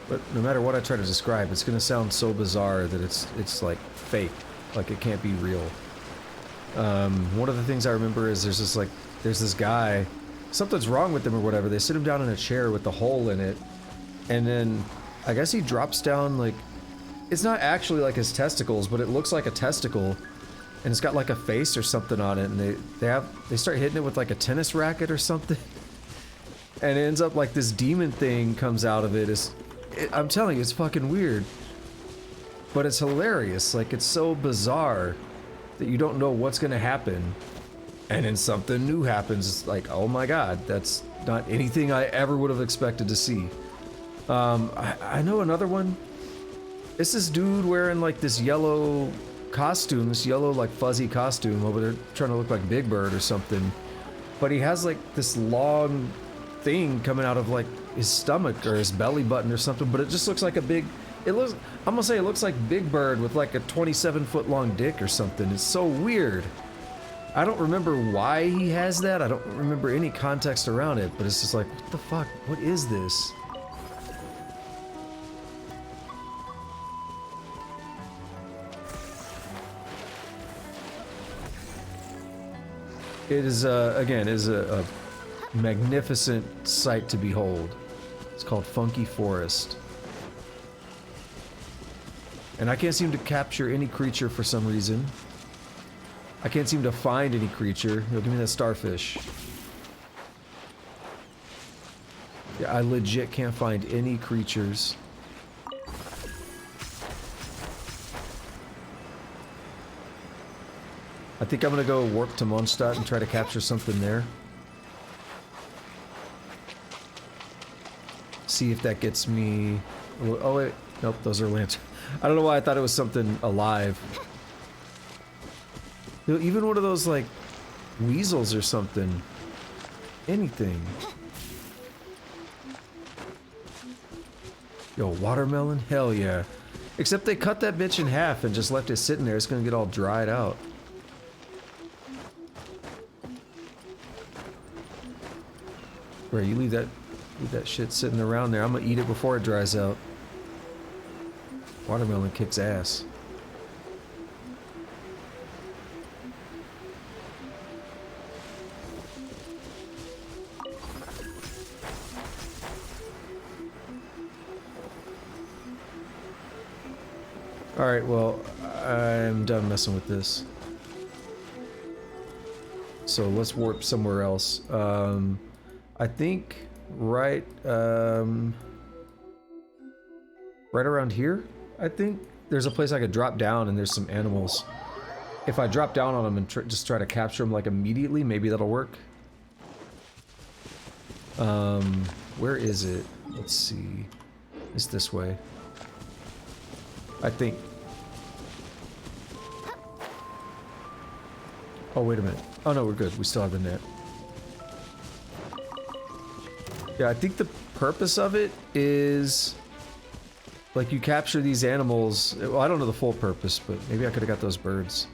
but no matter what I try to describe, it's gonna sound so bizarre that it's like fake, like it can't be real. One of the things I remember is there's this guy, something's wrong with him or whatever. They sit him down in a chair with the hole in it, and then I guess he drops down like, it's not actually like his testicles, but it looks like a testicle, and it's got like a face or something on it, and they start hitting it with like a tennis racket or something, and it ends up like this demon thing comes out of it. I'm telling you, it's fucking weird, but it's hilarious. Like, it's so bizarre that you don't know what's gonna happen. And then something new happens. It's like, oh my god, that's not anything I ever would have expected to see. I know another one. It's this dude wearing like this yellow costume, this yellow like fuzzy costume over there trying to look like Big Bird or something. But he has like this long thing coming out of like his stomach or his belly button or something, but it just looks like a big, I'm gonna say it looks like Big Bird with like a 27-foot long dick or something. It's so weird. I don't remember why he has that. I don't remember any context around it, but it's just like, what the fuck? What is this? It is, again, a magnificent sight to behold. It's called Funky Forest. And I can't seem to capture any creature for some reason. I can't seem to find any creature. Yo, give me that starfish. Yeah, I legit can't find any creatures. I think I'm gonna go warp to Mondstadt and try to capture something there. See if that gets me... Oh wait, nope, those are lanterns. I don't know why I thought it was something alive. You know, even one of those, like, weasels or something. Anything. Yo, watermelon? Hell yeah. Except they cut that bitch in half and just left it sitting there. It's gonna get all dried out. Where you leave that shit sitting around there. I'm gonna eat it before it dries out. Watermelon kicks ass. Alright, well, I'm done messing with this. So let's warp somewhere else. I think right around here, I think there's a place I could drop down and there's some animals. If I drop down on them and just try to capture them like immediately, maybe that'll work. Where is it? Let's see. It's this way. I think. Oh, wait a minute. Oh no, we're good. We still have the net. Yeah, I think the purpose of it is like you capture these animals. Well, I don't know the full purpose, but maybe I could have got those birds.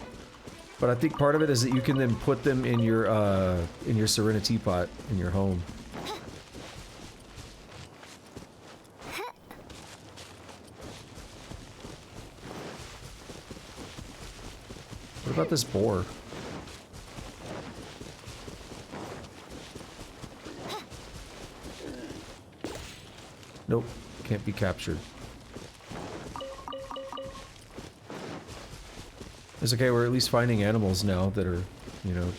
But I think part of it is that you can then put them in your Serenity pot in your home. What about this boar? Nope, can't be captured. It's okay, we're at least finding animals now that are, you know...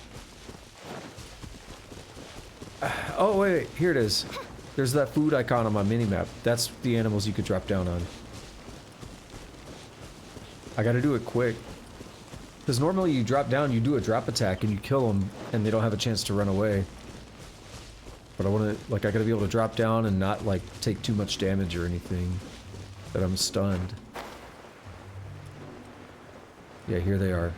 Oh, wait, here it is. There's that food icon on my minimap. That's the animals you could drop down on. I gotta do it quick. Because normally you drop down, you do a drop attack, and you kill them, and they don't have a chance to run away. But I want to, like, I gotta be able to drop down and not, like, take too much damage or anything. That I'm stunned. Yeah, here they are.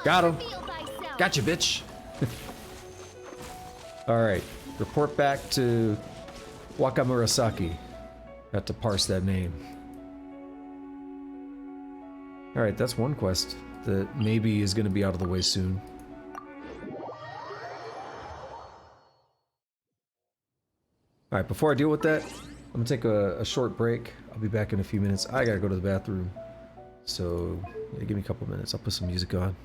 Got him! Gotcha, bitch! Alright, report back to Wakamurasaki. Got to parse that name. Alright, that's one quest that maybe is going to be out of the way soon. Alright, before I deal with that, I'm gonna take a short break. I'll be back in a few minutes. I gotta go to the bathroom. So, yeah, give me a couple minutes. I'll put some music on.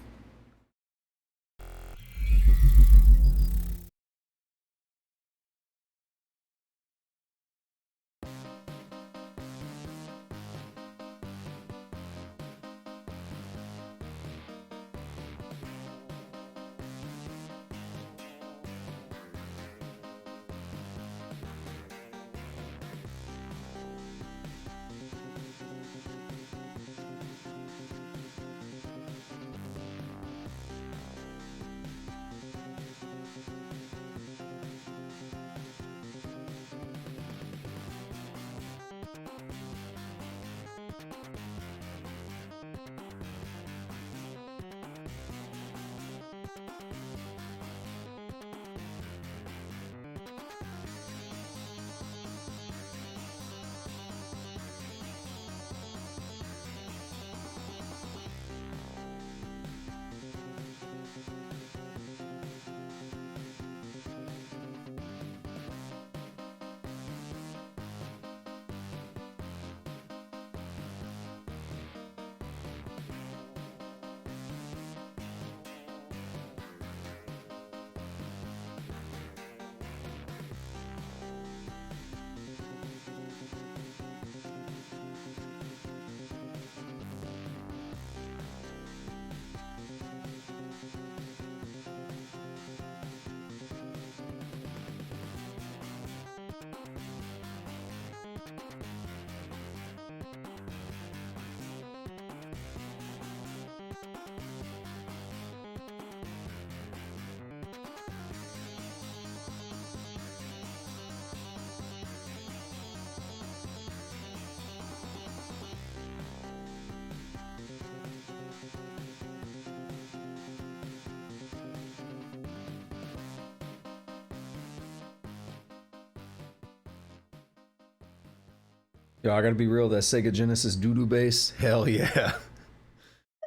Yo, I gotta be real, that Sega Genesis doo-doo bass, hell yeah.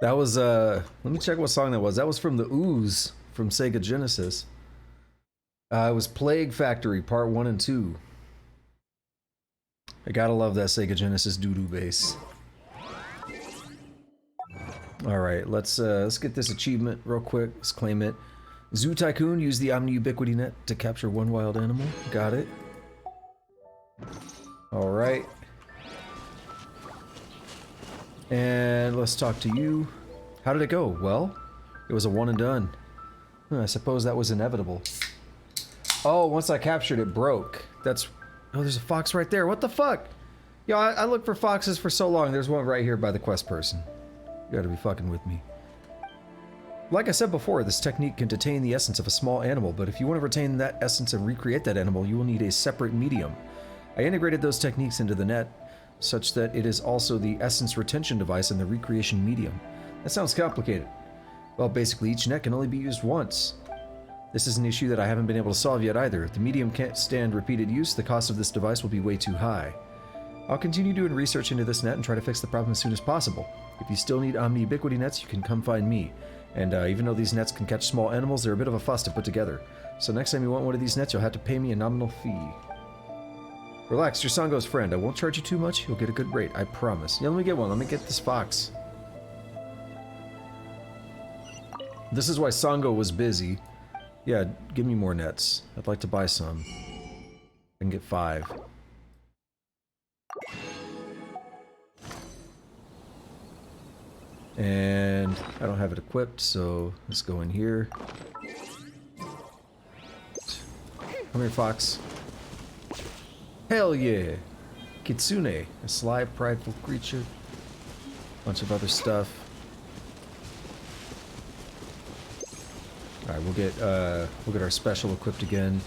That was, let me check what song that was. That was from the Ooze from Sega Genesis. It was Plague Factory, Part 1 and 2. I gotta love that Sega Genesis doo-doo bass. Alright, let's get this achievement real quick. Let's claim it. Zoo Tycoon, use the Omni Ubiquity Net to capture one wild animal. Got it. Alright. And let's talk to you. How did it go? Well, it was a one and done. I suppose that was inevitable. Oh, once I captured it, broke. That's... Oh, there's a fox right there. What the fuck? Yo, I looked for foxes for so long. There's one right here by the quest person. You gotta be fucking with me. Like I said before, this technique can detain the essence of a small animal, but if you want to retain that essence and recreate that animal, you will need a separate medium. I integrated those techniques into the net, such that it is also the essence retention device and the recreation medium. That sounds complicated. Well, basically each net can only be used once. This is an issue that I haven't been able to solve yet either. If the medium can't stand repeated use, the cost of this device will be way too high. I'll continue doing research into this net and try to fix the problem as soon as possible. If you still need omni-ubiquity nets, you can come find me. And even though these nets can catch small animals, they're a bit of a fuss to put together. So next time you want one of these nets, you'll have to pay me a nominal fee. Relax, you're Sango's friend. I won't charge you too much. You'll get a good rate, I promise. Yeah, let me get one. Let me get this fox. This is why Sango was busy. Yeah, give me more nets. I'd like to buy some. I can get 5. And I don't have it equipped, so let's go in here. Come here, fox. Hell yeah! Kitsune, a sly, prideful creature. Bunch of other stuff. Alright, we'll get our special equipped again.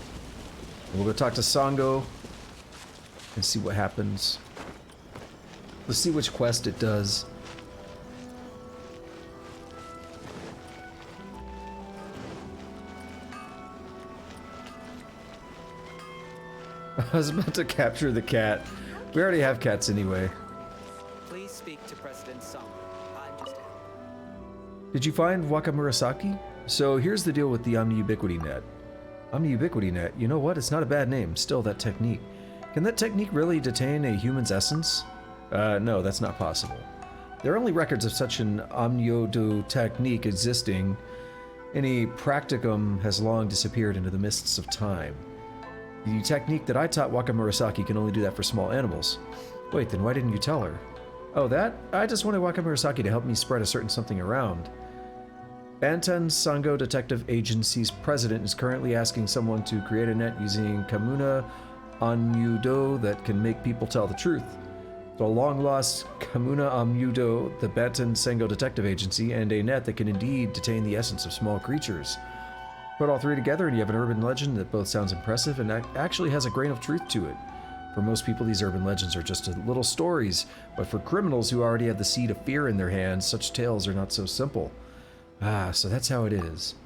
And we'll go talk to Sango and see what happens. Let's see which quest it does. I was about to capture the cat. We already have cats anyway. Please speak to President Summer. I'm just... Did you find Wakamurasaki? So here's the deal with the Omni-Ubiquity Net. Omni-Ubiquity Net, you know what? It's not a bad name. Still, that technique. Can that technique really detain a human's essence? No, that's not possible. There are only records of such an Omniodo technique existing. Any practicum has long disappeared into the mists of time. The technique that I taught Wakamurasaki can only do that for small animals. Wait, then why didn't you tell her? Oh, that? I just wanted Wakamurasaki to help me spread a certain something around. Banten Sango Detective Agency's president is currently asking someone to create a net using Kamuna Onmudo that can make people tell the truth. The long-lost Kamuna Onmudo, the Banten Sango Detective Agency, and a net that can indeed detain the essence of small creatures. Put all three together and you have an urban legend that both sounds impressive and actually has a grain of truth to it. For most people, these urban legends are just little stories, but for criminals who already have the seed of fear in their hands, such tales are not so simple. Ah, so that's how it is.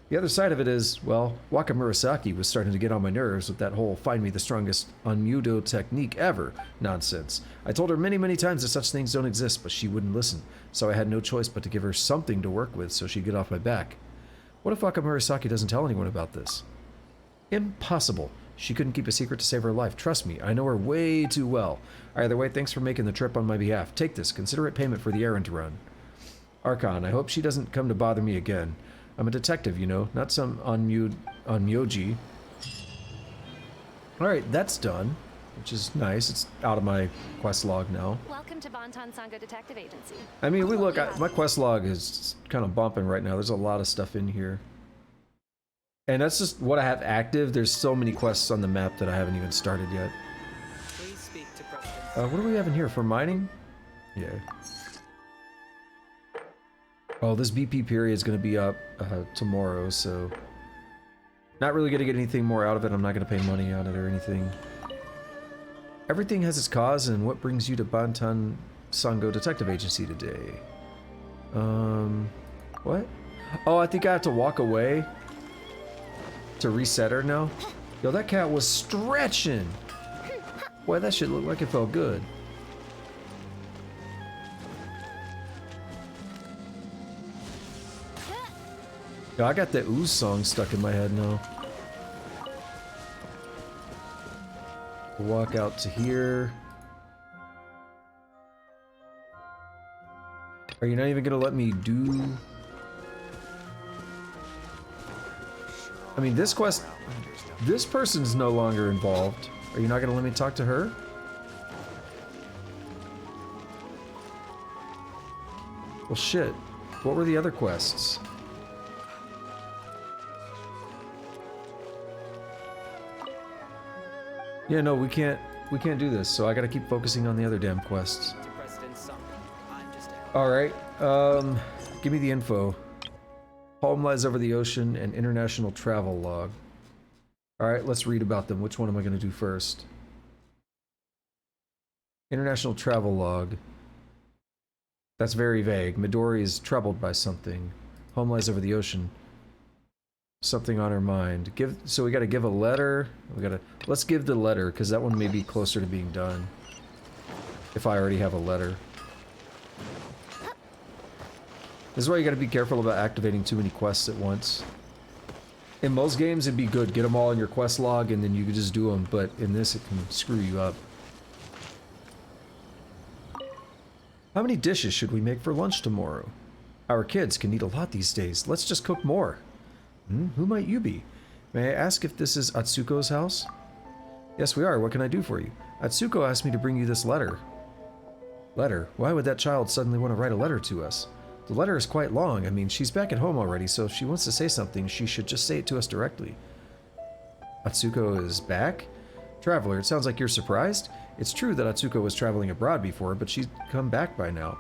The other side of it is, well, Wakamurasaki was starting to get on my nerves with that whole find me the strongest Onmudo technique ever nonsense. I told her many, many times that such things don't exist, but she wouldn't listen, so I had no choice but to give her something to work with so she'd get off my back. What if Wakamurasaki doesn't tell anyone about this? Impossible. She couldn't keep a secret to save her life. Trust me, I know her way too well. Either way, thanks for making the trip on my behalf. Take this. Consider it payment for the errand run. Archon, I hope she doesn't come to bother me again. I'm a detective, you know, not some onmyoji. Alright, that's done. Which is nice. It's out of my quest log now. Welcome to Bantan Sango Detective Agency. I mean, we look at my quest log is kind of bumping right now. There's a lot of stuff in here. And that's just what I have active. There's so many quests on the map that I haven't even started yet. Please speak to President. What do we have in here for mining? Yeah. Oh, this BP period is going to be up tomorrow, so not really going to get anything more out of it. I'm not going to pay money on it or anything. Everything has its cause, and what brings you to Bantan Sango Detective Agency today? What? Oh, I think I have to walk away to reset her now. Yo, that cat was stretching. Boy, that shit looked like it felt good. Yo, I got that Ooze song stuck in my head now. Walk out to here. Are you not even gonna let me do... I mean, this quest... This person's no longer involved. Are you not gonna let me talk to her? Well, shit. What were the other quests? Yeah, no, we can't do this, so I gotta keep focusing on the other damn quests. Alright, give me the info. Home lies over the ocean and international travel log. Alright, let's read about them. Which one am I gonna do first? International travel log. That's very vague. Midori is troubled by something. Home lies over the ocean. Something on her mind. So we gotta give a letter. Let's give the letter, because that one may be closer to being done. If I already have a letter. This is why you gotta be careful about activating too many quests at once. In most games it'd be good, get them all in your quest log and then you can just do them, but in this it can screw you up. How many dishes should we make for lunch tomorrow? Our kids can eat a lot these days. Let's just cook more. Who might you be? May I ask if this is Atsuko's house? Yes, we are. What can I do for you? Atsuko asked me to bring you this letter. Letter? Why would that child suddenly want to write a letter to us? The letter is quite long. I mean, she's back at home already, so if she wants to say something, she should just say it to us directly. Atsuko is back? Traveler, it sounds like you're surprised? It's true that Atsuko was traveling abroad before, but she's come back by now.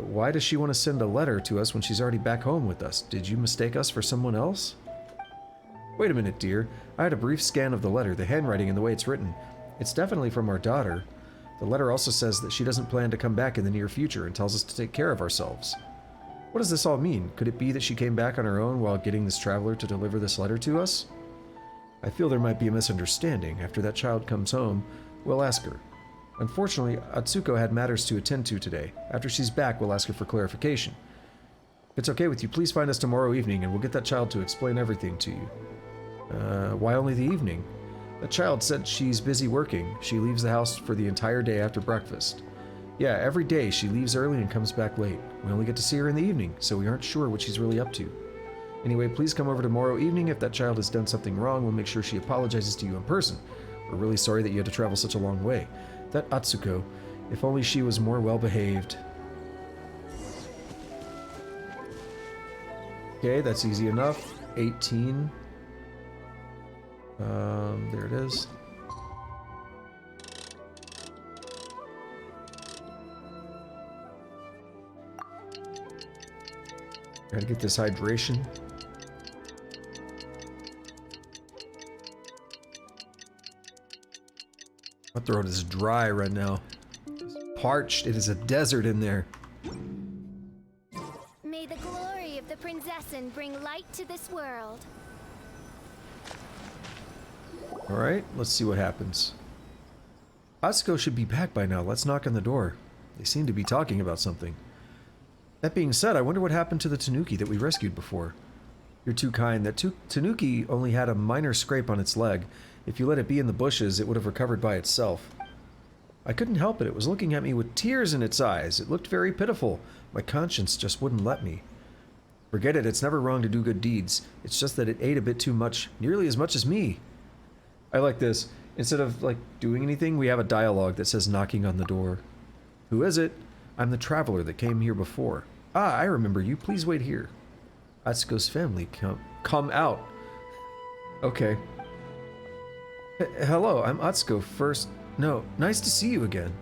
Why does she want to send a letter to us when she's already back home with us? Did you mistake us for someone else? Wait a minute, dear. I had a brief scan of the letter, the handwriting and the way it's written. It's definitely from our daughter. The letter also says that she doesn't plan to come back in the near future and tells us to take care of ourselves. What does this all mean? Could it be that she came back on her own while getting this traveler to deliver this letter to us? I feel there might be a misunderstanding. After that child comes home, we'll ask her. Unfortunately, Atsuko had matters to attend to today. After she's back, we'll ask her for clarification. If it's okay with you, please find us tomorrow evening and we'll get that child to explain everything to you. Why only the evening? The child said she's busy working. She leaves the house for the entire day after breakfast. Yeah, every day she leaves early and comes back late. We only get to see her in the evening, so we aren't sure what she's really up to. Anyway, please come over tomorrow evening. If that child has done something wrong, we'll make sure she apologizes to you in person. We're really sorry that you had to travel such a long way. That Atsuko, if only she was more well-behaved. Okay, that's easy enough. 18. There it is. Gotta get this hydration. My throat is dry right now. It's parched. It is a desert in there. May the glory of the Prinzessin bring light to this world. Alright, let's see what happens. Atsuko should be back by now. Let's knock on the door. They seem to be talking about something. That being said, I wonder what happened to the tanuki that we rescued before. You're too kind. That tanuki only had a minor scrape on its leg. If you let it be in the bushes, it would have recovered by itself. I couldn't help it. It was looking at me with tears in its eyes. It looked very pitiful. My conscience just wouldn't let me. Forget it. It's never wrong to do good deeds. It's just that it ate a bit too much. Nearly as much as me. I like this. Instead of, like, doing anything, we have a dialogue that says knocking on the door. Who is it? I'm the traveler that came here before. Ah, I remember you. Please wait here. Atsuko's family come out. Okay. Hello, I'm Atsuko. Nice to see you again.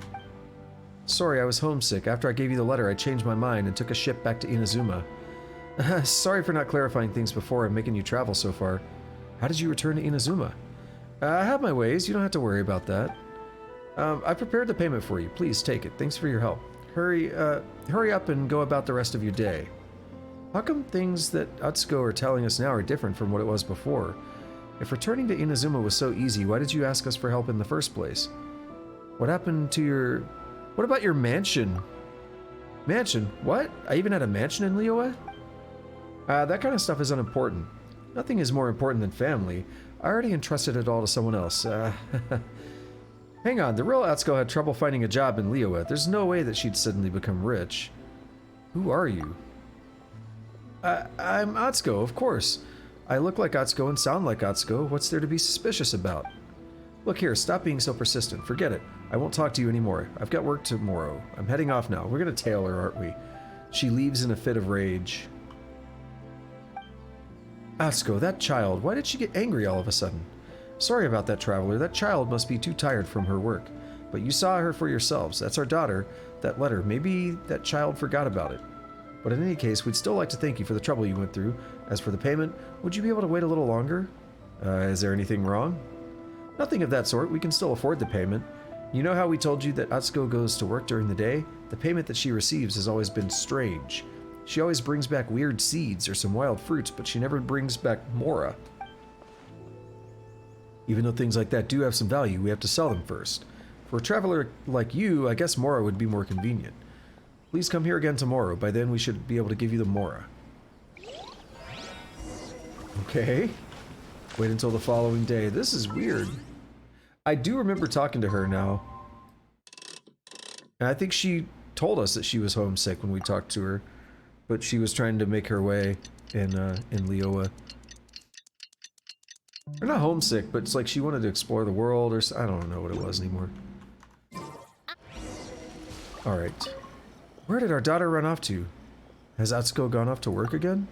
Sorry, I was homesick. After I gave you the letter, I changed my mind and took a ship back to Inazuma. Sorry for not clarifying things before and making you travel so far. How did you return to Inazuma? I have my ways. You don't have to worry about that. I prepared the payment for you. Please take it. Thanks for your help. Hurry up and go about the rest of your day. How come things that Atsuko are telling us now are different from what it was before? If returning to Inazuma was so easy, why did you ask us for help in the first place? What happened to your... What about your mansion? Mansion? What? I even had a mansion in Liyue? That kind of stuff is unimportant. Nothing is more important than family. I already entrusted it all to someone else. Hang on, the real Atsuko had trouble finding a job in Liyue. There's no way that she'd suddenly become rich. Who are you? I'm Atsuko, of course. I look like Atsuko and sound like Atsuko. What's there to be suspicious about? Look here, stop being so persistent. Forget it. I won't talk to you anymore. I've got work tomorrow. I'm heading off now. We're gonna tail her, aren't we? She leaves in a fit of rage. Atsuko, that child. Why did she get angry all of a sudden? Sorry about that, traveler. That child must be too tired from her work. But you saw her for yourselves. That's our daughter. That letter. Maybe that child forgot about it. But in any case, we'd still like to thank you for the trouble you went through. As for the payment, would you be able to wait a little longer? Is there anything wrong? Nothing of that sort. We can still afford the payment. You know how we told you that Atsuko goes to work during the day? The payment that she receives has always been strange. She always brings back weird seeds or some wild fruits, but she never brings back Mora. Even though things like that do have some value, we have to sell them first. For a traveler like you, I guess Mora would be more convenient. Please come here again tomorrow. By then we should be able to give you the Mora. Okay. Wait until the following day. This is weird. I do remember talking to her now. And I think she told us that she was homesick when we talked to her. But she was trying to make her way in Lioa. Or not homesick, but it's like she wanted to explore the world, or I don't know what it was anymore. Alright. Where did our daughter run off to? Has Atsuko gone off to work again?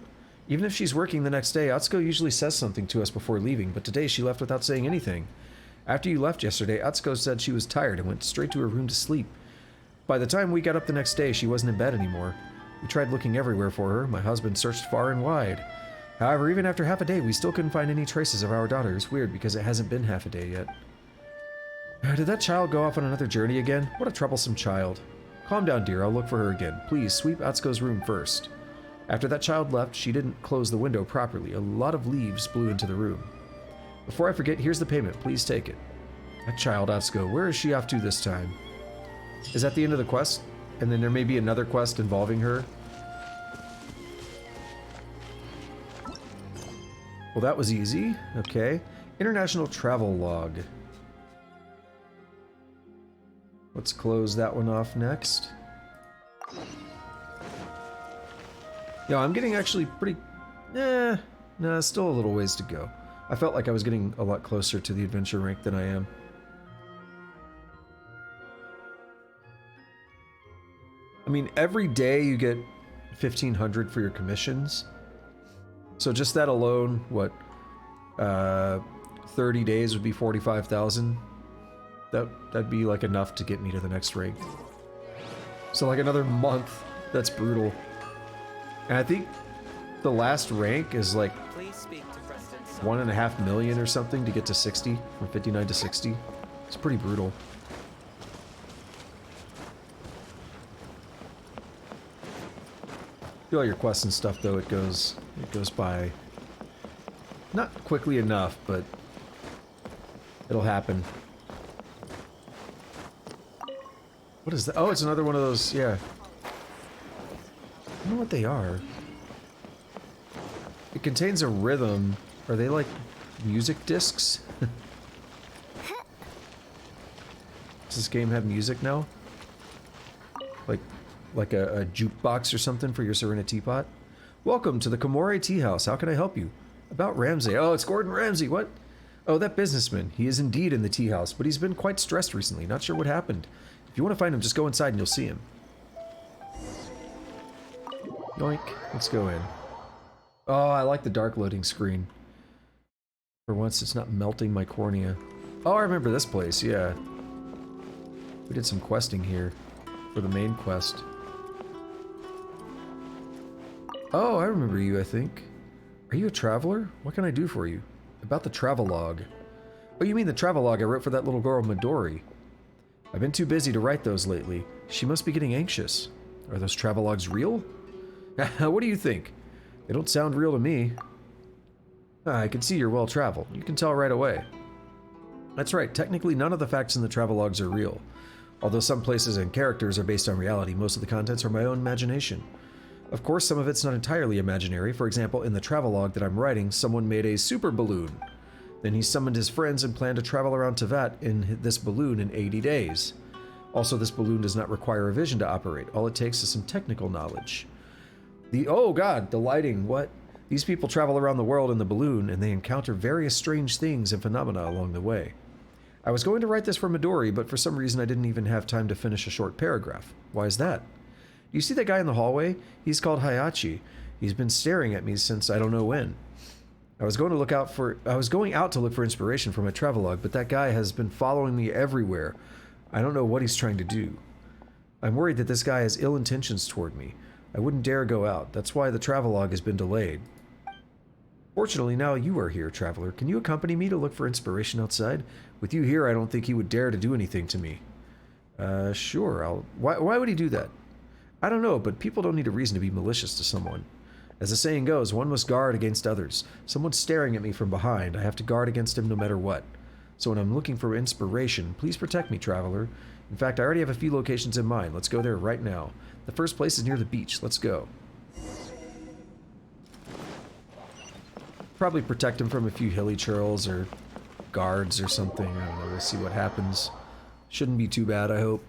Even if she's working the next day, Atsuko usually says something to us before leaving, but today she left without saying anything. After you left yesterday, Atsuko said she was tired and went straight to her room to sleep. By the time we got up the next day, she wasn't in bed anymore. We tried looking everywhere for her. My husband searched far and wide. However, even after half a day, we still couldn't find any traces of our daughter. It's weird because it hasn't been half a day yet. Did that child go off on another journey again? What a troublesome child. Calm down, dear. I'll look for her again. Please, sweep Atsuko's room first. After that child left, she didn't close the window properly. A lot of leaves blew into the room. Before I forget, here's the payment. Please take it. That child, Atsuko, where is she off to this time? Is that the end of the quest? And then there may be another quest involving her? Well, that was easy. Okay. International travel log. Let's close that one off next. Yeah, I'm getting actually pretty... nah, still a little ways to go. I felt like I was getting a lot closer to the adventure rank than I am. I mean, every day you get 1,500 for your commissions. So just that alone, what, 30 days would be 45,000. That'd be like enough to get me to the next rank. So like another month, that's brutal. And I think the last rank is like 1.5 million or something to get to 60, from 59 to 60. It's pretty brutal. Do all your quests and stuff though, it goes by not quickly enough, but it'll happen. What is that? Oh, it's another one of those, yeah. I don't know what they are. It contains a rhythm. Are they like music discs? Does this game have music now? Like a jukebox or something for your Serenity Teapot? Welcome to the Komore Tea House. How can I help you? About Ramsay. Oh, it's Gordon Ramsay. What? Oh, that businessman. He is indeed in the tea house, but he's been quite stressed recently. Not sure what happened. If you want to find him, just go inside and you'll see him. Yoink. Let's go in. Oh, I like the dark loading screen. For once, it's not melting my cornea. Oh, I remember this place, yeah. We did some questing here for the main quest. Oh, I remember you, I think. Are you a traveler? What can I do for you? About the travelogue. Oh, you mean the travelogue I wrote for that little girl, Midori. I've been too busy to write those lately. She must be getting anxious. Are those travelogues real? What do you think? They don't sound real to me. I can see you're well traveled. You can tell right away. That's right, technically none of the facts in the travelogues are real. Although some places and characters are based on reality, most of the contents are my own imagination. Of course, some of it's not entirely imaginary. For example, in the travelogue that I'm writing, someone made a super balloon. Then he summoned his friends and planned to travel around Tevat in this balloon in 80 days. Also, this balloon does not require a vision to operate. All it takes is some technical knowledge. Oh god, the lighting, what? These people travel around the world in the balloon, and they encounter various strange things and phenomena along the way. I was going to write this for Midori, but for some reason I didn't even have time to finish a short paragraph. Why is that? You see that guy in the hallway? He's called Hayachi. He's been staring at me since I don't know when. I was going out to look for inspiration for my travelogue, but that guy has been following me everywhere. I don't know what he's trying to do. I'm worried that this guy has ill intentions toward me. I wouldn't dare go out. That's why the travelogue has been delayed. Fortunately, now you are here, traveler. Can you accompany me to look for inspiration outside? With you here, I don't think he would dare to do anything to me. Sure, Why would he do that? I don't know, but people don't need a reason to be malicious to someone. As the saying goes, one must guard against others. Someone's staring at me from behind. I have to guard against him no matter what. So when I'm looking for inspiration, please protect me, traveler. In fact, I already have a few locations in mind. Let's go there right now. The first place is near the beach. Let's go. Probably protect him from a few hilly churls or guards or something. I don't know. We'll see what happens. Shouldn't be too bad, I hope.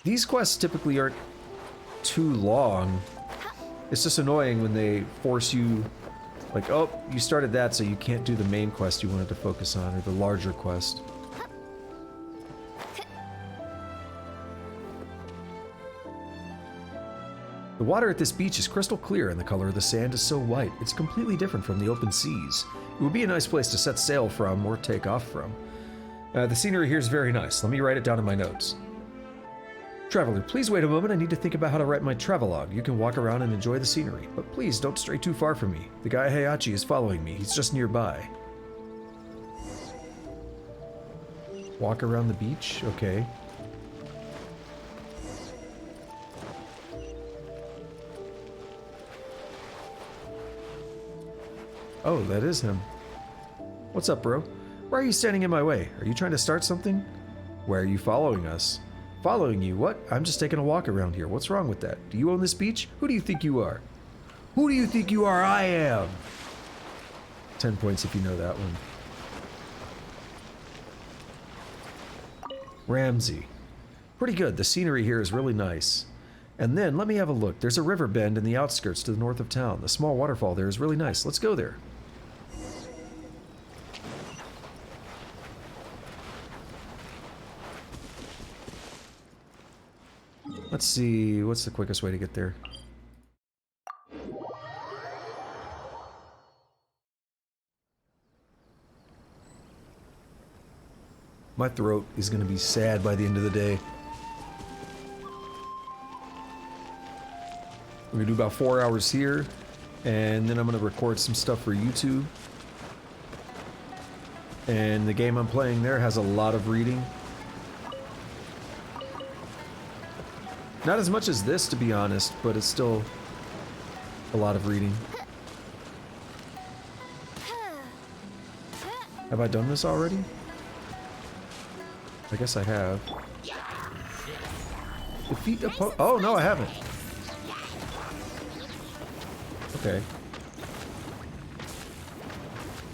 These quests typically aren't too long. It's just annoying when they force you, like, oh, you started that, so you can't do the main quest you wanted to focus on, or the larger quest. The water at this beach is crystal clear, and the color of the sand is so white. It's completely different from the open seas. It would be a nice place to set sail from, or take off from. The scenery here is very nice. Let me write it down in my notes. Traveler, please wait a moment. I need to think about how to write my travelogue. You can walk around and enjoy the scenery, but please don't stray too far from me. The guy Hayachi is following me. He's just nearby. Walk around the beach? Okay. Oh, that is him. What's up, bro? Why are you standing in my way? Are you trying to start something? Why are you following us? Following you? What? I'm just taking a walk around here. What's wrong with that? Do you own this beach? Who do you think you are? Who do you think you are? I am! 10 points if you know that one. Ramsey. Pretty good. The scenery here is really nice. And then, let me have a look. There's a river bend in the outskirts to the north of town. The small waterfall there is really nice. Let's go there. Let's see, what's the quickest way to get there? My throat is going to be sad by the end of the day. We're going to do about 4 hours here, and then I'm going to record some stuff for YouTube. And the game I'm playing there has a lot of reading. Not as much as this, to be honest, but it's still a lot of reading. Have I done this already? I guess I have. Defeat a oh, no, I haven't. Okay.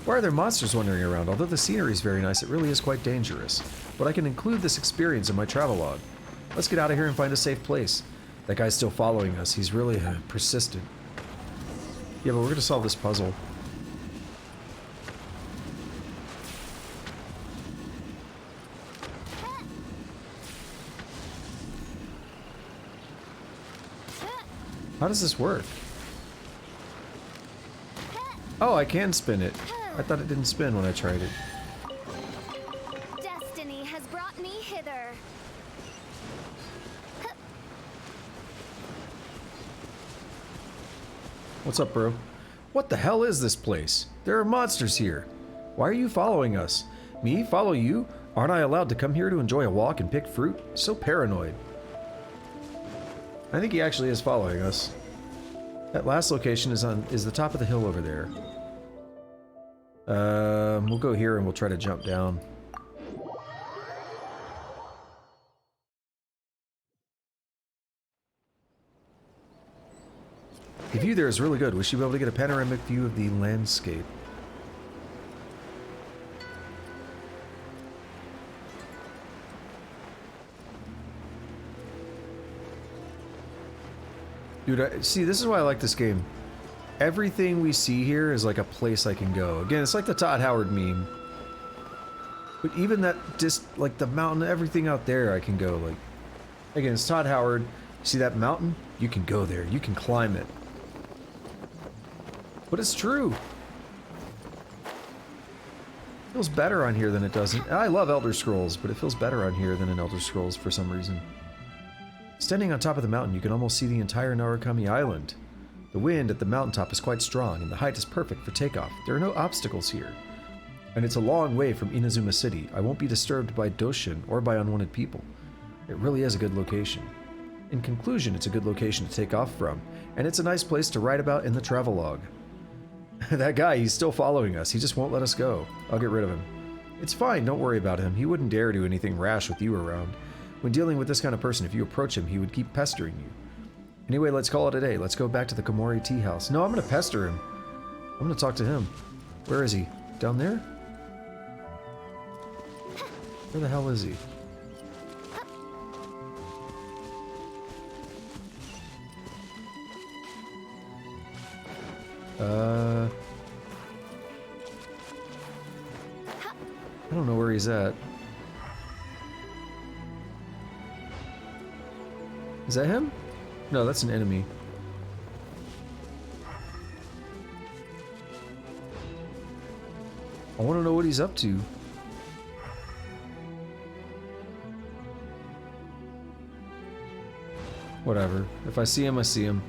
Why are there monsters wandering around? Although the scenery is very nice, it really is quite dangerous. But I can include this experience in my travelogue. Let's get out of here and find a safe place. That guy's still following us. He's really persistent. Yeah, but we're gonna solve this puzzle. How does this work? Oh, I can spin it. I thought it didn't spin when I tried it. Destiny has brought me hither. What's up, bro? What the hell is this place? There are monsters here. Why are you following us? Me? Follow you? Aren't I allowed to come here to enjoy a walk and pick fruit? So paranoid. I think he actually is following us. That last location is the top of the hill over there. We'll go here and we'll try to jump down. The view there is really good. We should be able to get a panoramic view of the landscape. Dude, see, this is why I like this game. Everything we see here is like a place I can go. Again, it's like the Todd Howard meme. But even that, like the mountain, everything out there, I can go. Like, again, it's Todd Howard. See that mountain? You can go there. You can climb it. But it's true. It feels better on here than it does in... I love Elder Scrolls, but it feels better on here than in Elder Scrolls for some reason. Standing on top of the mountain, you can almost see the entire Narukami Island. The wind at the mountaintop is quite strong, and the height is perfect for takeoff. There are no obstacles here. And it's a long way from Inazuma City. I won't be disturbed by Doshin or by unwanted people. It really is a good location. In conclusion, it's a good location to take off from, and it's a nice place to write about in the travelogue. That guy, he's still following us. He just won't let us go. I'll get rid of him. It's fine, don't worry about him. He wouldn't dare do anything rash with you around. When dealing with this kind of person, if you approach him, he would keep pestering you. Anyway, let's call it a day. Let's go back to the Komori tea house. No, I'm gonna pester him. I'm gonna talk to him. Where is he? Down there? Where the hell is he? I don't know where he's at. Is that him? No, that's an enemy. I want to know what he's up to. Whatever. If I see him, I see him.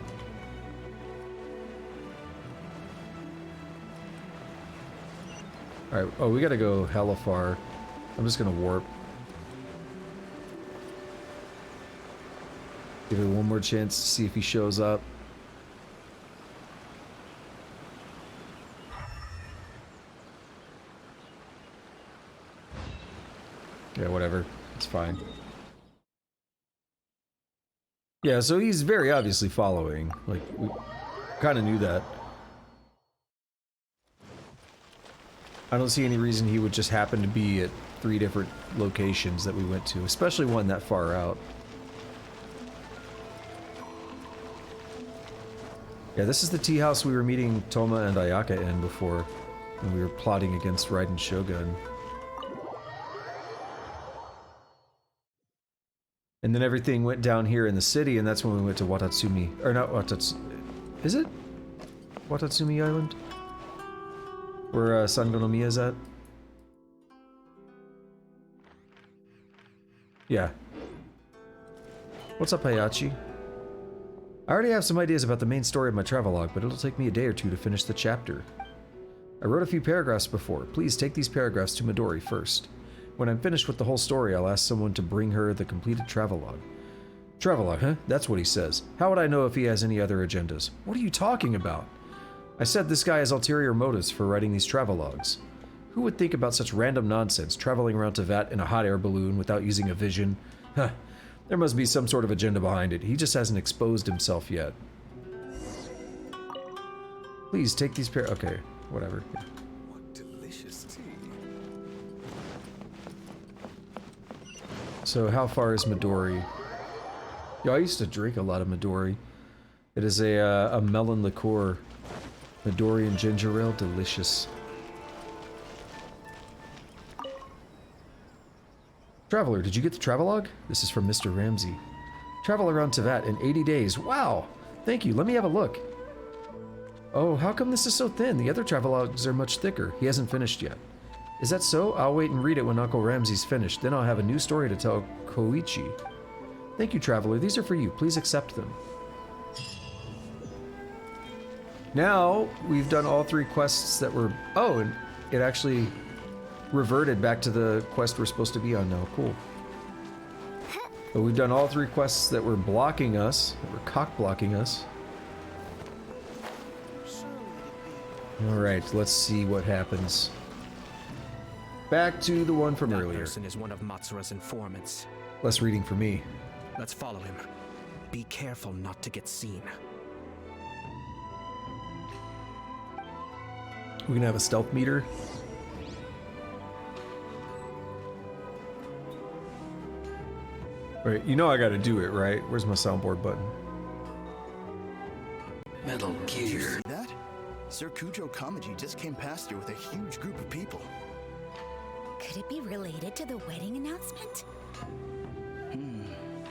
Alright, oh, we gotta go hella far. I'm just gonna warp. Give it one more chance to see if he shows up. Yeah, whatever. It's fine. Yeah, so he's very obviously following. Like, we kind of knew that. I don't see any reason he would just happen to be at 3 different locations that we went to, especially one that far out. Yeah, this is the tea house we were meeting Toma and Ayaka in before, when we were plotting against Raiden Shogun. And then everything went down here in the city, and that's when we went to Watatsumi. Or not Watatsumi. Is it? Watatsumi Island? Where Sangonomiya is at? Yeah. What's up, Hayachi? I already have some ideas about the main story of my travelogue, but it'll take me a day or two to finish the chapter. I wrote a few paragraphs before. Please take these paragraphs to Midori first. When I'm finished with the whole story, I'll ask someone to bring her the completed travelogue. Travelogue, huh? That's what he says. How would I know if he has any other agendas? What are you talking about? I said this guy has ulterior motives for writing these travelogues. Who would think about such random nonsense, traveling around Teyvat in a hot air balloon without using a vision? Huh. There must be some sort of agenda behind it. He just hasn't exposed himself yet. Please take these okay, whatever. What delicious tea. So how far is Midori? Yo, I used to drink a lot of Midori. It is a melon liqueur. Midori and ginger ale, delicious. Traveler, did you get the travelogue? This is from Mr. Ramsey. Travel around Teyvat in 80 days. Wow! Thank you, let me have a look. Oh, how come this is so thin? The other travelogues are much thicker. He hasn't finished yet. Is that so? I'll wait and read it when Uncle Ramsey's finished. Then I'll have a new story to tell Koichi. Thank you, Traveler. These are for you. Please accept them. Now, we've done all 3 quests that were... Oh, and it actually reverted back to the quest we're supposed to be on now. Cool. But we've done all 3 quests that were blocking us, that were cock-blocking us. Alright, let's see what happens. Back to the one from earlier. That person is one of Matsura's informants. Less reading for me. Let's follow him. Be careful not to get seen. We're gonna have a stealth meter. Wait, you know I gotta do it, right? Where's my soundboard button? Metal Gear. Did you see that? Sir Kujo Kamaji just came past here with a huge group of people. Could it be related to the wedding announcement?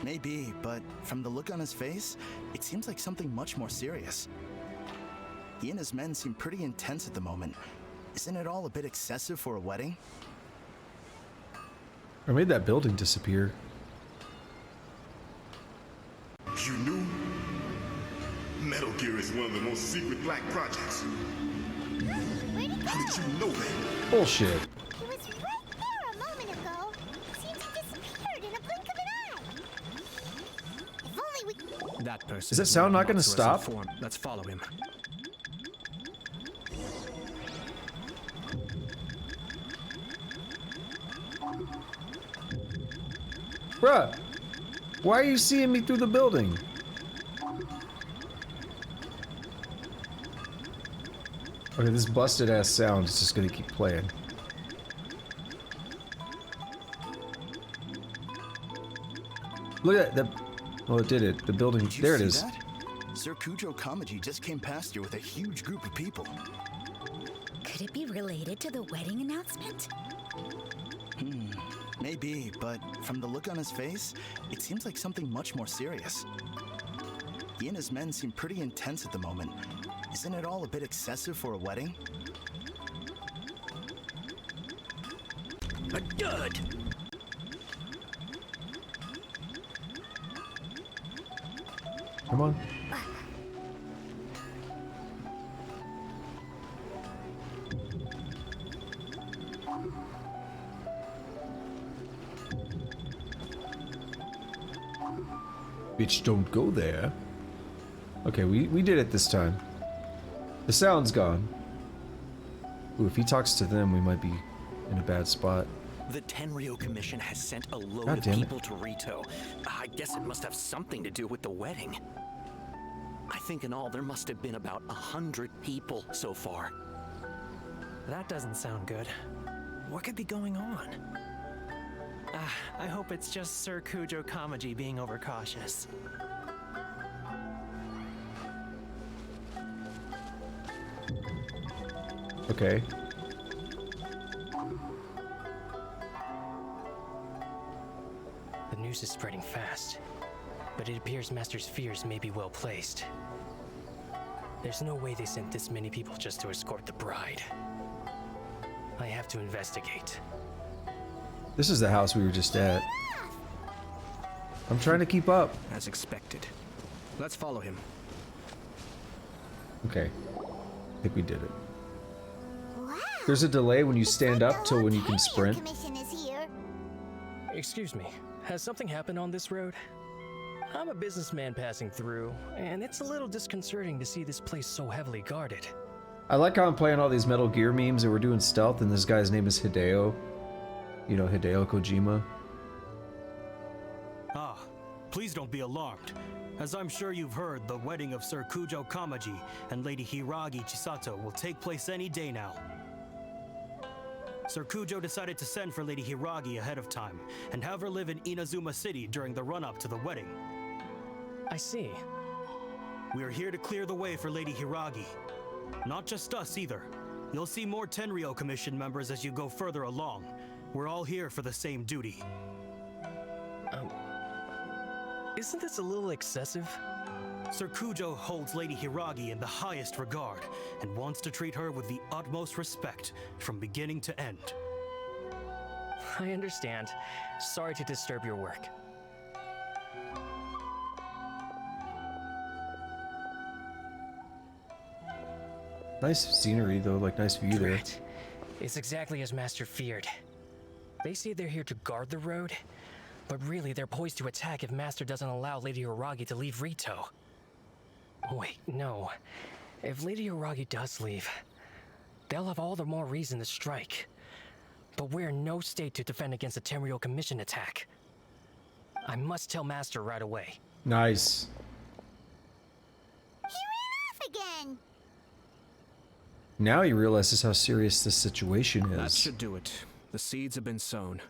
Maybe, but from the look on his face, it seems like something much more serious. He and his men seem pretty intense at the moment. Isn't it all a bit excessive for a wedding? I made that building disappear. You knew? Metal Gear is one of the most secret black projects. How did you know that? Bullshit. He was right there a moment ago. Seems he disappeared in a blink of an eye. If only we... That person. Is that sound not gonna stop? Let's follow him. Bruh, why are you seeing me through the building? Okay, this busted ass sound is just gonna keep playing. Look at that. Well, it did it. The building. Did you There it see is. that? Sir Kujo Kamaji just came past here with a huge group of people. Could it be related to the wedding announcement? Maybe, but from the look on his face, it seems like something much more serious. He and his men seem pretty intense at the moment. Isn't it all a bit excessive for a wedding? A dud! Come on. Bitch, don't go there. Okay, we did it this time. The sound's gone. Ooh, if he talks to them, we might be in a bad spot. The Tenryo Commission has sent a load God of damn it. people to Rito. I guess it must have something to do with the wedding. I think in all there must have been about 100 people so far. That doesn't sound good. What could be going on? I hope it's just Sir Kujo Kamaji being overcautious. Okay. The news is spreading fast, but it appears Master's fears may be well placed. There's no way they sent this many people just to escort the bride. I have to investigate. This is the house we were just at. I'm trying to keep up. As expected. Let's follow him. Okay. I think we did it. There's a delay when you stand up till when you can sprint. Commission is here. Excuse me, has something happened on this road? I'm a businessman passing through, and it's a little disconcerting to see this place so heavily guarded. I like how I'm playing all these Metal Gear memes and we're doing stealth and this guy's name is Hideo. You know, Hideo Kojima. Ah, please don't be alarmed. As I'm sure you've heard, the wedding of Sir Kujo Kamaji and Lady Hiragi Chisato will take place any day now. Sir Kujo decided to send for Lady Hiragi ahead of time and have her live in Inazuma City during the run-up to the wedding. I see. We are here to clear the way for Lady Hiragi. Not just us either. You'll see more Tenryo Commission members as you go further along. We're all here for the same duty. Isn't this a little excessive? Sir Kujo holds Lady Hiragi in the highest regard and wants to treat her with the utmost respect from beginning to end. I understand. Sorry to disturb your work. Nice scenery though, like nice view there. It's exactly as Master feared. They say they're here to guard the road, but really they're poised to attack if Master doesn't allow Lady Hiragi to leave Rito. Wait, no. If Lady Hiragi does leave, they'll have all the more reason to strike. But we're in no state to defend against a Tenryo Commission attack. I must tell Master right away. Nice. He ran off again. Now he realizes how serious this situation is. That should do it. The seeds have been sown.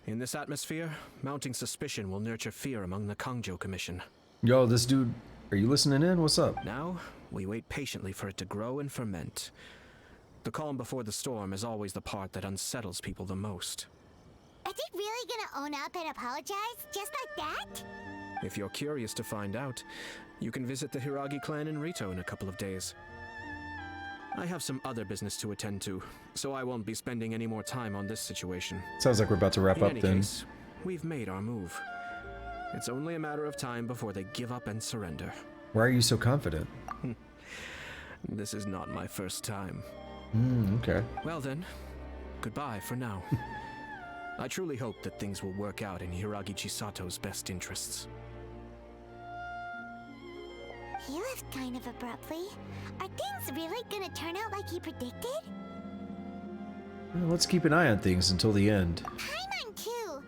In this atmosphere, mounting suspicion will nurture fear among the Kangjo Commission. Yo, this dude, are you listening in? What's up? Now, we wait patiently for it to grow and ferment. When it grows, we will unleash the fury of the Kangjo Commission. Nice. Now, we wait patiently for it to grow and ferment. When it grows, we will unleash the fury of the Kangjo Commission. The calm before the storm is always the part that unsettles people the most. Are they really gonna own up and apologize? Just like that? If you're curious to find out, you can visit the Hiragi clan in Rito in a couple of days. I have some other business to attend to, so I won't be spending any more time on this situation. Sounds like we're about to wrap up then. In any case, we've made our move. It's only a matter of time before they give up and surrender. Why are you so confident? This is not my first time. Okay. Well then, goodbye for now. I truly hope that things will work out in Hiragi Chisato's best interests. He left kind of abruptly. Are things really gonna turn out like he predicted? Well, let's keep an eye on things until the end. Paimon too. Well,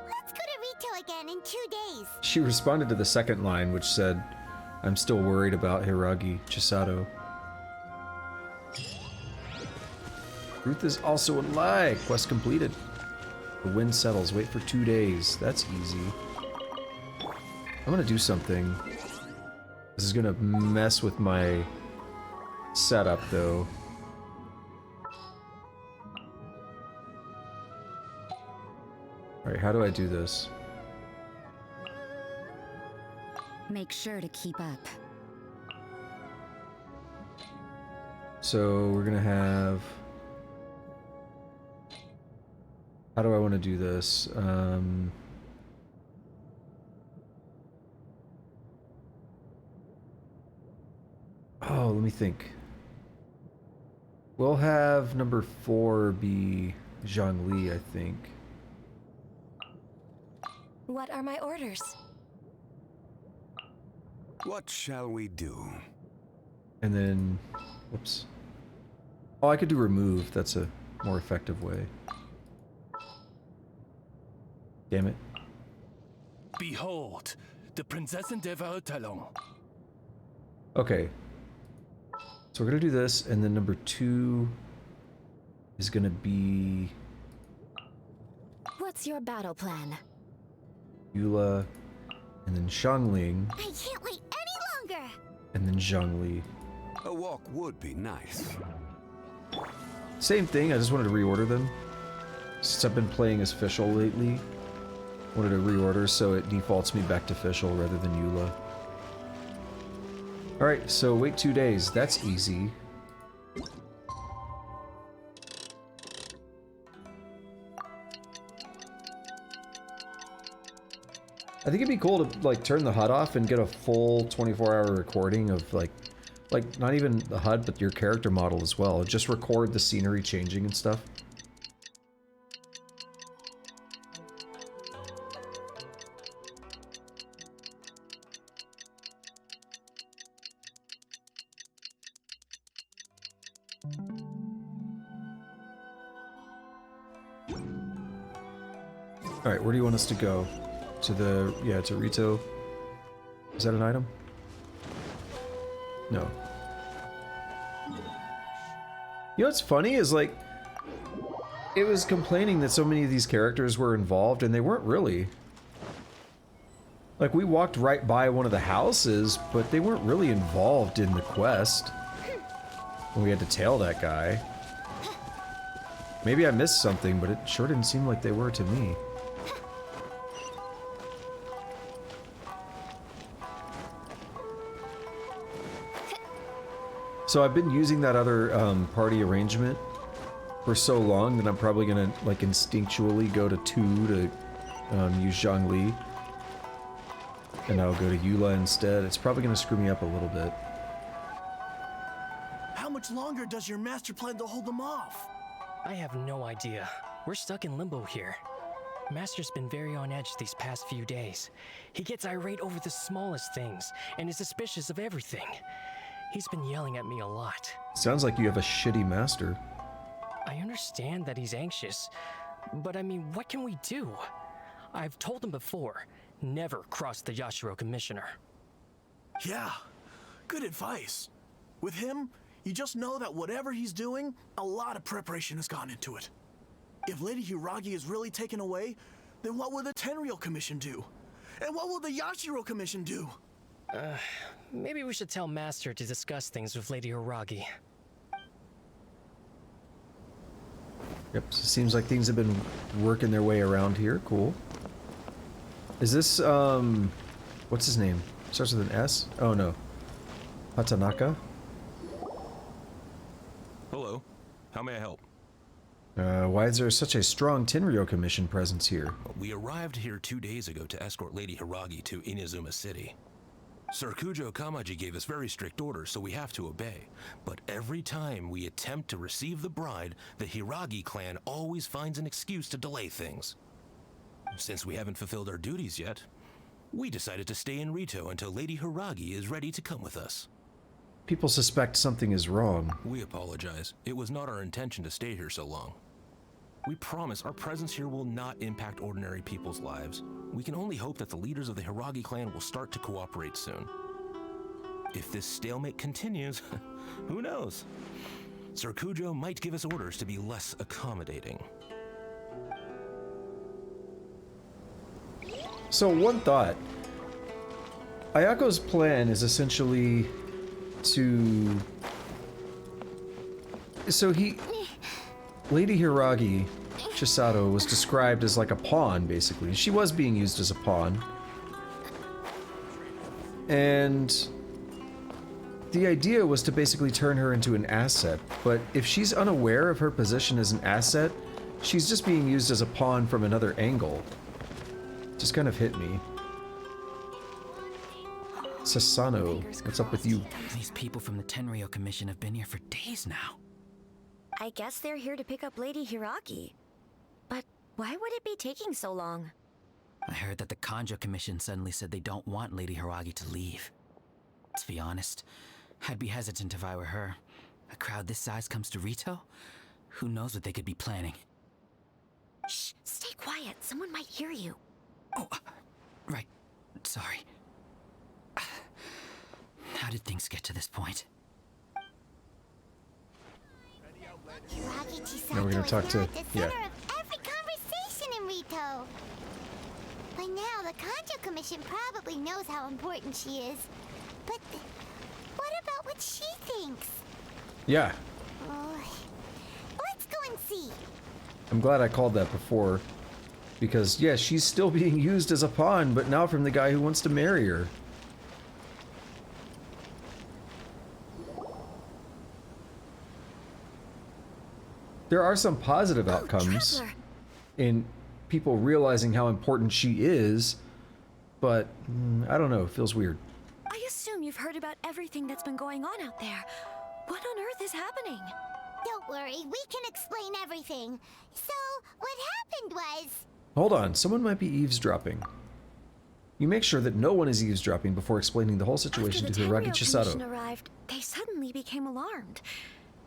let's go to Rito again in 2 days. She responded to the second line, which said, I'm still worried about Hiragi Chisato. Ruth is also a lie. Quest completed. The wind settles. Wait for 2 days. That's easy. I'm gonna do something. This is gonna mess with my setup, though. Alright, how do I do this? Make sure to keep up. So we're gonna have... How do I want to do this? Oh, let me think. We'll have number 4 be Zhongli, I think. What are my orders? What shall we do? And then... Whoops. Oh, I could do remove. That's a more effective way. Damn it. Behold, the Prinzessin de Talon. Okay. So we're gonna do this, and then number 2 is gonna be What's your battle plan? Eula, and then Xiangling, I can't wait any longer. and then Zhongli. A walk would be nice. Same thing, I just wanted to reorder them. Since I've been playing as Fischl lately, wanted to reorder so it defaults me back to Fischl rather than Eula. Alright, so wait 2 days. That's easy. I think it'd be cool to, like, turn the HUD off and get a full 24-hour recording of, like, not even the HUD, but your character model as well. Just record the scenery changing and stuff. Alright, where do you want us to go? To the... yeah, to Rito. Is that an item? No. You know what's funny is, like, it was complaining that so many of these characters were involved, and they weren't really. Like, we walked right by one of the houses, but they weren't really involved in the quest. We had to tail that guy. Maybe I missed something, but it sure didn't seem like they were to me. So I've been using that other party arrangement for so long that I'm probably gonna, like, instinctually go to 2 to use Zhongli. And I'll go to Eula instead. It's probably gonna screw me up a little bit. How much longer does your master plan to hold them off? I have no idea. We're stuck in limbo here. Master's been very on edge these past few days. He gets irate over the smallest things, and is suspicious of everything. He's been yelling at me a lot. Sounds like you have a shitty master. I understand that he's anxious, but I mean, what can we do? I've told him before, never cross the Yashiro Commissioner. Yeah, good advice. With him, you just know that whatever he's doing, a lot of preparation has gone into it. If Lady Hiragi is really taken away, then what will the Tenryou Commission do? And what will the Yashiro Commission do? Maybe we should tell Master to discuss things with Lady Hiragi. Yep, so it seems like things have been working their way around here. Cool. Is this, what's his name? Starts with an S? Oh, no. Hatanaka? Hello. How may I help? Why is there such a strong Tenryou Commission presence here? We arrived here 2 days ago to escort Lady Hiragi to Inazuma City. Sir Kujo Kamaji gave us very strict orders, so we have to obey. But every time we attempt to receive the bride, the Hiragi clan always finds an excuse to delay things. Since we haven't fulfilled our duties yet, we decided to stay in Rito until Lady Hiragi is ready to come with us. People suspect something is wrong. We apologize. It was not our intention to stay here so long. We promise our presence here will not impact ordinary people's lives. We can only hope that the leaders of the Hiragi clan will start to cooperate soon. If this stalemate continues, who knows? Sir Kujo might give us orders to be less accommodating. So one thought. Ayako's plan is essentially to... Lady Hiragi Chisato was described as like a pawn, basically. She was being used as a pawn. And the idea was to basically turn her into an asset. But if she's unaware of her position as an asset, she's just being used as a pawn from another angle. Just kind of hit me. Sasano, what's up with you? These people from the Tenryou Commission have been here for days now. I guess they're here to pick up Lady Hiragi. But why would it be taking so long? I heard that the Kanjo Commission suddenly said they don't want Lady Hiragi to leave. To be honest, I'd be hesitant if I were her. A crowd this size comes to Rito? Who knows what they could be planning? Shh, stay quiet. Someone might hear you. Oh, right. Sorry. How did things get to this point? Now we're gonna talk to... yeah. Every conversation in Rito. By now, the Kanjo Commission probably knows how important she is. But what about what she thinks? Yeah. Let's go and see. I'm glad I called that before. Because, yeah, she's still being used as a pawn, but now from the guy who wants to marry her. There are some positive outcomes in people realizing how important she is, but I don't know, it feels weird. I assume you've heard about everything that's been going on out there. What on earth is happening? Don't worry, we can explain everything. So, what happened was... Hold on, someone might be eavesdropping. You make sure that no one is eavesdropping before explaining the whole situation to Hiragi Chisato. After the Tenryou arrived, they suddenly became alarmed.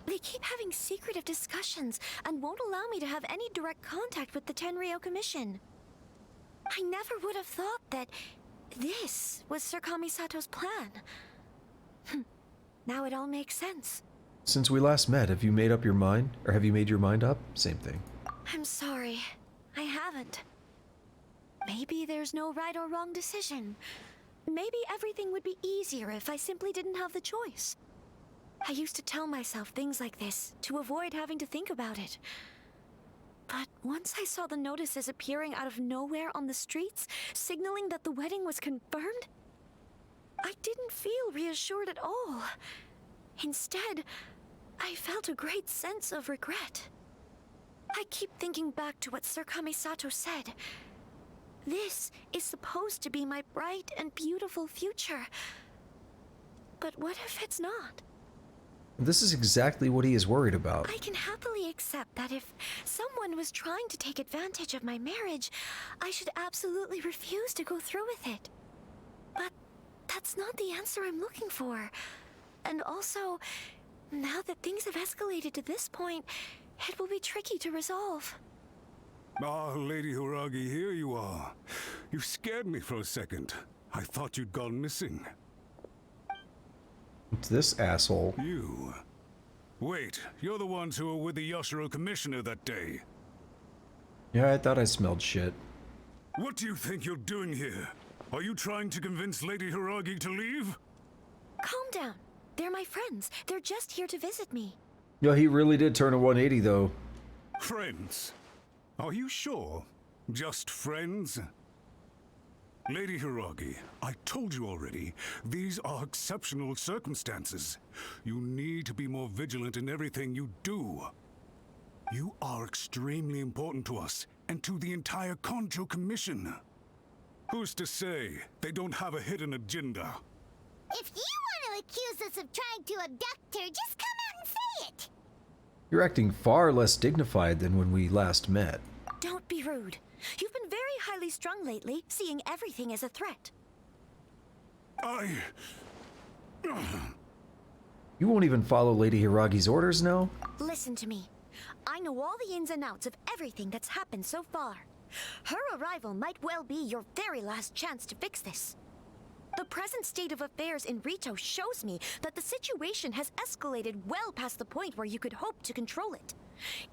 They keep having secretive discussions and won't allow me to have any direct contact with the Tenryou Commission. I never would have thought that this was Sir Kamisato's plan. Now it all makes sense. Since we last met, have you made up your mind? Or have you made your mind up? Same thing. I'm sorry. I haven't. Maybe there's no right or wrong decision. Maybe everything would be easier if I simply didn't have the choice. I used to tell myself things like this to avoid having to think about it. But once I saw the notices appearing out of nowhere on the streets, signaling that the wedding was confirmed, I didn't feel reassured at all. Instead, I felt a great sense of regret. I keep thinking back to what Sir Kamisato said. This is supposed to be my bright and beautiful future. But what if it's not? This is exactly what he is worried about. I can happily accept that if someone was trying to take advantage of my marriage, I should absolutely refuse to go through with it. But that's not the answer I'm looking for. And also, now that things have escalated to this point, it will be tricky to resolve. Ah, Lady Hiragi, here you are. You scared me for a second. I thought you'd gone missing. It's this asshole. You. Wait, you're the ones who were with the Yoshiro Commissioner that day. Yeah, I thought I smelled shit. What do you think you're doing here? Are you trying to convince Lady Hiragi to leave? Calm down. They're my friends. They're just here to visit me. Yo, he really did turn a 180 though. Friends? Are you sure? Just friends? Lady Hiragi, I told you already, these are exceptional circumstances. You need to be more vigilant in everything you do. You are extremely important to us, and to the entire Conjo Commission. Who's to say they don't have a hidden agenda? If you want to accuse us of trying to abduct her, just come out and say it! You're acting far less dignified than when we last met. Don't be rude. You've been very highly strung lately, seeing everything as a threat. You won't even follow Lady Hiragi's orders now? Listen to me. I know all the ins and outs of everything that's happened so far. Her arrival might well be your very last chance to fix this. The present state of affairs in Rito shows me that the situation has escalated well past the point where you could hope to control it.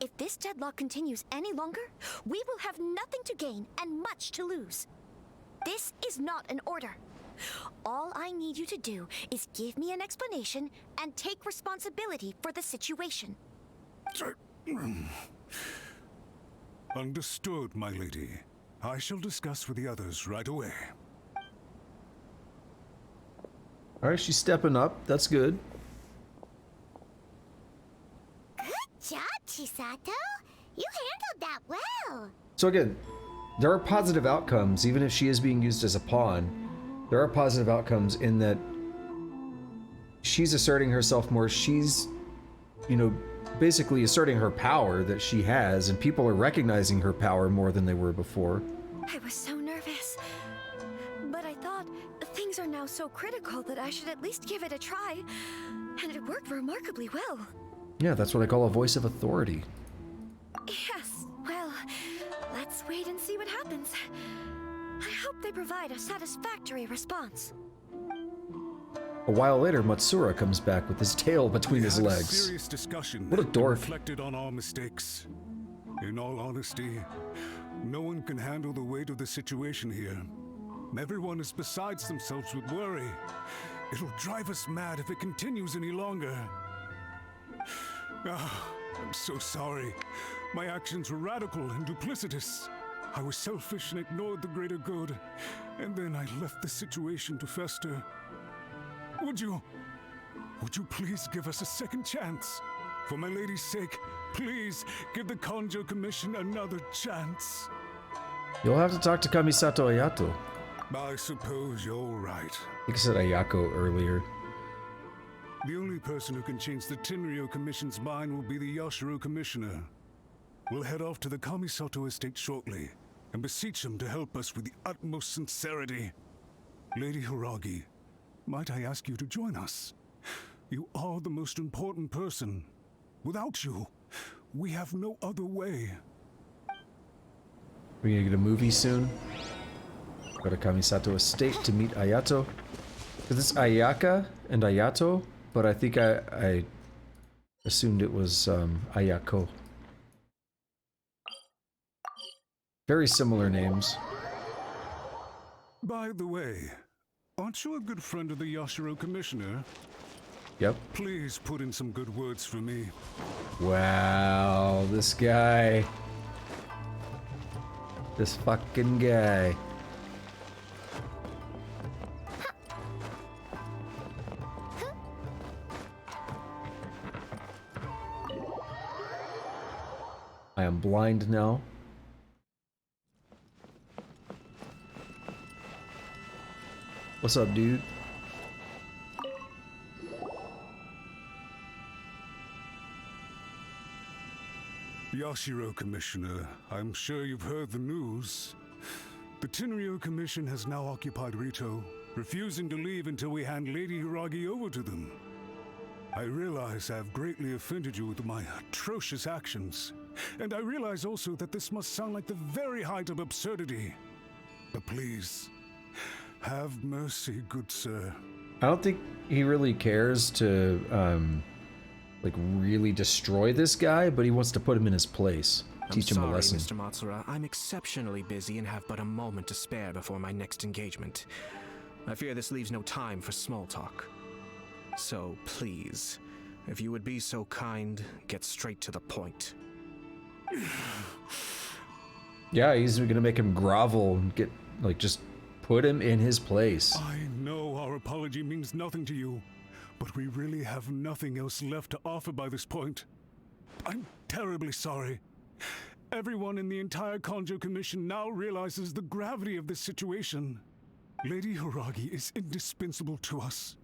If this deadlock continues any longer, we will have nothing to gain and much to lose. This is not an order. All I need you to do is give me an explanation and take responsibility for the situation. Understood, my lady. I shall discuss with the others right away. Alright, she's stepping up. That's good. Good job, Chisato! You handled that well! So again, there are positive outcomes, even if she is being used as a pawn. There are positive outcomes in that she's asserting herself more. She's, you know, basically asserting her power that she has, and people are recognizing her power more than they were before. I was so nervous. But I thought things are now so critical that I should at least give it a try. And it worked remarkably well. Yeah, that's what I call a voice of authority. Yes, well, let's wait and see what happens. I hope they provide a satisfactory response. A while later, Matsura comes back with his tail between his legs. Serious discussion. What a dork. Reflected on our mistakes. In all honesty, no one can handle the weight of the situation here. Everyone is besides themselves with worry. It'll drive us mad if it continues any longer. I'm so sorry. My actions were radical and duplicitous. I was selfish and ignored the greater good. And then I left the situation to fester. Would you please give us a second chance? For my lady's sake, please give the Conjo Commission another chance. You'll have to talk to Kamisato Ayato. I suppose you're right. I think I said Ayako earlier. The only person who can change the Tenryou Commission's mind will be the Yashiro Commissioner. We'll head off to the Kamisato estate shortly and beseech him to help us with the utmost sincerity. Lady Hiragi, might I ask you to join us? You are the most important person. Without you, we have no other way. We're gonna get a movie soon. Go to Kamisato Estate to meet Ayato. Because it's Ayaka and Ayato, but I think I assumed it was Ayako. Very similar names. By the way, aren't you a good friend of the Yashiro Commissioner? Yep. Please put in some good words for me. Wow, this guy. This fucking guy. I am blind now. What's up, dude? Yashiro Commissioner, I'm sure you've heard the news. The Tenryou Commission has now occupied Rito, refusing to leave until we hand Lady Hiragi over to them. I realize I have greatly offended you with my atrocious actions, and I realize also that this must sound like the very height of absurdity. But please, have mercy, good sir. I don't think he really cares to, like, really destroy this guy, but he wants to put him in his place. Teach him a lesson. Mr. Matsura. I'm exceptionally busy and have but a moment to spare before my next engagement. I fear this leaves no time for small talk. So, please, if you would be so kind, get straight to the point. Yeah, he's gonna make him grovel and get, like, just put him in his place. I know our apology means nothing to you, but we really have nothing else left to offer by this point. I'm terribly sorry. Everyone in the entire Kanjo Commission now realizes the gravity of this situation. Lady Hiragi is indispensable to us.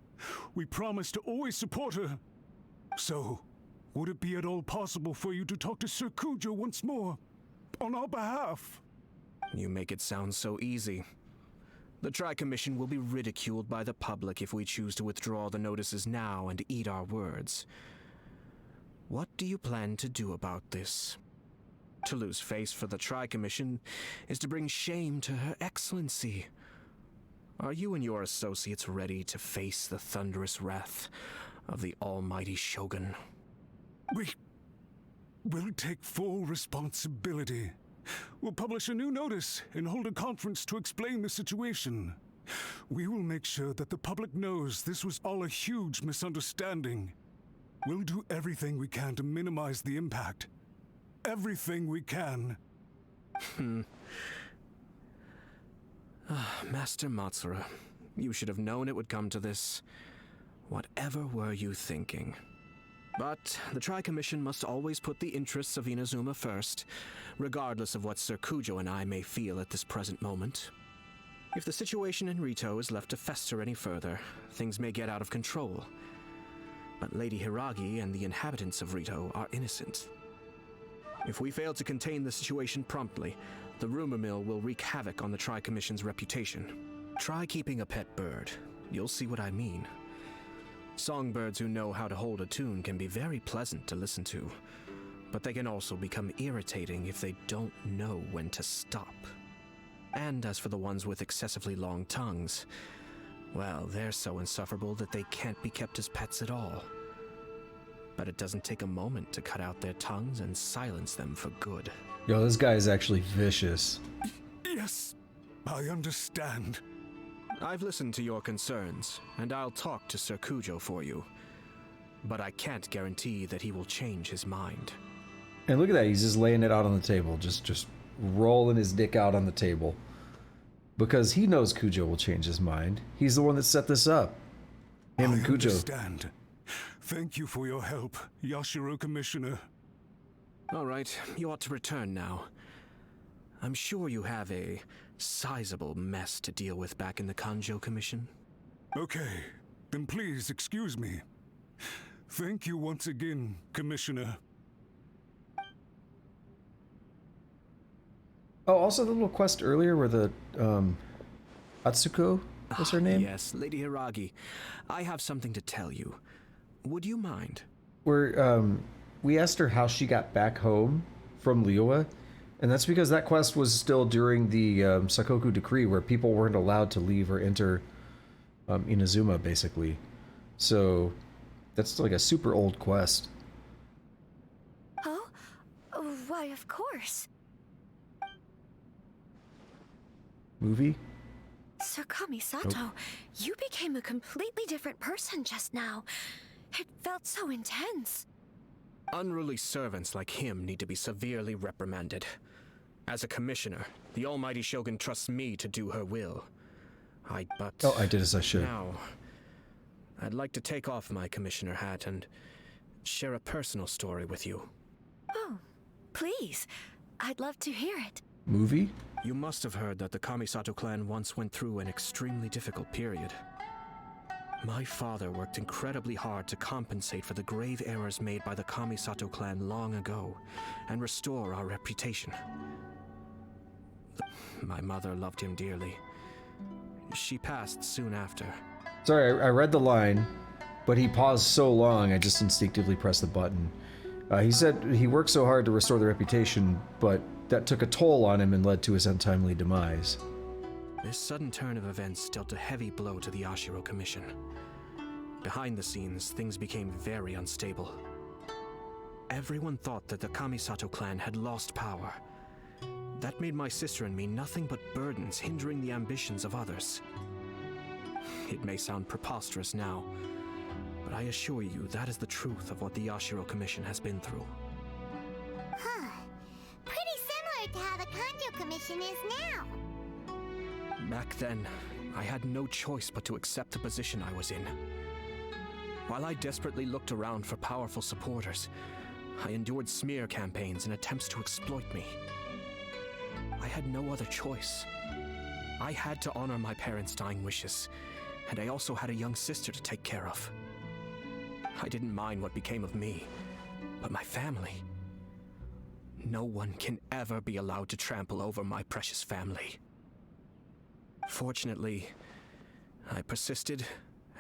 We promise to always support her. So, would it be at all possible for you to talk to Sir Kujo once more, on our behalf? You make it sound so easy. The Tri-Commission will be ridiculed by the public if we choose to withdraw the notices now and eat our words. What do you plan to do about this? To lose face for the Tri-Commission is to bring shame to Her Excellency. Are you and your associates ready to face the thunderous wrath of the almighty Shogun? We will take full responsibility. We'll publish a new notice and hold a conference to explain the situation. We will make sure that the public knows this was all a huge misunderstanding. We'll do everything we can to minimize the impact. Everything we can. Master Matsura, you should have known it would come to this. Whatever were you thinking? But the Tri-Commission must always put the interests of Inazuma first, regardless of what Sir Kujo and I may feel at this present moment. If the situation in Rito is left to fester any further, things may get out of control. But Lady Hiragi and the inhabitants of Rito are innocent. If we fail to contain the situation promptly, the rumor mill will wreak havoc on the Tri-Commission's reputation. Try keeping a pet bird. You'll see what I mean. Songbirds who know how to hold a tune can be very pleasant to listen to, but they can also become irritating if they don't know when to stop. And as for the ones with excessively long tongues, well, they're so insufferable that they can't be kept as pets at all. But it doesn't take a moment to cut out their tongues and silence them for good. Yo, this guy is actually vicious. Yes, I understand. I've listened to your concerns, and I'll talk to Sir Kujo for you. But I can't guarantee that he will change his mind. And look at that, he's just laying it out on the table, just rolling his dick out on the table. Because he knows Kujo will change his mind. He's the one that set this up. Him and Kujo. Understand. Thank you for your help, Yashiro Commissioner. All right, you ought to return now. I'm sure you have a sizable mess to deal with back in the Kanjo Commission. Okay, then please excuse me. Thank you once again, Commissioner. Oh, also the little quest earlier where the, Atsuko was her name? Yes, Lady Hiragi. I have something to tell you. Would you mind? Where, we asked her how she got back home from Liyue, and that's because that quest was still during the Sakoku Decree, where people weren't allowed to leave or enter Inazuma, basically. So that's like a super old quest. Oh? Why, of course. Movie? Sir Kamisato, you became a completely different person just now. It felt so intense. Unruly servants like him need to be severely reprimanded. As a commissioner, the almighty Shogun trusts me to do her will. I did as I should. Now, I'd like to take off my commissioner hat and share a personal story with you. Oh, please. I'd love to hear it. Movie? You must have heard that the Kamisato clan once went through an extremely difficult period. My father worked incredibly hard to compensate for the grave errors made by the Kamisato clan long ago and restore our reputation. My mother loved him dearly. She passed soon after. Sorry, I read the line, but he paused so long I just instinctively pressed the button. He said he worked so hard to restore the reputation, but that took a toll on him and led to his untimely demise. This sudden turn of events dealt a heavy blow to the Ashiro Commission. Behind the scenes, things became very unstable. Everyone thought that the Kamisato clan had lost power. That made my sister and me nothing but burdens hindering the ambitions of others. It may sound preposterous now, but I assure you that is the truth of what the Ashiro Commission has been through. Huh. to how the Kanjo Commission is now? Back then, I had no choice but to accept the position I was in. While I desperately looked around for powerful supporters, I endured smear campaigns and attempts to exploit me. I had no other choice. I had to honor my parents' dying wishes, and I also had a young sister to take care of. I didn't mind what became of me, but my family. No one can ever be allowed to trample over my precious family. Fortunately, I persisted,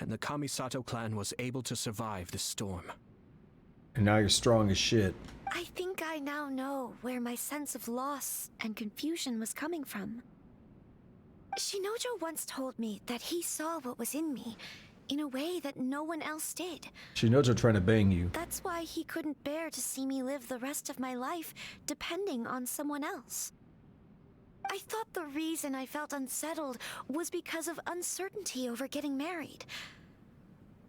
and the Kamisato clan was able to survive the storm. And now you're strong as shit. I think I now know where my sense of loss and confusion was coming from. Shinojo once told me that he saw what was in me in a way that no one else did. Shinojo trying to bang you. That's why he couldn't bear to see me live the rest of my life depending on someone else. I thought the reason I felt unsettled was because of uncertainty over getting married.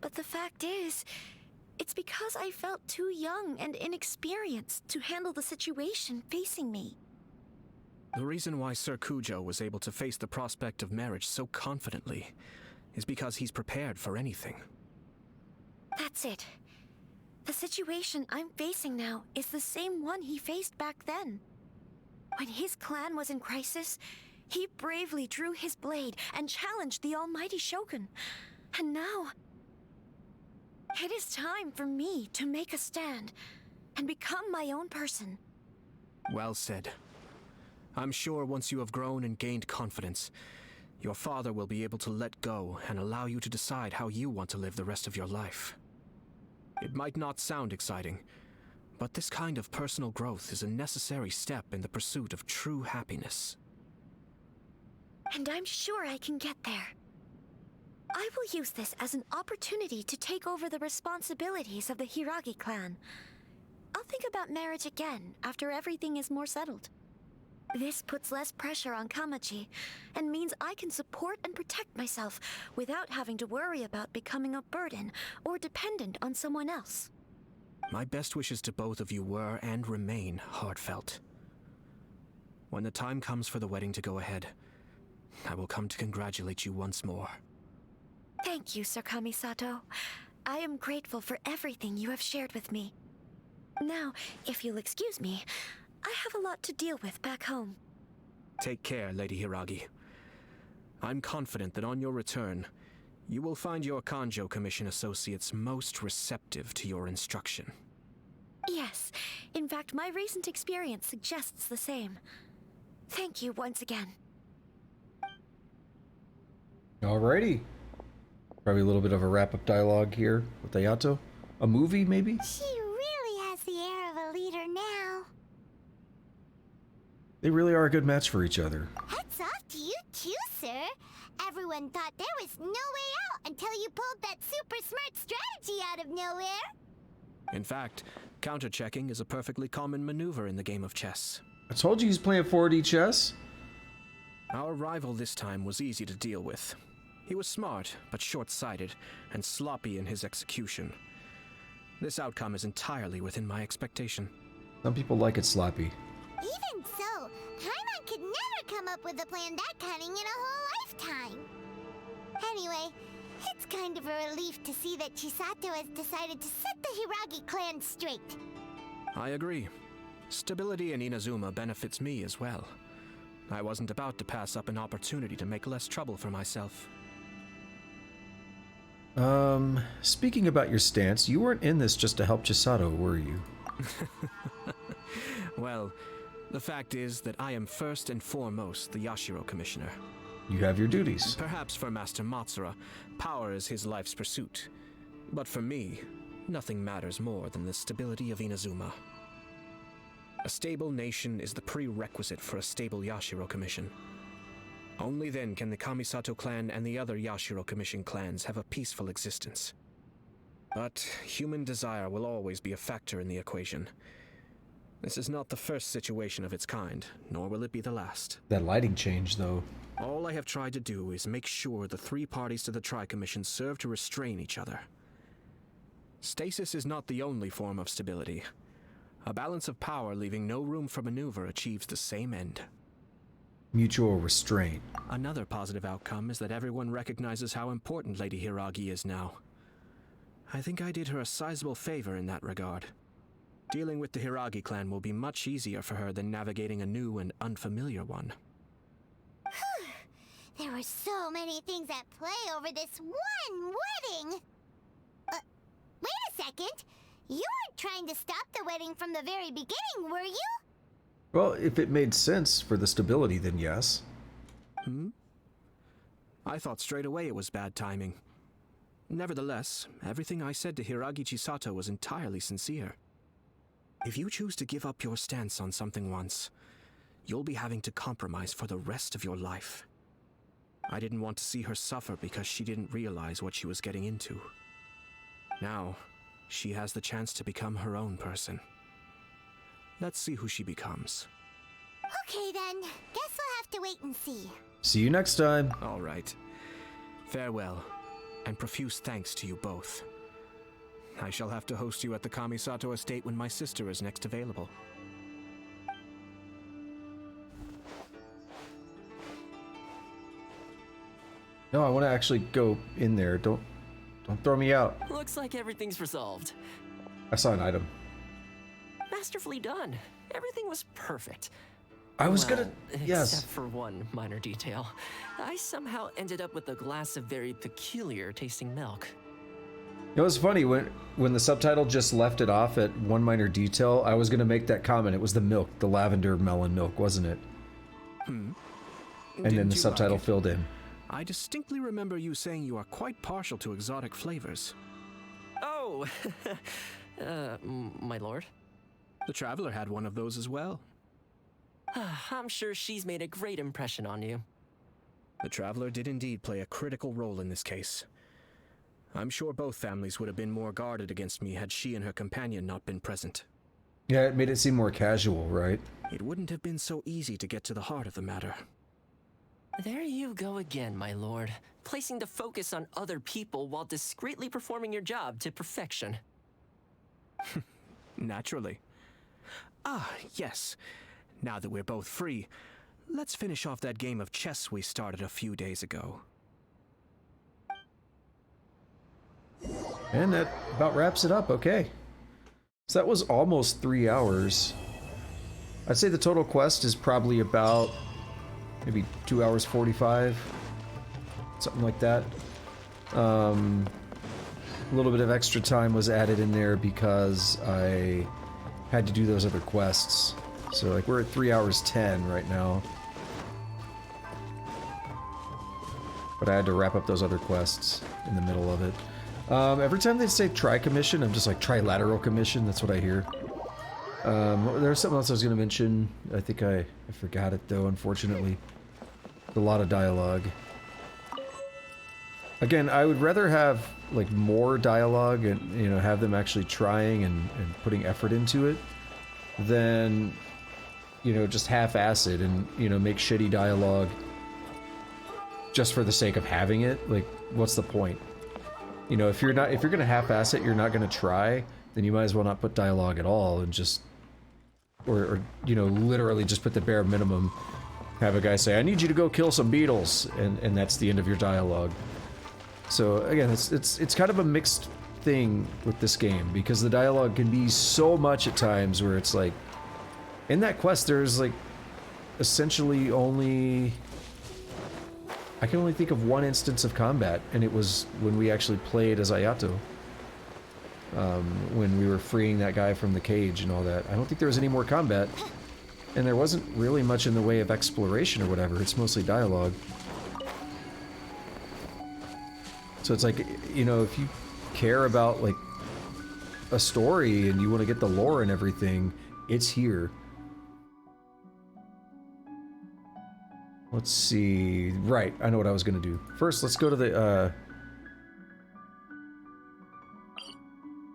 But the fact is, it's because I felt too young and inexperienced to handle the situation facing me. The reason why Sir Kujo was able to face the prospect of marriage so confidently is because he's prepared for anything. That's it. The situation I'm facing now is the same one he faced back then. When his clan was in crisis, he bravely drew his blade and challenged the almighty Shogun. And now, it is time for me to make a stand and become my own person. Well said. I'm sure once you have grown and gained confidence, your father will be able to let go and allow you to decide how you want to live the rest of your life. It might not sound exciting, but this kind of personal growth is a necessary step in the pursuit of true happiness. And I'm sure I can get there. I will use this as an opportunity to take over the responsibilities of the Hiragi clan. I'll think about marriage again after everything is more settled. This puts less pressure on Kamaji, and means I can support and protect myself without having to worry about becoming a burden or dependent on someone else. My best wishes to both of you were and remain heartfelt. When the time comes for the wedding to go ahead, I will come to congratulate you once more. Thank you, Sir Kamisato. I am grateful for everything you have shared with me. Now, if you'll excuse me, I have a lot to deal with back home. Take care, Lady Hiragi. I'm confident that on your return, you will find your Kanjo Commission associates most receptive to your instruction. Yes, in fact, my recent experience suggests the same. Thank you once again. Alrighty. Probably a little bit of a wrap-up dialogue here with Ayato. A movie, maybe? She really has the air of a leader now. They really are a good match for each other. Hats off to you too, sir. Everyone thought there was no way out until you pulled that super smart strategy out of nowhere. In fact, counter-checking is a perfectly common maneuver in the game of chess. I told you he's playing 4D chess. Our rival this time was easy to deal with. He was smart, but short-sighted, and sloppy in his execution. This outcome is entirely within my expectation. Some people like it sloppy. Even so, Paimon could never come up with a plan that cunning in a whole lifetime. Anyway, it's kind of a relief to see that Chisato has decided to set the Hiragi clan straight. I agree. Stability in Inazuma benefits me as well. I wasn't about to pass up an opportunity to make less trouble for myself. Speaking about your stance, you weren't in this just to help Chisato, were you? Well, the fact is that I am first and foremost the Yashiro Commissioner. You have your duties. Perhaps for Master Matsura, power is his life's pursuit. But for me, nothing matters more than the stability of Inazuma. A stable nation is the prerequisite for a stable Yashiro Commission. Only then can the Kamisato clan and the other Yashiro Commission clans have a peaceful existence. But human desire will always be a factor in the equation. This is not the first situation of its kind, nor will it be the last. That lighting change, though. All I have tried to do is make sure the three parties to the Tri-Commission serve to restrain each other. Stasis is not the only form of stability. A balance of power leaving no room for maneuver achieves the same end. Mutual restraint. Another positive outcome is that everyone recognizes how important Lady Hiragi is now. I think I did her a sizable favor in that regard. Dealing with the Hiragi clan will be much easier for her than navigating a new and unfamiliar one. There were so many things at play over this one wedding! Wait a second! You weren't trying to stop the wedding from the very beginning, were you? Well, if it made sense for the stability, then yes. I thought straight away it was bad timing. Nevertheless, everything I said to Hiragi Chisato was entirely sincere. If you choose to give up your stance on something once, you'll be having to compromise for the rest of your life. I didn't want to see her suffer because she didn't realize what she was getting into. Now, she has the chance to become her own person. Let's see who she becomes. Okay then, guess we'll have to wait and see. See you next time. All right. Farewell, and profuse thanks to you both. I shall have to host you at the Kamisato estate when my sister is next available. No, I want to actually go in there. Don't throw me out. Looks like everything's resolved. I saw an item. Masterfully done. Everything was perfect. I was gonna... Yes. Except for one minor detail. I somehow ended up with a glass of very peculiar tasting milk. It was funny, when the subtitle just left it off at one minor detail, I was gonna make that comment. It was the milk, the lavender melon milk, wasn't it? And then the subtitle filled in. I distinctly remember you saying you are quite partial to exotic flavors. Oh, my lord. The Traveler had one of those as well. I'm sure she's made a great impression on you. The Traveler did indeed play a critical role in this case. I'm sure both families would have been more guarded against me had she and her companion not been present. Yeah, it made it seem more casual, right? It wouldn't have been so easy to get to the heart of the matter. There you go again, my lord. Placing the focus on other people while discreetly performing your job to perfection. Naturally. Ah, yes. Now that we're both free, let's finish off that game of chess we started a few days ago. And that about wraps it up, okay. So that was almost 3 hours. I'd say the total quest is probably about maybe 2 hours 45, something like that. A little bit of extra time was added in there because I had to do those other quests. So like we're at 3 hours 10 right now. But I had to wrap up those other quests in the middle of it. Every time they say tri-commission, I'm just like, trilateral commission, that's what I hear. There's something else I was going to mention. I think I forgot it though, unfortunately. A lot of dialogue. Again, I would rather have like more dialogue and, you know, have them actually trying and putting effort into it than, you know, just half-ass it and, you know, make shitty dialogue just for the sake of having it. Like, what's the point? You know, if you're gonna half-ass it, you're not gonna try, then you might as well not put dialogue at all and just, or you know, literally just put the bare minimum. Have a guy say, I need you to go kill some beetles, and that's the end of your dialogue. So again, it's kind of a mixed thing with this game, because the dialogue can be so much at times where it's like, in that quest there's like, essentially only, I can only think of one instance of combat, and it was when we actually played as Ayato. When we were freeing that guy from the cage and all that. I don't think there was any more combat, and there wasn't really much in the way of exploration or whatever. It's mostly dialogue. So it's like, you know, if you care about like a story and you want to get the lore and everything, it's here. Let's see. Right, I know what I was gonna do. First, let's go to the,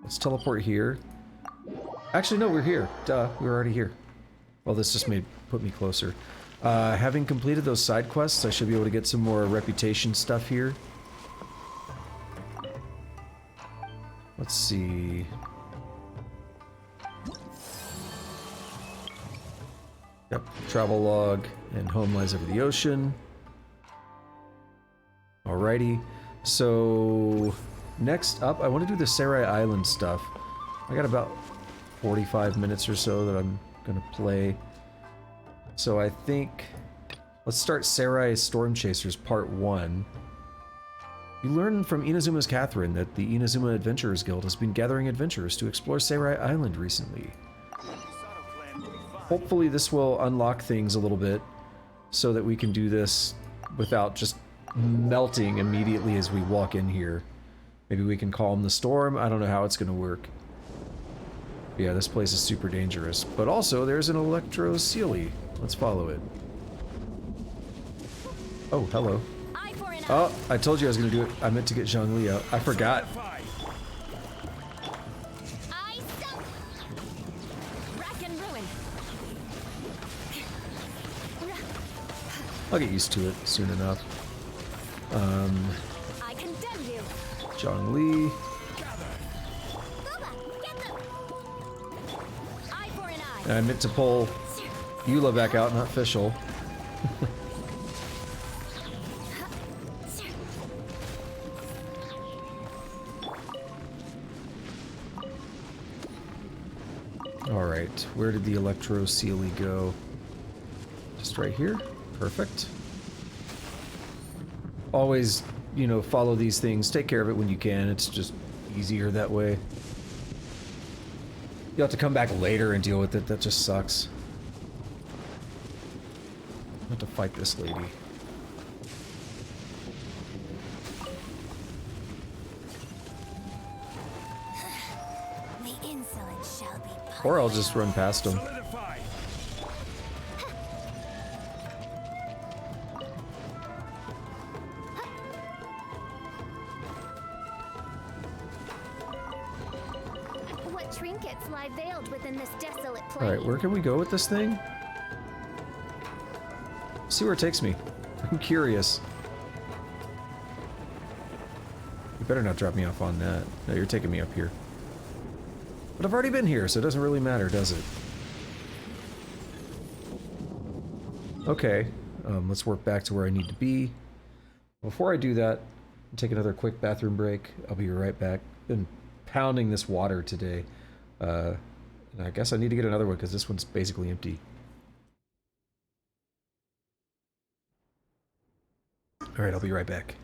let's teleport here. Actually, no, we're here. Duh, we were already here. Well, this just put me closer. Having completed those side quests, I should be able to get some more reputation stuff here. Let's see. Travel log and home lies over the ocean. Alrighty. So next up, I want to do the Seirai Island stuff. I got about 45 minutes or so that I'm gonna play. So I think let's start Seirai Storm Chasers Part 1. You learn from Inazuma's Catherine that the Inazuma Adventurers Guild has been gathering adventurers to explore Seirai Island recently. Hopefully this will unlock things a little bit so that we can do this without just melting immediately as we walk in here. Maybe we can calm the storm. I don't know how it's going to work. Yeah, this place is super dangerous. But also, there's an Electro Sealy. Let's follow it. Oh, hello. Oh, I told you I was going to do it. I meant to get Zhongli out. I forgot. I'll get used to it soon enough. I condemn you. Zhongli. And I meant to pull Eula back out, not Fischl. Alright, where did the Electro Sealy go? Just right here? Perfect. Always, you know, follow these things. Take care of it when you can. It's just easier that way. You have to come back later and deal with it. That just sucks. I have to fight this lady. The insolent shall be punished. Or I'll just run past him. What trinkets lie veiled within this desolate plain? Alright, where can we go with this thing? See where it takes me. I'm curious. You better not drop me off on that. No, you're taking me up here. But I've already been here, so it doesn't really matter, does it? Okay, let's work back to where I need to be. Before I do that, I'll take another quick bathroom break. I'll be right back. Been pounding this water today. And I guess I need to get another one because this one's basically empty. Alright, I'll be right back.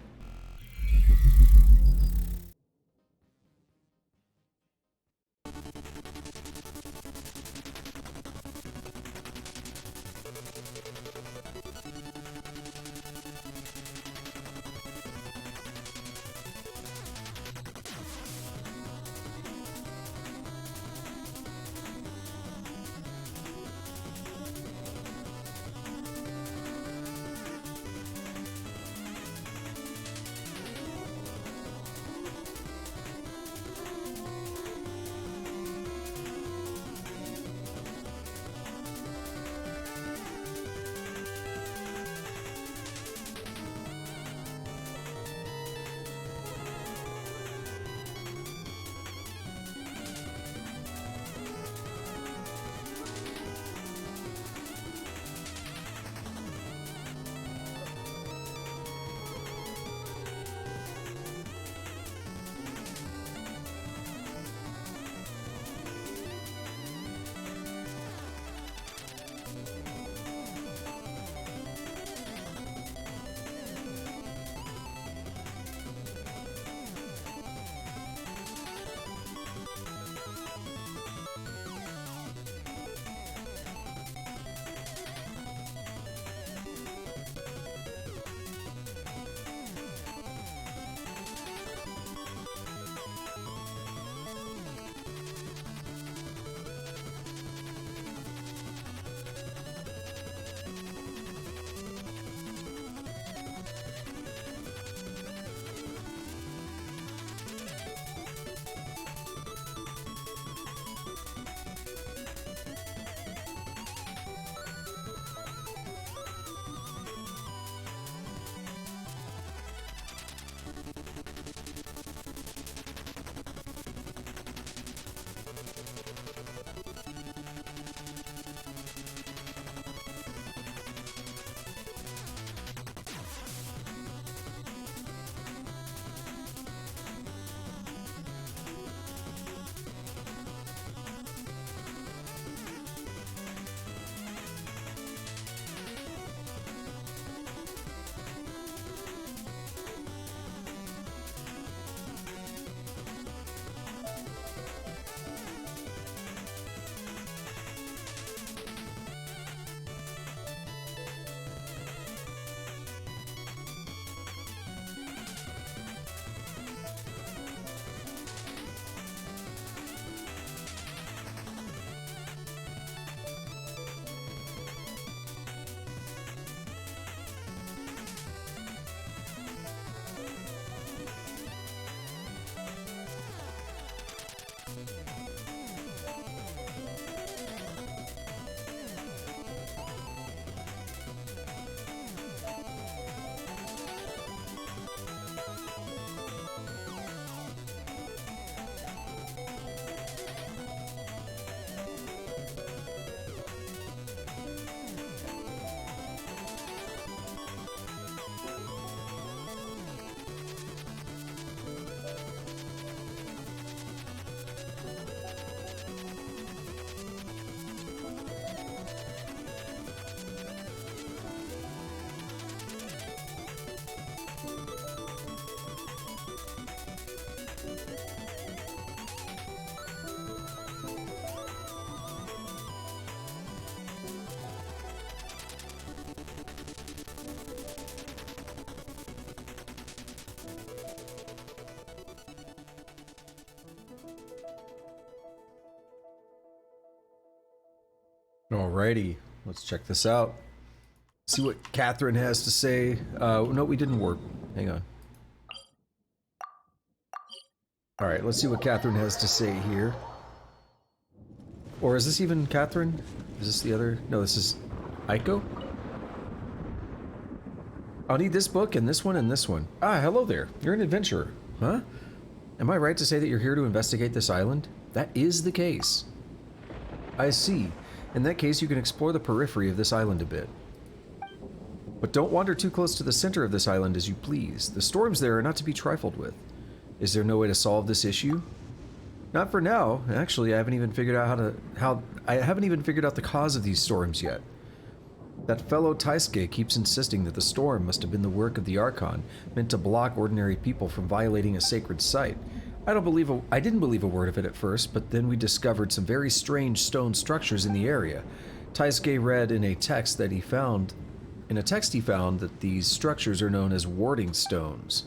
Alrighty, let's check this out. See what Catherine has to say. No, we didn't warp. Hang on. Alright, let's see what Catherine has to say here. Or is this even Catherine? Is this the other? No, this is Aiko? I'll need this book and this one and this one. Ah, hello there. You're an adventurer. Huh? Am I right to say that you're here to investigate this island? That is the case. I see. In that case, you can explore the periphery of this island a bit. But don't wander too close to the center of this island as you please. The storms there are not to be trifled with. Is there no way to solve this issue? Not for now. Actually, I haven't even figured out the cause of these storms yet. That fellow Taisuke keeps insisting that the storm must have been the work of the Archon, meant to block ordinary people from violating a sacred site. I didn't believe a word of it at first, but then we discovered some very strange stone structures in the area. Taisuke read in a text he found that these structures are known as warding stones.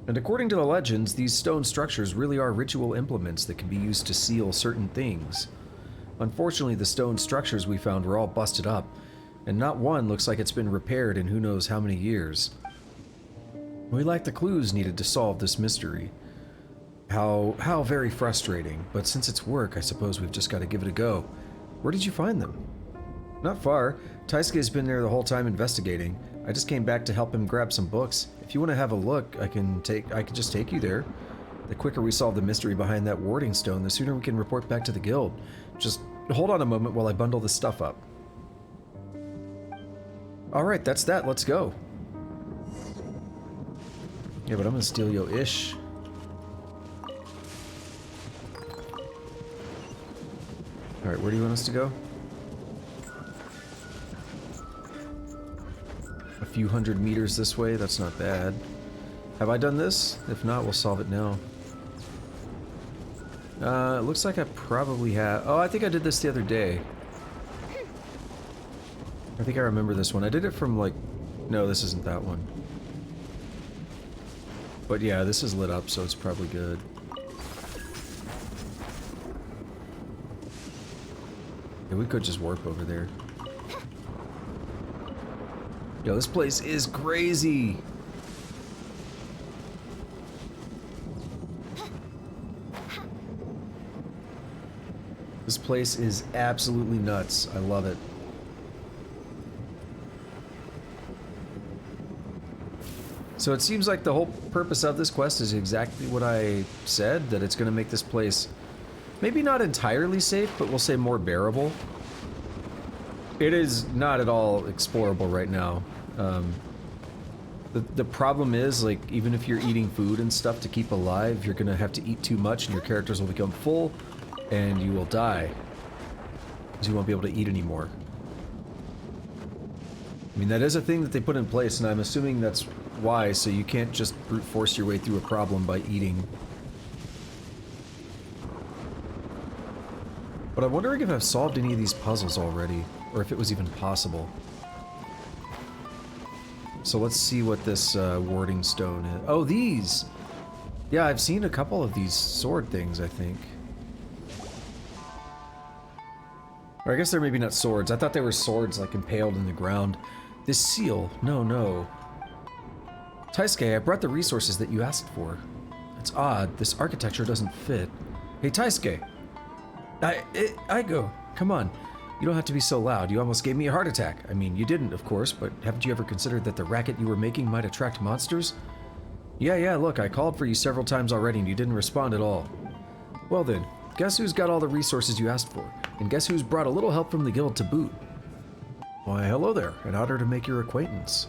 And according to the legends, these stone structures really are ritual implements that can be used to seal certain things. Unfortunately, the stone structures we found were all busted up, and not one looks like it's been repaired in who knows how many years. We lack the clues needed to solve this mystery. How very frustrating, but since it's work, I suppose we've just got to give it a go. Where did you find them? Not far. Taisuke's been there the whole time investigating. I just came back to help him grab some books. If you want to have a look, I can just take you there. The quicker we solve the mystery behind that warding stone, the sooner we can report back to the guild. Just hold on a moment while I bundle this stuff up. Alright, that's that. Let's go. Yeah, but I'm gonna steal your ish. Alright, where do you want us to go? A few hundred meters this way, that's not bad. Have I done this? If not, we'll solve it now. It looks like I probably have. Oh, I think I did this the other day. I think I remember this one. I did it from like... No, this isn't that one. But yeah, this is lit up, so it's probably good. Yeah, we could just warp over there. Yo, this place is crazy! This place is absolutely nuts. I love it. So it seems like the whole purpose of this quest is exactly what I said, that it's going to make this place maybe not entirely safe, but we'll say more bearable. It is not at all explorable right now. The problem is, like, even if you're eating food and stuff to keep alive, you're going to have to eat too much and your characters will become full and you will die. Because you won't be able to eat anymore. I mean, that is a thing that they put in place, and I'm assuming that's why, so you can't just brute force your way through a problem by eating. But I'm wondering if I've solved any of these puzzles already, or if it was even possible. So let's see what this warding stone is. Oh, these! Yeah, I've seen a couple of these sword things, I think. Or I guess they're maybe not swords. I thought they were swords, like, impaled in the ground. This seal. No. Taisuke, I brought the resources that you asked for. It's odd. This architecture doesn't fit. Hey, Taisuke! Aiko, come on. You don't have to be so loud. You almost gave me a heart attack. I mean, you didn't, of course, but haven't you ever considered that the racket you were making might attract monsters? Yeah, look, I called for you several times already and you didn't respond at all. Well then, guess who's got all the resources you asked for? And guess who's brought a little help from the guild to boot? Why, hello there. An honor to make your acquaintance.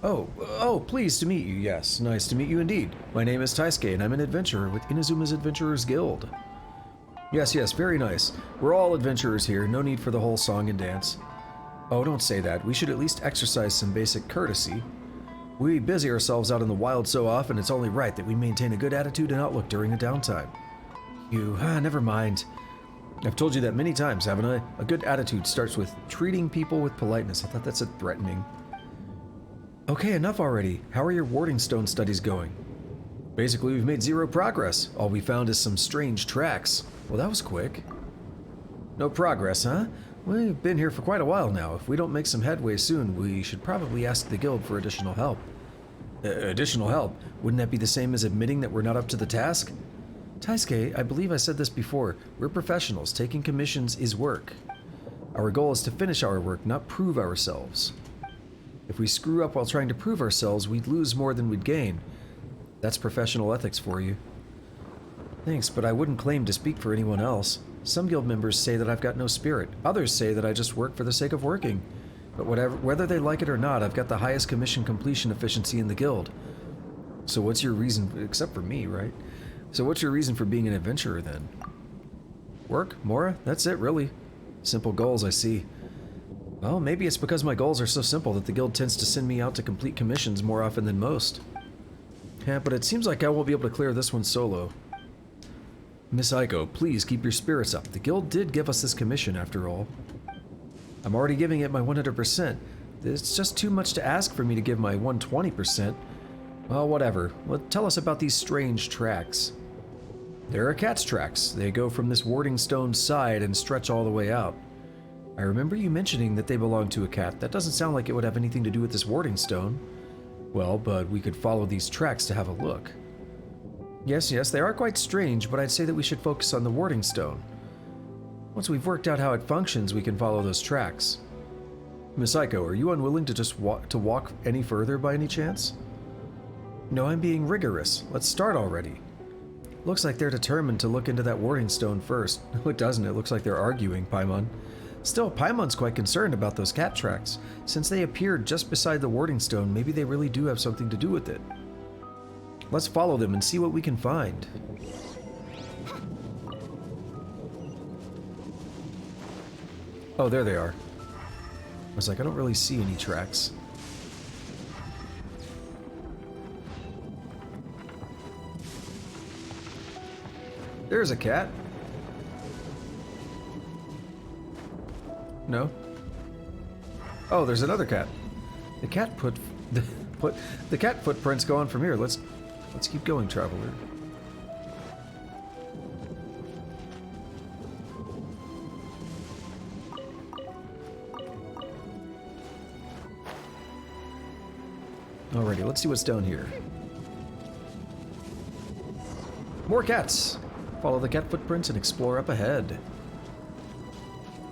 Oh, pleased to meet you, yes. Nice to meet you indeed. My name is Taisuke, and I'm an adventurer with Inazuma's Adventurers Guild. Yes, very nice. We're all adventurers here, no need for the whole song and dance. Oh, don't say that. We should at least exercise some basic courtesy. We busy ourselves out in the wild so often, it's only right that we maintain a good attitude and outlook during a downtime. Never mind. I've told you that many times, haven't I? A good attitude starts with treating people with politeness. I thought that's threatening. Okay, enough already. How are your warding stone studies going? Basically, we've made zero progress. All we found is some strange tracks. Well, that was quick. No progress, huh? We've been here for quite a while now. If we don't make some headway soon, we should probably ask the guild for additional help. Additional help? Wouldn't that be the same as admitting that we're not up to the task? Taisuke, I believe I said this before. We're professionals. Taking commissions is work. Our goal is to finish our work, not prove ourselves. If we screw up while trying to prove ourselves, we'd lose more than we'd gain. That's professional ethics for you. Thanks, but I wouldn't claim to speak for anyone else. Some guild members say that I've got no spirit. Others say that I just work for the sake of working. But whether they like it or not, I've got the highest commission completion efficiency in the guild. So what's your reason, except for me, right? So what's your reason for being an adventurer then? Work? Mora? That's it, really. Simple goals, I see. Well, maybe it's because my goals are so simple that the guild tends to send me out to complete commissions more often than most. Yeah, but it seems like I won't be able to clear this one solo. Miss Aiko, please keep your spirits up. The guild did give us this commission, after all. I'm already giving it my 100%. It's just too much to ask for me to give my 120%. Well, whatever. Well, tell us about these strange tracks. There are cat's tracks. They go from this warding stone's side and stretch all the way out. I remember you mentioning that they belong to a cat. That doesn't sound like it would have anything to do with this warding stone. Well, but we could follow these tracks to have a look. Yes, they are quite strange, but I'd say that we should focus on the warding stone. Once we've worked out how it functions, we can follow those tracks. Miss Aiko, are you unwilling to just walk any further by any chance? No, I'm being rigorous. Let's start already. Looks like they're determined to look into that warding stone first. No, it doesn't. It looks like they're arguing, Paimon. Still, Paimon's quite concerned about those cat tracks. Since they appeared just beside the warding stone, maybe they really do have something to do with it. Let's follow them and see what we can find. Oh, there they are. I was like, I don't really see any tracks. There's a cat. No. Oh, there's another cat. The cat the cat footprints go on from here. Let's keep going, traveler. Alrighty, let's see what's down here. More cats! Follow the cat footprints and explore up ahead.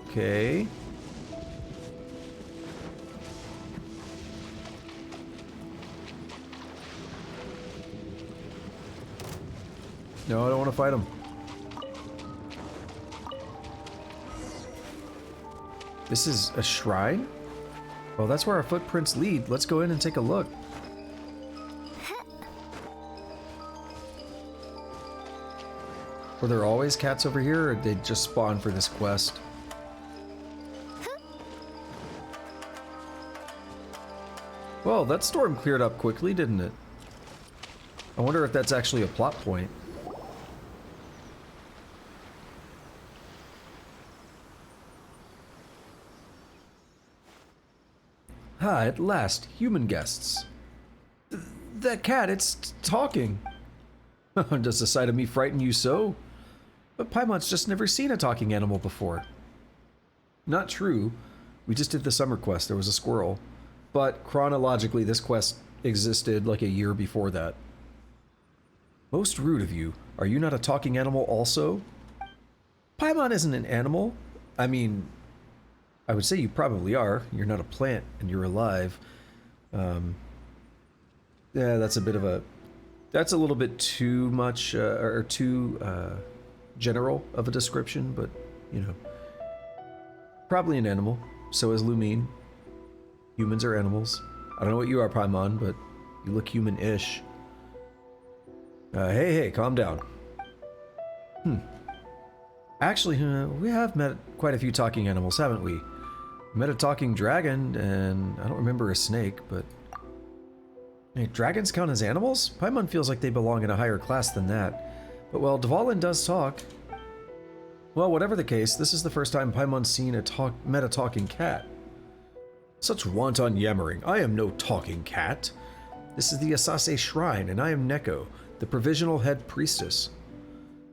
Okay. No, I don't want to fight him. This is a shrine? Well, that's where our footprints lead. Let's go in and take a look. Were there always cats over here, or did they just spawn for this quest? Well, that storm cleared up quickly, didn't it? I wonder if that's actually a plot point. Ah, at last, human guests. That cat, it's talking. Does the sight of me frighten you so? But Paimon's just never seen a talking animal before. Not true. We just did the summer quest, there was a squirrel. But chronologically, this quest existed like a year before that. Most rude of you. Are you not a talking animal also? Paimon isn't an animal. I mean, I would say you probably are. You're not a plant, and you're alive. Yeah, that's a bit of a... That's a little bit too much, or too general of a description, but, you know. Probably an animal. So is Lumine. Humans are animals. I don't know what you are, Paimon, but you look human-ish. Hey, calm down. Actually, we have met quite a few talking animals, haven't we? We met a talking dragon, and I don't remember a snake, but... Hey, dragons count as animals? Paimon feels like they belong in a higher class than that. But, well, Dvalin does talk. Well, whatever the case, this is the first time Paimon's met a talking cat. Such wanton yammering. I am no talking cat. This is the Asase Shrine, and I am Neko, the provisional head priestess.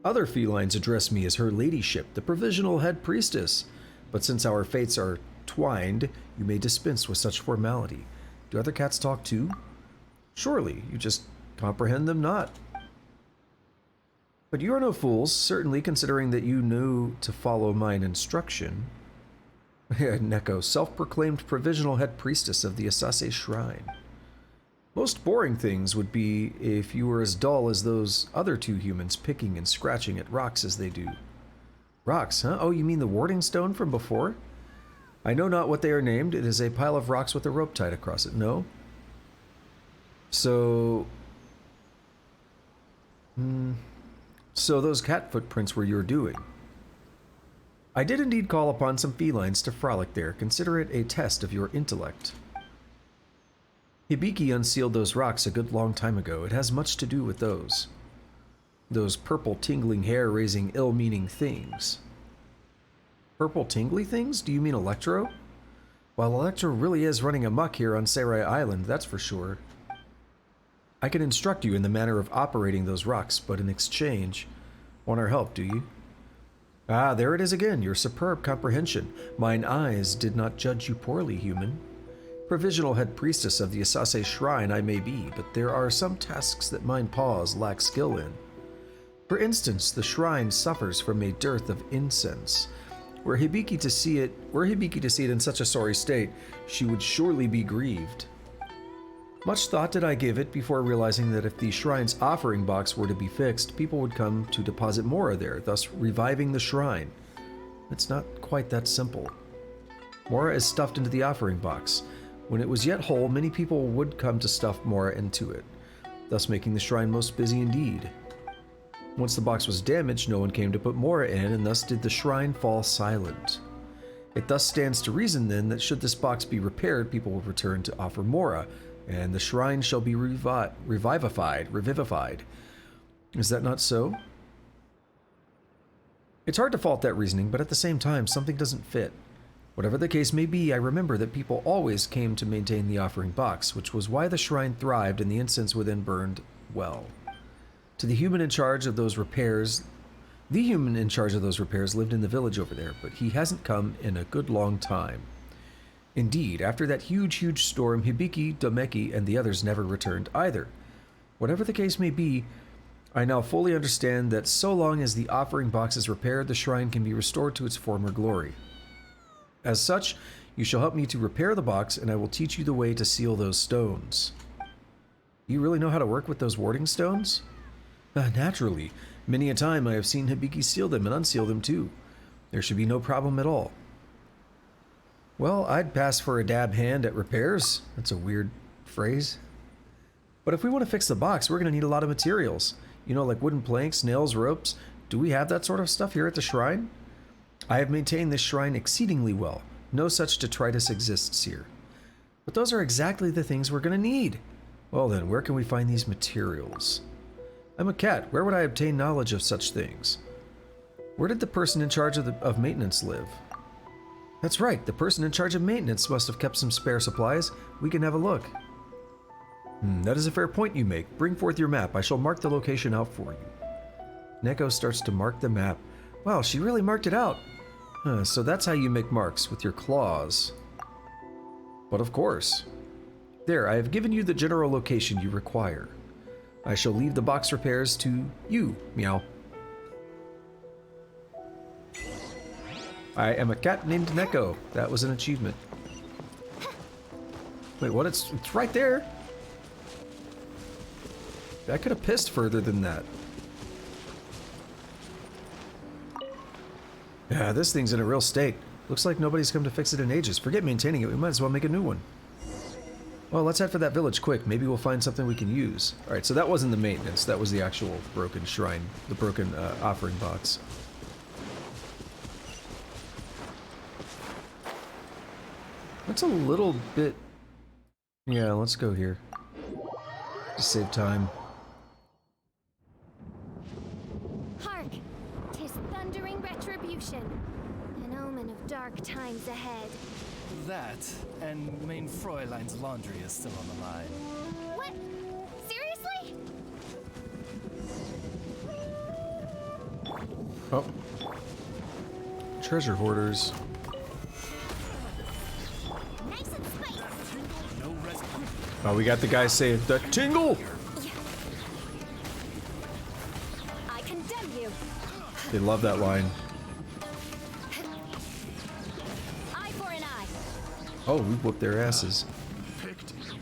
Other felines address me as her ladyship, the provisional head priestess. But since our fates are twined, you may dispense with such formality. Do other cats talk too? Surely, you just comprehend them not. But you are no fools, certainly, considering that you knew to follow mine instruction. Neko, self-proclaimed provisional head priestess of the Asase Shrine. Most boring things would be if you were as dull as those other two humans picking and scratching at rocks as they do. Rocks, huh? Oh, you mean the warding stone from before? I know not what they are named. It is a pile of rocks with a rope tied across it. No? So those cat footprints were your doing. I did indeed call upon some felines to frolic there. Consider it a test of your intellect. Hibiki unsealed those rocks a good long time ago. It has much to do with those. Those purple tingling hair-raising ill-meaning things. Purple tingly things? Do you mean Electro? Well, Electro really is running amok here on Seirai Island, that's for sure. I can instruct you in the manner of operating those rocks, but in exchange, want our help, do you? Ah, there it is again, your superb comprehension. Mine eyes did not judge you poorly, human. Provisional head priestess of the Asase Shrine I may be, but there are some tasks that mine paws lack skill in. For instance, the shrine suffers from a dearth of incense. Were Hibiki to see it in such a sorry state, she would surely be grieved. Much thought did I give it before realizing that if the shrine's offering box were to be fixed, people would come to deposit Mora there, thus reviving the shrine. It's not quite that simple. Mora is stuffed into the offering box. When it was yet whole, many people would come to stuff Mora into it, thus making the shrine most busy indeed. Once the box was damaged, no one came to put Mora in, and thus did the shrine fall silent. It thus stands to reason then that should this box be repaired, people will return to offer Mora, and the shrine shall be revivified. Is that not so? It's hard to fault that reasoning, but at the same time, something doesn't fit. Whatever the case may be, I remember that people always came to maintain the offering box, which was why the shrine thrived and the incense within burned well. To the human in charge of those repairs, lived in the village over there, but he hasn't come in a good long time. Indeed, after that huge storm, Hibiki, Domeki, and the others never returned either. Whatever the case may be, I now fully understand that so long as the offering box is repaired, the shrine can be restored to its former glory. As such, you shall help me to repair the box, and I will teach you the way to seal those stones. You really know how to work with those warding stones? Naturally. Many a time I have seen Hibiki seal them and unseal them too. There should be no problem at all. Well, I'd pass for a dab hand at repairs. That's a weird phrase. But if we want to fix the box, we're going to need a lot of materials. You know, like wooden planks, nails, ropes. Do we have that sort of stuff here at the shrine? I have maintained this shrine exceedingly well. No such detritus exists here. But those are exactly the things we're going to need. Well then, where can we find these materials? I'm a cat. Where would I obtain knowledge of such things? Where did the person in charge of maintenance live? That's right, the person in charge of maintenance must have kept some spare supplies. We can have a look. That is a fair point you make. Bring forth your map. I shall mark the location out for you. Neko starts to mark the map. Wow, she really marked it out. So that's how you make marks, with your claws. But of course. There, I have given you the general location you require. I shall leave the box repairs to you, meow. I am a cat named Neko. That was an achievement. Wait, what? It's right there. I could have pissed further than that. Yeah, this thing's in a real state. Looks like nobody's come to fix it in ages. Forget maintaining it, we might as well make a new one. Well, let's head for that village quick. Maybe we'll find something we can use. Alright, so that wasn't the maintenance. That was the actual broken shrine. The broken offering box. That's a little bit... Yeah, let's go here. To save time. Hark! 'Tis thundering retribution. An omen of dark times ahead. That, and main Fräulein's laundry is still on the line. What? Seriously? Oh. Treasure hoarders. Oh, we got the guy saying the tingle! I condemn you. They love that line. Eye for an eye. Oh, we whooped their asses.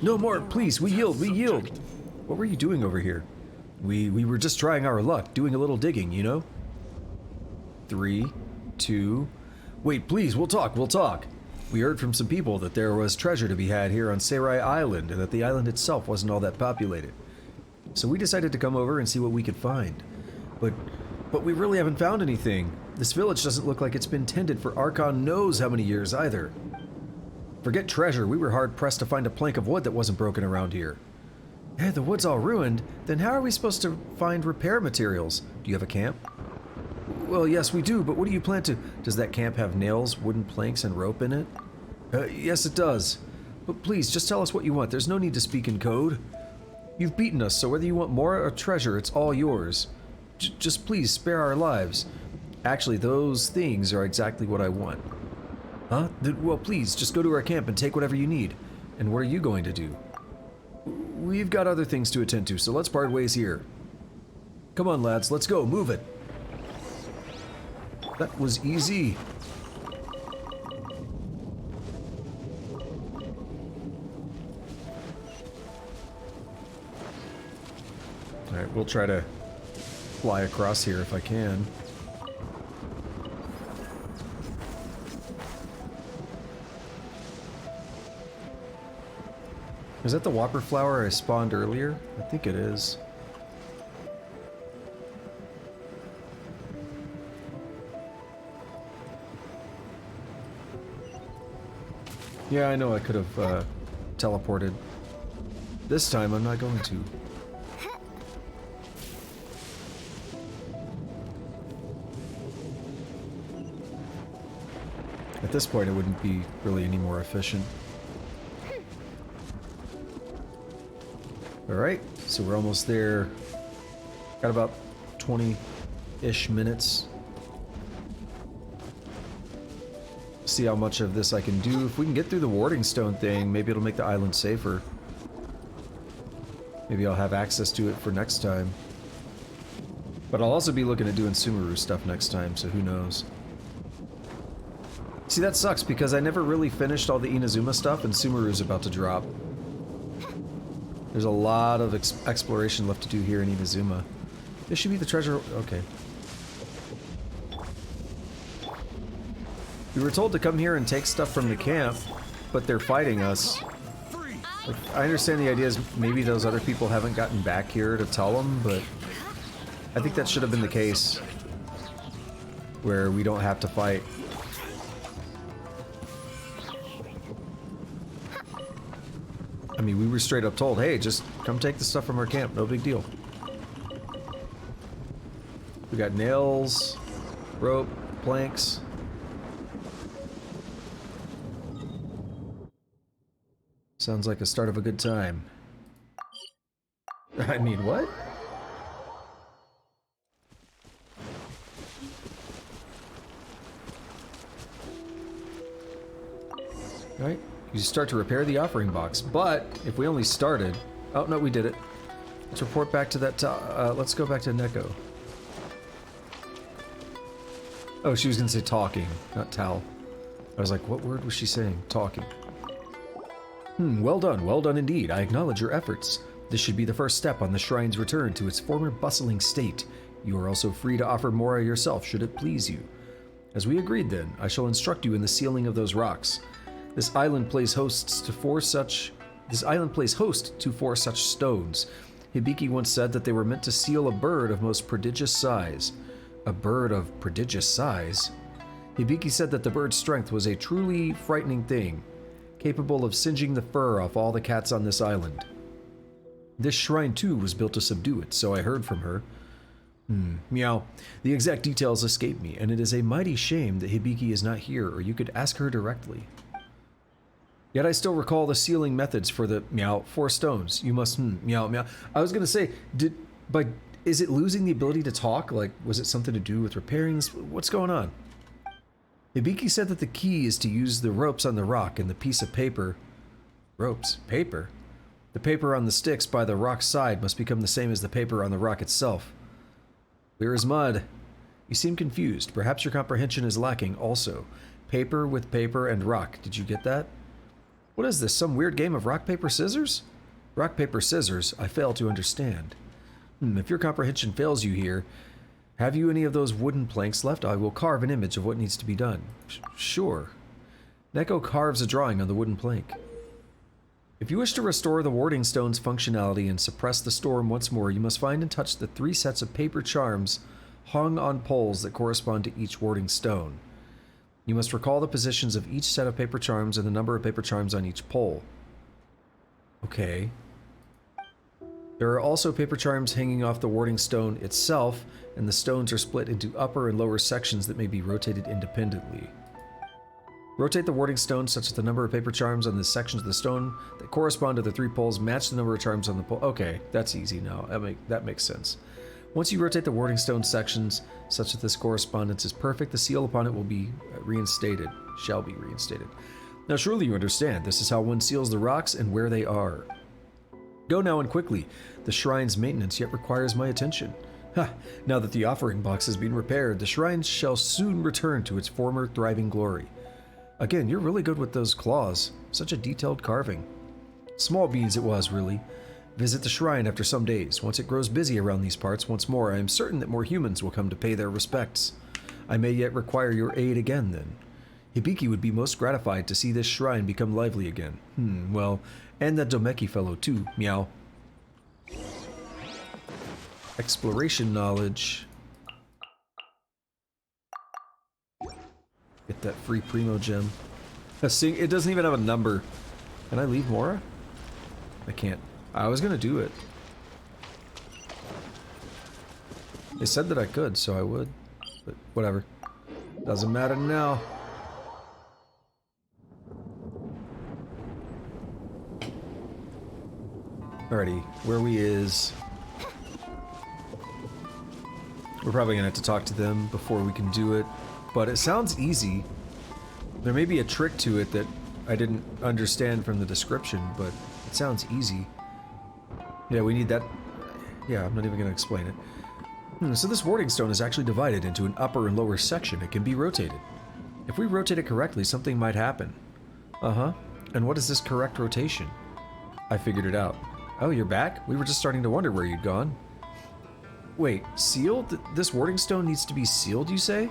No more, please, we yield, we yield. What were you doing over here? We were just trying our luck, doing a little digging, you know? 3, 2... Wait, please, we'll talk, we'll talk. We heard from some people that there was treasure to be had here on Seirai Island, and that the island itself wasn't all that populated. So we decided to come over and see what we could find. But we really haven't found anything. This village doesn't look like it's been tended for Archon knows how many years either. Forget treasure, we were hard-pressed to find a plank of wood that wasn't broken around here. Hey, the wood's all ruined, then how are we supposed to find repair materials? Do you have a camp? Well, yes, we do, but what do you plan to... Does that camp have nails, wooden planks, and rope in it? Yes, it does. But please, just tell us what you want. There's no need to speak in code. You've beaten us, so whether you want more or treasure, it's all yours. Just please, spare our lives. Actually, those things are exactly what I want. Huh? Well, please, just go to our camp and take whatever you need. And what are you going to do? We've got other things to attend to, so let's part ways here. Come on, lads, let's go, move it. That was easy. Alright, we'll try to fly across here if I can. Is that the whopper flower I spawned earlier? I think it is. Yeah, I know I could have teleported. This time I'm not going to. At this point it wouldn't be really any more efficient. Alright, so we're almost there. Got about 20-ish minutes. See how much of this I can do. If we can get through the warding stone thing, maybe it'll make the island safer. Maybe I'll have access to it for next time. But I'll also be looking at doing Sumeru stuff next time, so who knows. See, that sucks because I never really finished all the Inazuma stuff and Sumeru's about to drop. There's a lot of exploration left to do here in Inazuma. This should be the treasure... Okay. We were told to come here and take stuff from the camp, but they're fighting us. Like, I understand the idea is maybe those other people haven't gotten back here to tell them, but I think that should have been the case. Where we don't have to fight. I mean, we were straight up told, hey, just come take the stuff from our camp, no big deal. We got nails, rope, planks. Sounds like the start of a good time. I mean, what? Right? You start to repair the offering box, but if we only started... Oh, no, we did it. Let's report back to that... let's go back to Neko. Oh, she was gonna say talking, not Tal. I was like, what word was she saying? Talking. Well done indeed. I acknowledge your efforts. This should be the first step on the shrine's return to its former bustling state. You are also free to offer more yourself should it please you. As we agreed then, I shall instruct you in the sealing of those rocks. This island plays host to four such stones. Hibiki once said that they were meant to seal a bird of most prodigious size. A bird of prodigious size? Hibiki said that the bird's strength was a truly frightening thing, capable of singeing the fur off all the cats on this island. This shrine too was built to subdue it, so I heard from her. Meow. The exact details escape me, and it is a mighty shame that Hibiki is not here, or you could ask her directly. Yet I still recall the sealing methods for the 4 stones. You must meow. I was gonna say, Is it losing the ability to talk? Like, was it something to do with repairing this? What's going on? Hibiki said that the key is to use the ropes on the rock and the piece of paper. Ropes? Paper? The paper on the sticks by the rock's side must become the same as the paper on the rock itself. Clear as mud. You seem confused. Perhaps your comprehension is lacking also. Paper with paper and rock. Did you get that? What is this? Some weird game of rock, paper, scissors? Rock, paper, scissors. I fail to understand. If your comprehension fails you here, have you any of those wooden planks left? I will carve an image of what needs to be done. Sure. Neko carves a drawing on the wooden plank. If you wish to restore the warding stone's functionality and suppress the storm once more, you must find and touch the 3 sets of paper charms hung on poles that correspond to each warding stone. You must recall the positions of each set of paper charms and the number of paper charms on each pole. Okay. There are also paper charms hanging off the warding stone itself, and the stones are split into upper and lower sections that may be rotated independently. Rotate the warding stone such that the number of paper charms on the sections of the stone that correspond to the 3 poles match the number of charms on the pole. Okay, that's easy now. That makes sense. Once you rotate the warding stone sections such that this correspondence is perfect, the seal upon it will be reinstated. Shall be reinstated. Now surely you understand, this is how one seals the rocks and where they are. Go now and quickly. The shrine's maintenance yet requires my attention. Ha! Now that the offering box has been repaired, the shrine shall soon return to its former thriving glory. Again, you're really good with those claws. Such a detailed carving. Small beans it was, really. Visit the shrine after some days. Once it grows busy around these parts once more, I am certain that more humans will come to pay their respects. I may yet require your aid again, then. Hibiki would be most gratified to see this shrine become lively again. Well, and that Domeki fellow too, meow. Exploration knowledge. Get that free Primo gem. It doesn't even have a number. Can I leave Mora? I can't. I was gonna do it. They said that I could, so I would. But whatever. Doesn't matter now. Alrighty, where we is... We're probably gonna have to talk to them before we can do it. But it sounds easy. There may be a trick to it that I didn't understand from the description, but it sounds easy. Yeah, we need that. Yeah, I'm not even going to explain it. So this warding stone is actually divided into an upper and lower section. It can be rotated. If we rotate it correctly, something might happen. Uh-huh. And what is this correct rotation? I figured it out. Oh, you're back? We were just starting to wonder where you'd gone. Wait, sealed? This warding stone needs to be sealed, you say?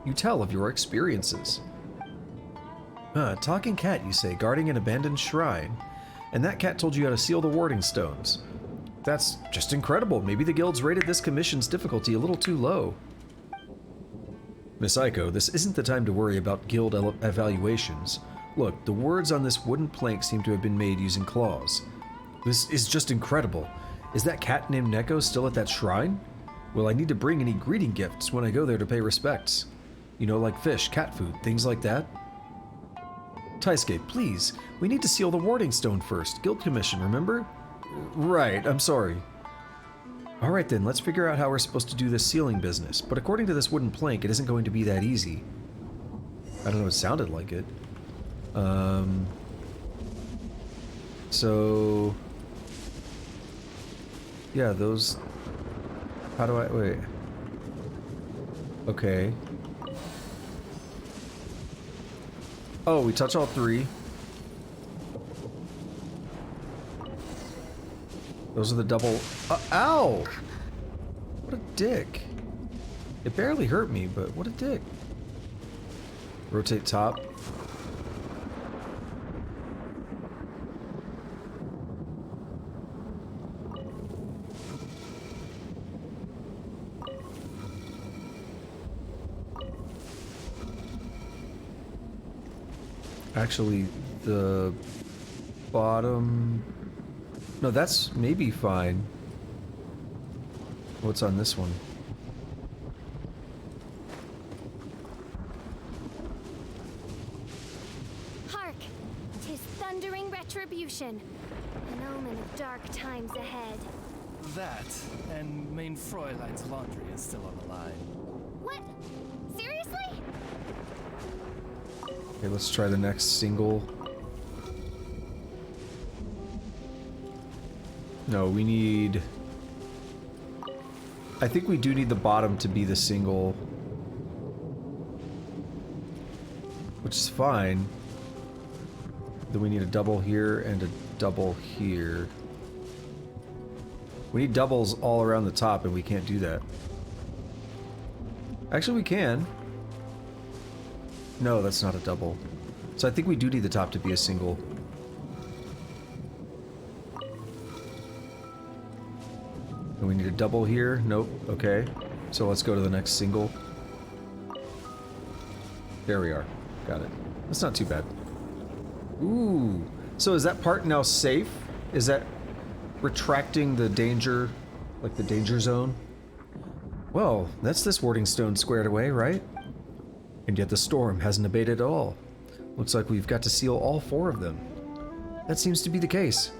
You tell of your experiences. Talking cat, you say, guarding an abandoned shrine. And that cat told you how to seal the warding stones. That's just incredible. Maybe the guilds rated this commission's difficulty a little too low. Miss Aiko, this isn't the time to worry about guild evaluations. Look, the words on this wooden plank seem to have been made using claws. This is just incredible. Is that cat named Neko still at that shrine? Will I need to bring any greeting gifts when I go there to pay respects? You know, like fish, cat food, things like that? Taisuke, please. We need to seal the warding stone first. Guild commission, remember? Right, I'm sorry. Alright then, let's figure out how we're supposed to do this sealing business. But according to this wooden plank, it isn't going to be that easy. I don't know, it sounded like it. So... Yeah, those... How do I... Wait. Okay. Oh, we touch all 3. Those are the double... ow! What a dick. It barely hurt me, but what a dick. Rotate top. Actually, the bottom... No, that's maybe fine. What's on this one? Hark! 'Tis thundering retribution. An omen of dark times ahead. That, and main Fräulein's laundry is still on the line. What? Seriously? Okay, let's try the next single. No, we need... I think we do need the bottom to be the single. Which is fine. Then we need a double here and a double here. We need doubles all around the top and we can't do that. Actually, we can. No, that's not a double. So I think we do need the top to be a single. And we need a double here. Nope. Okay. So let's go to the next single. There we are. Got it. That's not too bad. Ooh. So is that part now safe? Is that retracting the danger, like the danger zone? Well, that's this warding stone squared away, right? And yet the storm hasn't abated at all. Looks like we've got to seal all 4 of them. That seems to be the case.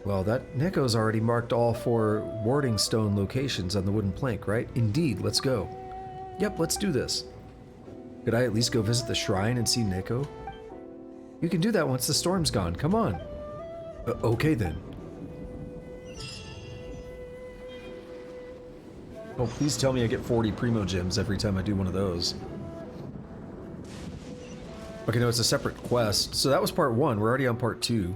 Well, that Neko's already marked all 4 warding stone locations on the wooden plank, right? Indeed, let's go. Yep, let's do this. Could I at least go visit the shrine and see Neko? You can do that once the storm's gone, come on. Okay then. Oh, please tell me I get 40 Primo Gems every time I do one of those. Okay, no, it's a separate quest. So that was part 1, we're already on part 2.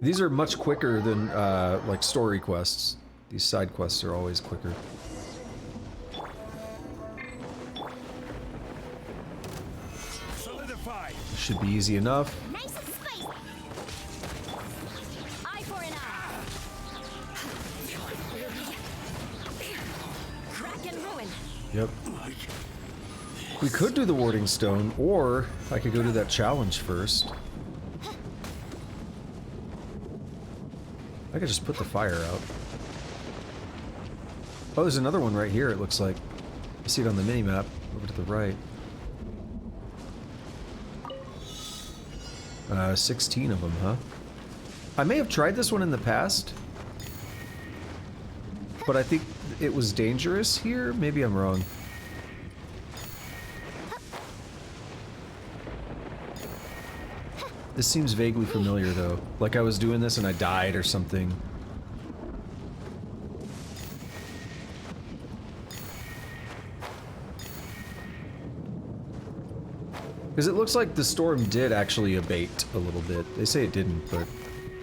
These are much quicker than, like, story quests. These side quests are always quicker. Solidify. Should be easy enough. Nice and spicy. Eye for an eye. Crack and ruin. Yep. We could do the warding stone, or I could go do that challenge first. I could just put the fire out. Oh, there's another one right here, it looks like. I see it on the mini-map, over to the right. 16 of them, huh? I may have tried this one in the past, but I think it was dangerous here. Maybe I'm wrong. This seems vaguely familiar, though. Like I was doing this and I died or something. Because it looks like the storm did actually abate a little bit. They say it didn't, but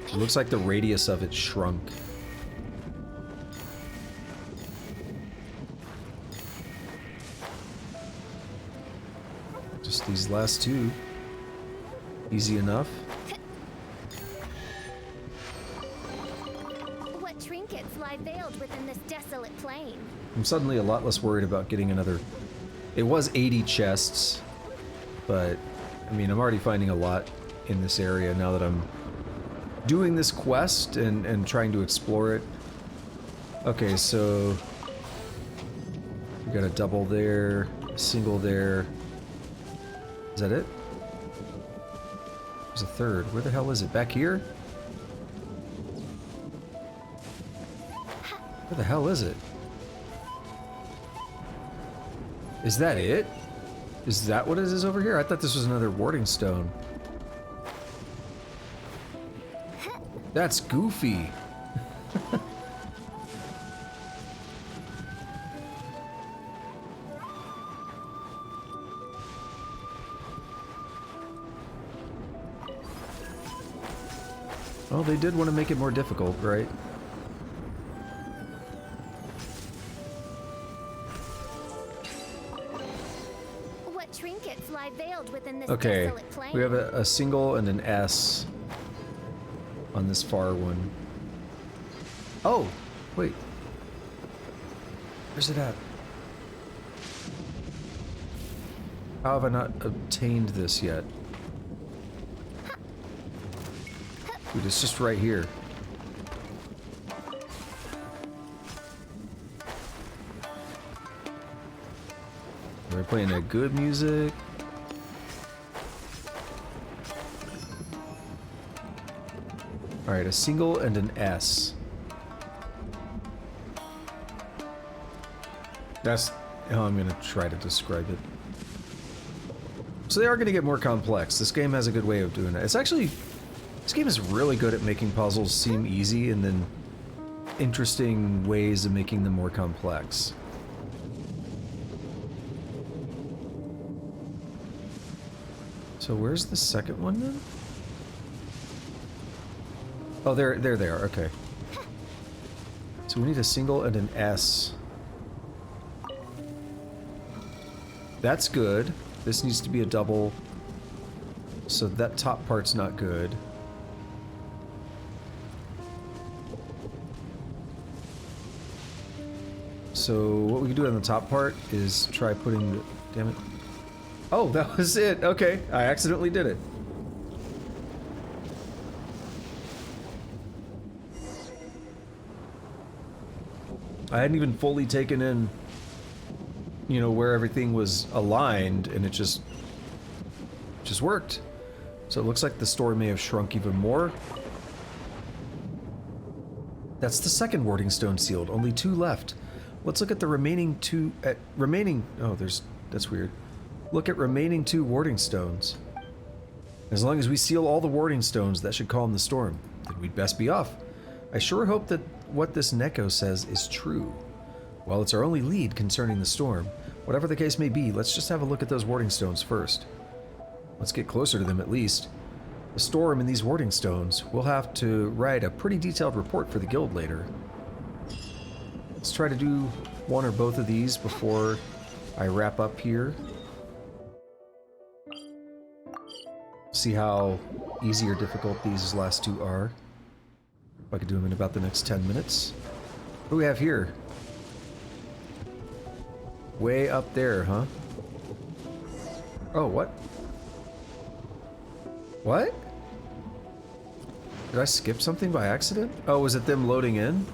it looks like the radius of it shrunk. Just these last 2. Easy enough. What trinkets lie veiled within this desolate plain? I'm suddenly a lot less worried about getting another... It was 80 chests, but, I mean, I'm already finding a lot in this area now that I'm doing this quest and trying to explore it. Okay, so... We got a double there, a single there. Is that it? There's a third. Where the hell is it? Back here? Where the hell is it? Is that it? Is that what it is over here? I thought this was another warding stone. That's goofy. Well, they did want to make it more difficult, right? What trinkets lie veiled within this Okay, desolate plain? we have a single and an S on this far one. Oh, wait. Where's it at? How have I not obtained this yet? Dude, it's just right here. We're playing that good music. Alright, a single and an S. That's how I'm gonna try to describe it. So they are gonna get more complex. This game has a good way of doing it. It's actually... This game is really good at making puzzles seem easy and then interesting ways of making them more complex. So where's the second one then? Oh, there they are. Okay. So we need a single and an S. That's good. This needs to be a double. So that top part's not good. So what we can do on the top part is try putting the... Damn it. Oh, that was it. Okay, I accidentally did it. I hadn't even fully taken in, you know, where everything was aligned, and it just worked. So it looks like the store may have shrunk even more. That's the second warding stone sealed. Only 2 left. Let's look at the remaining 2. Oh, that's weird. Look at remaining 2 warding stones. As long as we seal all the warding stones, that should calm the storm. Then we'd best be off. I sure hope that what this Neko says is true. While it's our only lead concerning the storm, whatever the case may be, let's just have a look at those warding stones first. Let's get closer to them at least. The storm and these warding stones, we'll have to write a pretty detailed report for the guild later. Let's try to do one or both of these before I wrap up here. See how easy or difficult these last 2 are. If I could do them in about the next 10 minutes. What do we have here? Way up there, huh? Oh, what? What? Did I skip something by accident? Oh, was it them loading in?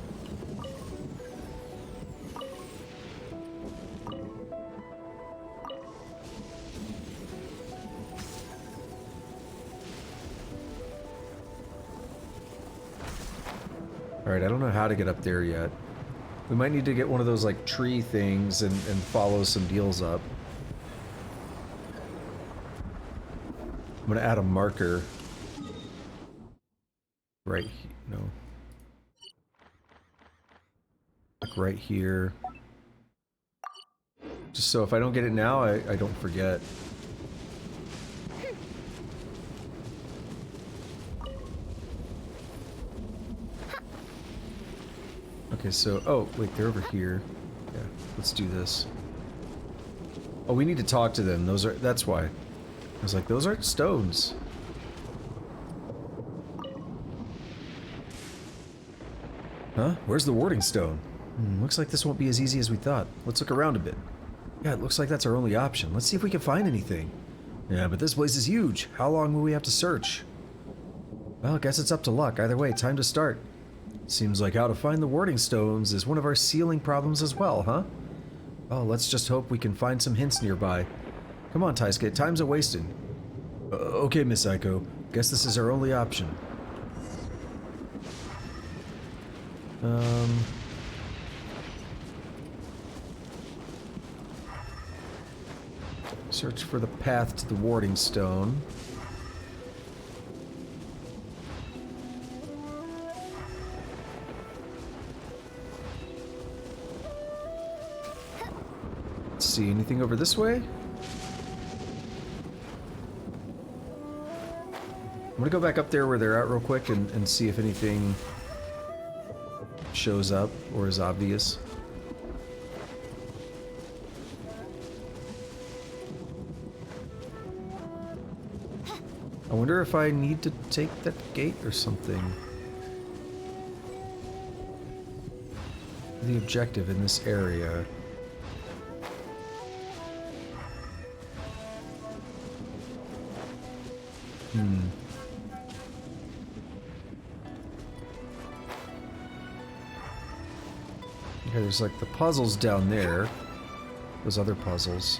Alright, I don't know how to get up there yet. We might need to get one of those, like, tree things and follow some deals up. I'm gonna add a marker. Right here. No. Like right here. Just so if I don't get it now, I don't forget. Okay, so... Oh, wait, they're over here. Yeah, let's do this. Oh, we need to talk to them. Those are... That's why. I was like, those aren't stones. Huh? Where's the warding stone? Looks like this won't be as easy as we thought. Let's look around a bit. Yeah, it looks like that's our only option. Let's see if we can find anything. Yeah, but this place is huge. How long will we have to search? Well, I guess it's up to luck. Either way, time to start. Seems like how to find the warding stones is one of our sealing problems as well, huh? Oh, let's just hope we can find some hints nearby. Come on, Taisuke, time's a-wasting. Okay, Miss Aiko. Guess this is our only option. Search for the path to the warding stone. Let's see, anything over this way? I'm gonna go back up there where they're at real quick and see if anything shows up or is obvious. I wonder if I need to take that gate or something. The objective in this area. Okay, there's like the puzzles down there. Those other puzzles.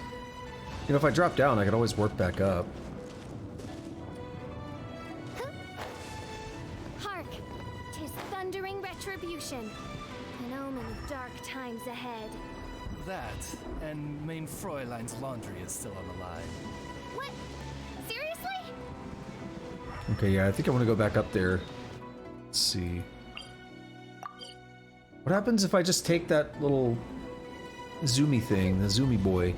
You know, if I drop down, I can always work back up. Hark! 'Tis thundering retribution. An omen of dark times ahead. That, and main Fräulein's laundry is still on the line. What? Seriously? Okay, yeah, I think I want to go back up there. Let's see. What happens if I just take that little zoomy thing, the zoomy boy?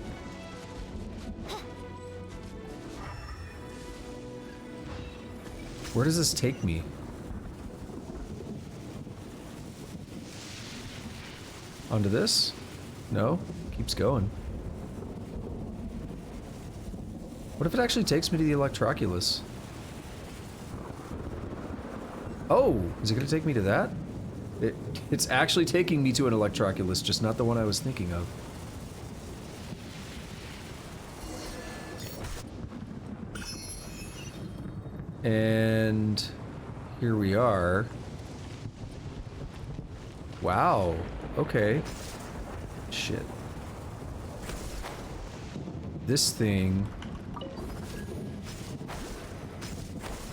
Where does this take me? Onto this? No? Keeps going. What if it actually takes me to the Electroculus? Oh! Is it gonna take me to that? It's actually taking me to an Electroculus, just not the one I was thinking of. And here we are. Wow. Okay. Shit. This thing...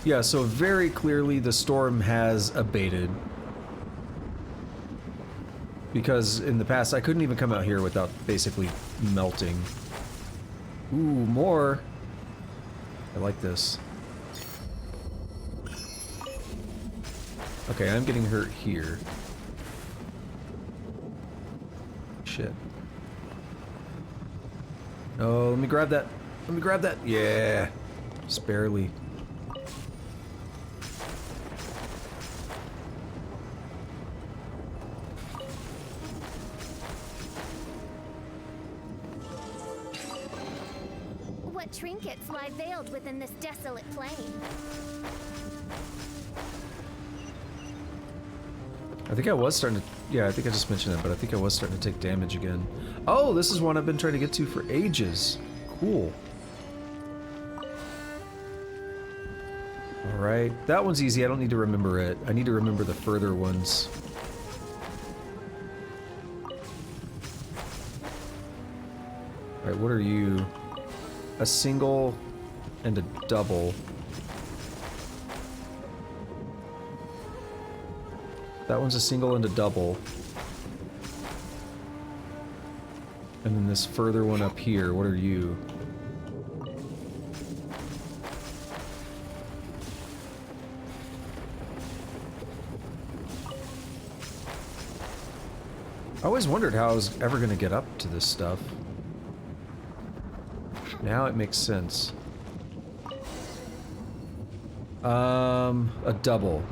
Yeah, so very clearly the storm has abated. Because in the past I couldn't even come out here without basically melting. Ooh, more! I like this. Okay, I'm getting hurt here. Shit. Oh, let me grab that. Let me grab that. Yeah. Just barely. What trinkets lie veiled within this desolate plain? I think I was starting to... Yeah, I think I just mentioned that, but I think I was starting to take damage again. Oh, this is one I've been trying to get to for ages. Cool. Alright, that one's easy. I don't need to remember it. I need to remember the further ones. Alright, what are you? A single and a double. That one's a single and a double. And then this further one up here, what are you? I always wondered how I was ever gonna get up to this stuff. Now it makes sense. A double.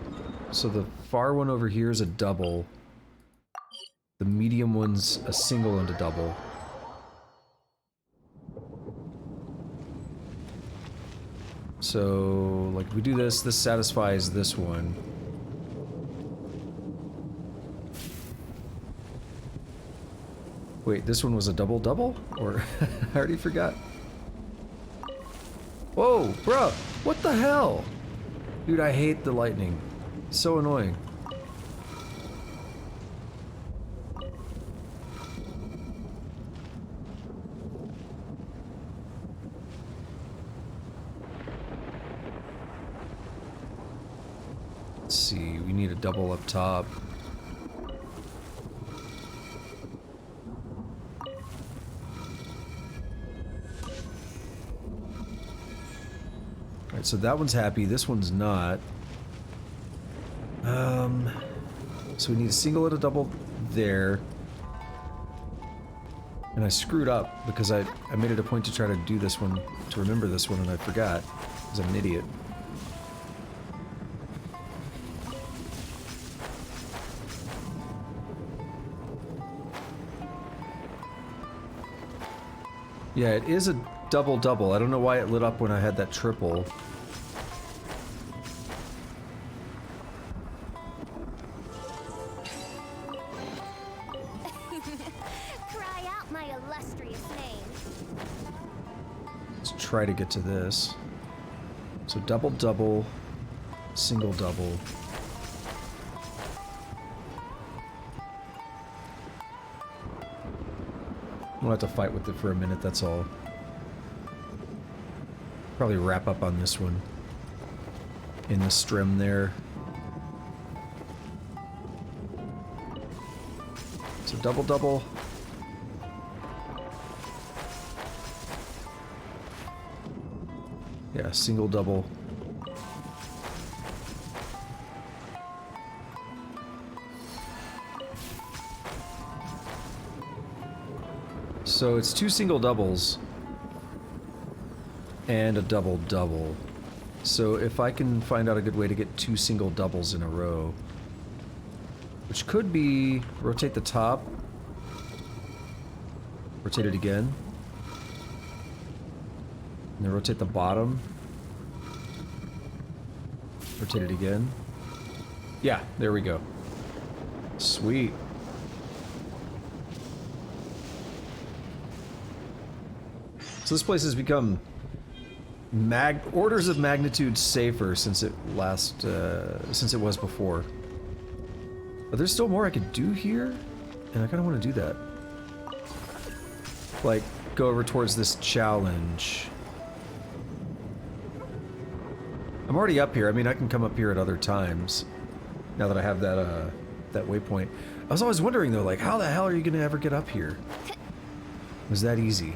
So the far one over here is a double. The medium one's a single and a double. So, like, if we do this, this satisfies this one. Wait, this one was a double-double? Or, I already forgot. Whoa, bruh! What the hell? Dude, I hate the lightning. So annoying. Let's see, we need a double up top. Alright, so that one's happy, this one's not. So we need a single and a double there. And I screwed up because I made it a point to try to do this one, to remember this one, and I forgot. Because I'm an idiot. Yeah, it is a double-double. I don't know why it lit up when I had that triple. Cry out my illustrious name. Let's try to get to this. So double-double, single-double. We'll have to fight with it for a minute, that's all. Probably wrap up on this one. In the strim there. So double-double. Yeah, single, double. So it's 2 single doubles and a double double. So if I can find out a good way to get 2 single doubles in a row, which could be rotate the top, rotate it again, and then rotate the bottom, rotate it again. Yeah, there we go. Sweet. So this place has become orders of magnitude safer since it was before. But there's still more I could do here, and I kind of want to do that. Like, go over towards this challenge. I'm already up here. I mean, I can come up here at other times, now that I have that, that waypoint. I was always wondering, though, like, how the hell are you gonna ever get up here? Was that easy?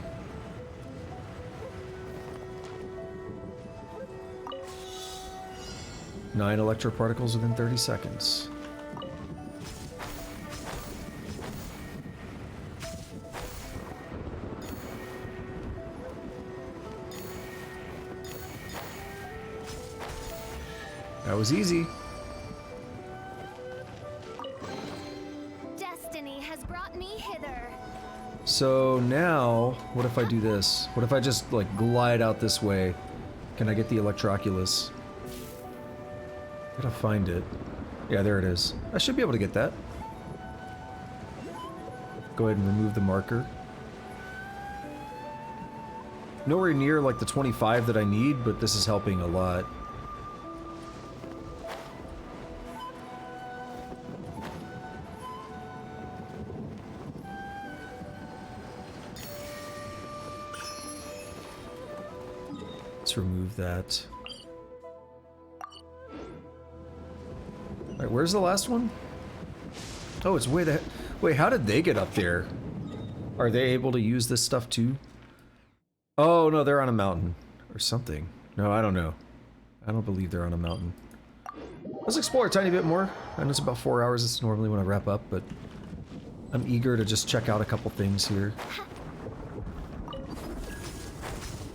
Nine electroparticles within 30 seconds. That was easy. Destiny has brought me hither. So now, what if I do this? What if I just, like, glide out this way? Can I get the Electroculus? Gotta find it. Yeah, there it is. I should be able to get that. Go ahead and remove the marker. Nowhere near, like, the 25 that I need, but this is helping a lot. Let's remove that. Alright, where's the last one? Oh, it's way the... Wait, how did they get up there? Are they able to use this stuff too? Oh, no, they're on a mountain. Or something. No, I don't know. I don't believe they're on a mountain. Let's explore a tiny bit more. I know it's about 4 hours. It's normally when I wrap up, but... I'm eager to just check out a couple things here.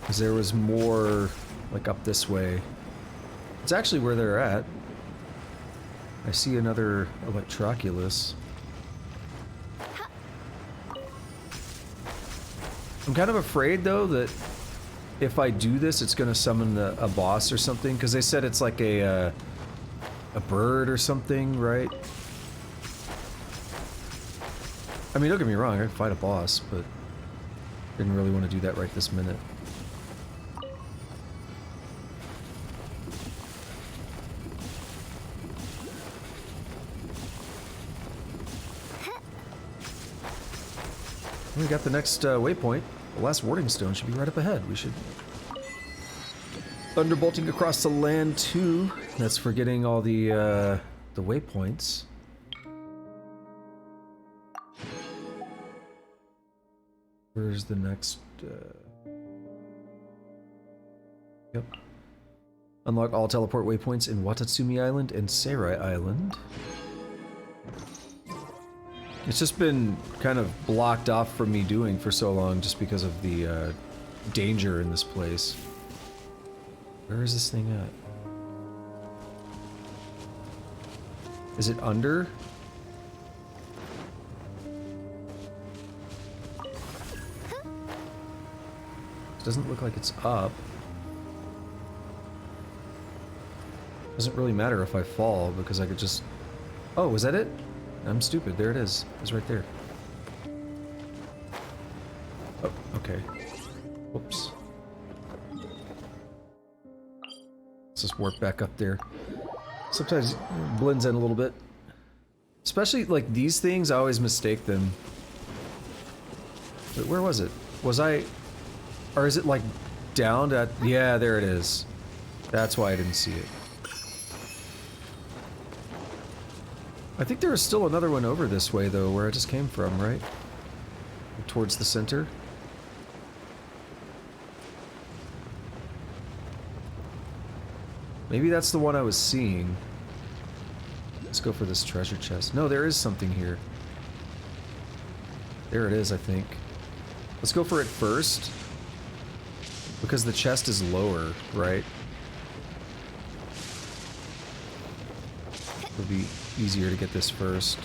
Because there was more, like, up this way. It's actually where they're at. I see another Electroculus. I'm kind of afraid, though, that if I do this, it's going to summon a boss or something, because they said it's like a bird or something, right? I mean, don't get me wrong, I can fight a boss, but didn't really want to do that right this minute. We got the next waypoint. The last warding stone should be right up ahead. We should... Thunderbolting across the land too. That's for getting all the waypoints. Where's the next... Yep. Unlock all teleport waypoints in Watatsumi Island and Seirai Island. It's just been kind of blocked off from me doing for so long just because of the danger in this place. Where is this thing at? Is it under? It doesn't look like it's up. Doesn't really matter if I fall because I could just... Oh, was that it? I'm stupid. There it is. It's right there. Oh, okay. Whoops. Let's just warp back up there. Sometimes it blends in a little bit. Especially, like, these things, I always mistake them. Wait, where was it? Was I... Or is it, like, down at... Yeah, there it is. That's why I didn't see it. I think there is still another one over this way, though, where I just came from, right? Towards the center. Maybe that's the one I was seeing. Let's go for this treasure chest. No, there is something here. There it is, I think. Let's go for it first. Because the chest is lower, right? It'll be easier to get this first.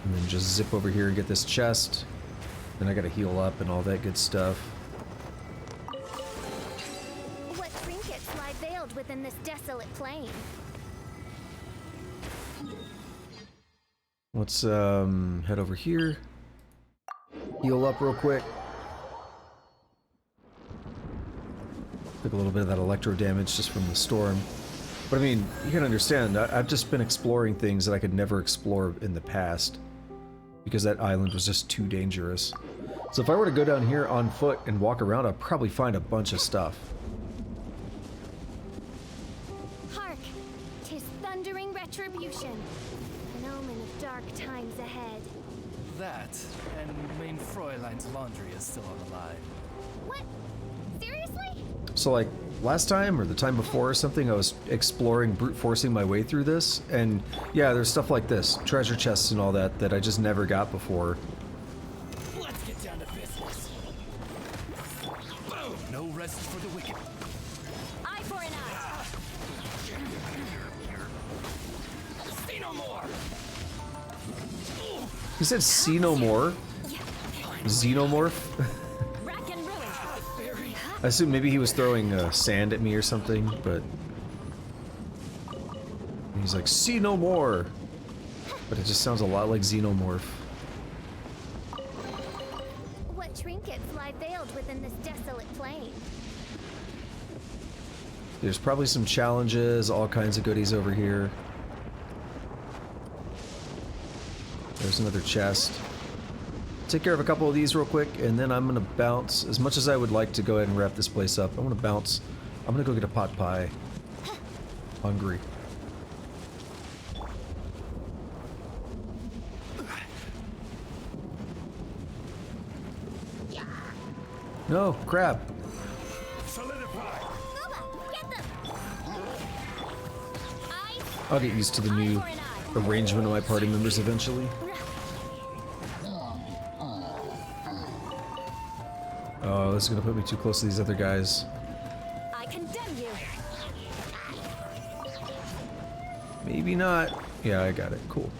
And then just zip over here and get this chest. Then I gotta heal up and all that good stuff. What trinkets lie veiled within this desolate plain? Let's head over here. Heal up real quick. Took a little bit of that electro damage just from the storm. But I mean, you can understand, I've just been exploring things that I could never explore in the past. Because that island was just too dangerous. So if I were to go down here on foot and walk around, I'd probably find a bunch of stuff. Hark! 'Tis thundering retribution. An omen of dark times ahead. That, and main Fräulein's laundry is still on the line. What? Seriously? So like, last time or the time before or something, I was exploring, brute forcing my way through this, and yeah, there's stuff like this, treasure chests and all that, that I just never got before. Let's get down to business. Boom! No rest for the wicked. Eye for an eye. See no more. He said see no more? Xenomorph? I assume maybe he was throwing sand at me or something, but he's like, see no more! But it just sounds a lot like Xenomorph. What trinkets lie veiled within this desolate plain? There's probably some challenges, all kinds of goodies over here. There's another chest. Take care of a couple of these real quick, and then I'm gonna bounce. As much as I would like to go ahead and wrap this place up, I'm gonna bounce. I'm gonna go get a pot pie. Hungry. No, crap. I'll get used to the new arrangement of my party members eventually. Oh, this is gonna put me too close to these other guys. I condemn you. Maybe not. Yeah, I got it. Cool.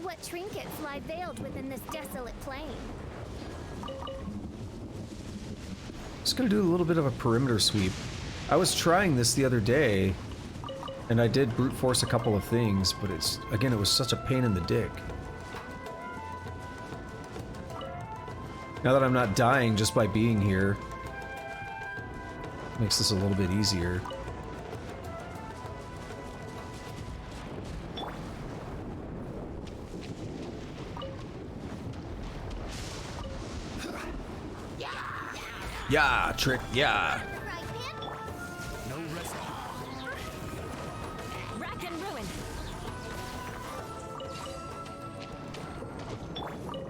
What trinkets lie veiled within this desolate plain? Just gonna do a little bit of a perimeter sweep. I was trying this the other day, and I did brute force a couple of things, but it's, again, it was such a pain in the dick. Now that I'm not dying just by being here, makes this a little bit easier. Yeah, trick, yeah. No rest. Rack and ruin.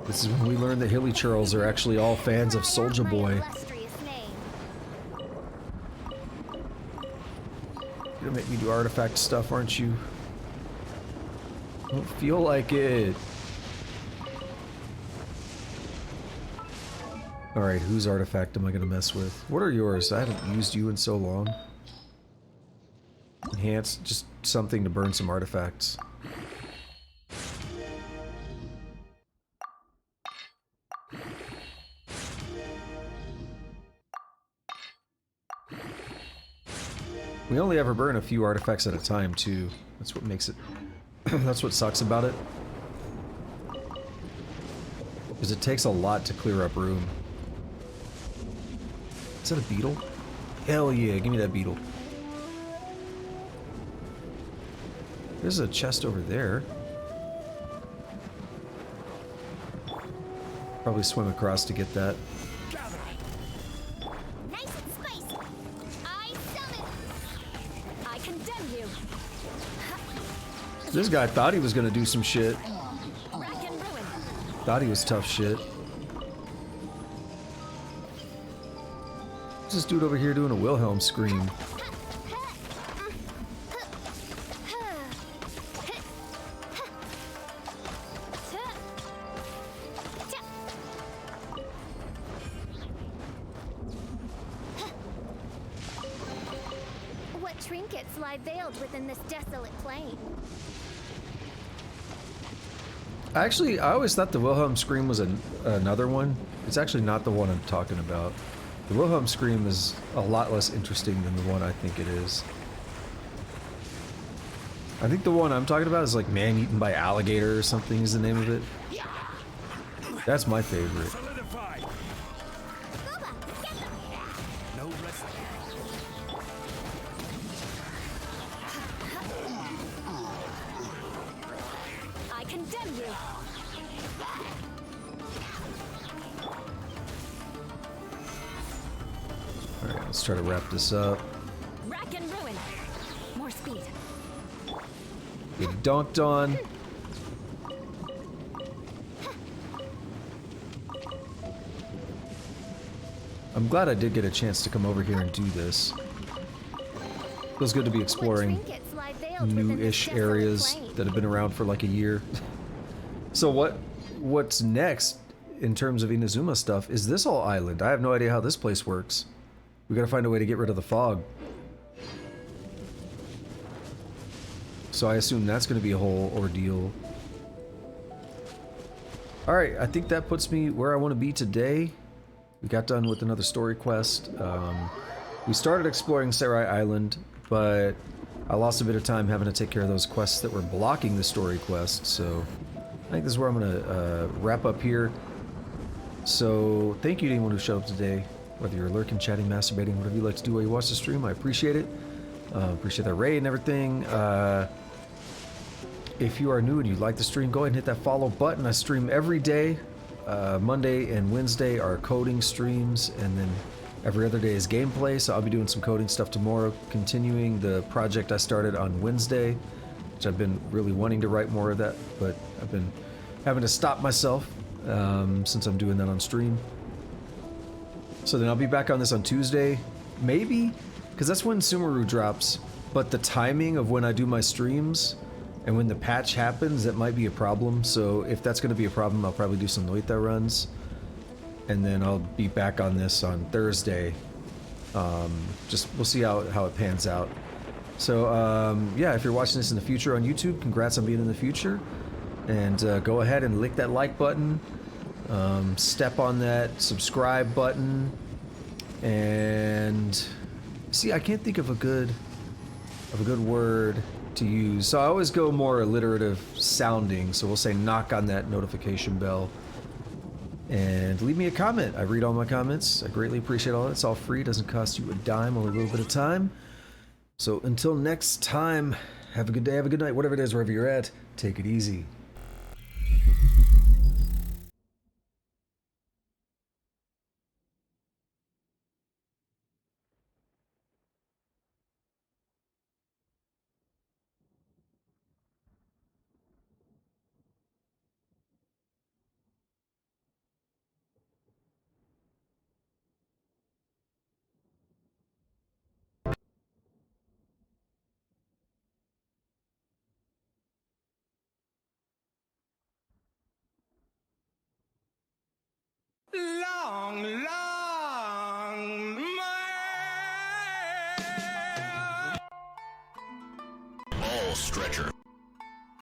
This is when we learn that Hilly Churls are actually all fans of Soulja Boy. You're gonna make me do artifact stuff, aren't you? Don't feel like it. Alright, whose artifact am I gonna mess with? What are yours? I haven't used you in so long. Enhance, just something to burn some artifacts. We only ever burn a few artifacts at a time, too. That's what makes it... that's what sucks about it. Because it takes a lot to clear up room. Is that a beetle? Hell yeah, give me that beetle. There's a chest over there. Probably swim across to get that. Nice and spicy. I summon. I condemn you. This guy thought he was gonna do some shit. Rack and ruin. Thought he was tough shit. What's this dude over here doing a Wilhelm scream? What trinkets lie veiled within this desolate plain? Actually, I always thought the Wilhelm scream was another one. It's actually not the one I'm talking about. The Wilhelm scream is a lot less interesting than the one I think it is. I think the one I'm talking about is like Man Eaten by Alligator or something is the name of it. That's my favorite. No rest. I condemn you. Alright, let's try to wrap this up. Rack and ruin. More speed. Get dunked on. I'm glad I did get a chance to come over here and do this. Feels good to be exploring new-ish areas that have been around for like a year. So what's next in terms of Inazuma stuff? Is this all island? I have no idea how this place works. We gotta find a way to get rid of the fog. So I assume that's gonna be a whole ordeal. Alright, I think that puts me where I want to be today. We got done with another story quest. We started exploring Seirai Island, but I lost a bit of time having to take care of those quests that were blocking the story quest, so I think this is where I'm gonna wrap up here. So thank you to anyone who showed up today, whether you're lurking, chatting, masturbating, whatever you like to do while you watch the stream. I appreciate it. Appreciate that raid and everything. If you are new and you like the stream, go ahead and hit that follow button. I stream every day. Monday and Wednesday are coding streams, and then every other day is gameplay, so I'll be doing some coding stuff tomorrow, continuing the project I started on Wednesday, which I've been really wanting to write more of that, but I've been having to stop myself since I'm doing that on stream. So then I'll be back on this on Tuesday, maybe, because that's when Sumeru drops, but the timing of when I do my streams and when the patch happens, that might be a problem. So if that's going to be a problem, I'll probably do some Noita runs. And then I'll be back on this on Thursday. Just, we'll see how it pans out. So, yeah, if you're watching this in the future on YouTube, congrats on being in the future. And go ahead and lick that like button. Step on that subscribe button. And see, I can't think of a good word to use. So I always go more alliterative sounding, so we'll say knock on that notification bell and leave me a comment. I read all my comments. I greatly appreciate all that. It's all free, it doesn't cost you a dime, only a little bit of time. So until next time, have a good day, have a good night, whatever it is, wherever you're at, take it easy. Long, long may all stretcher.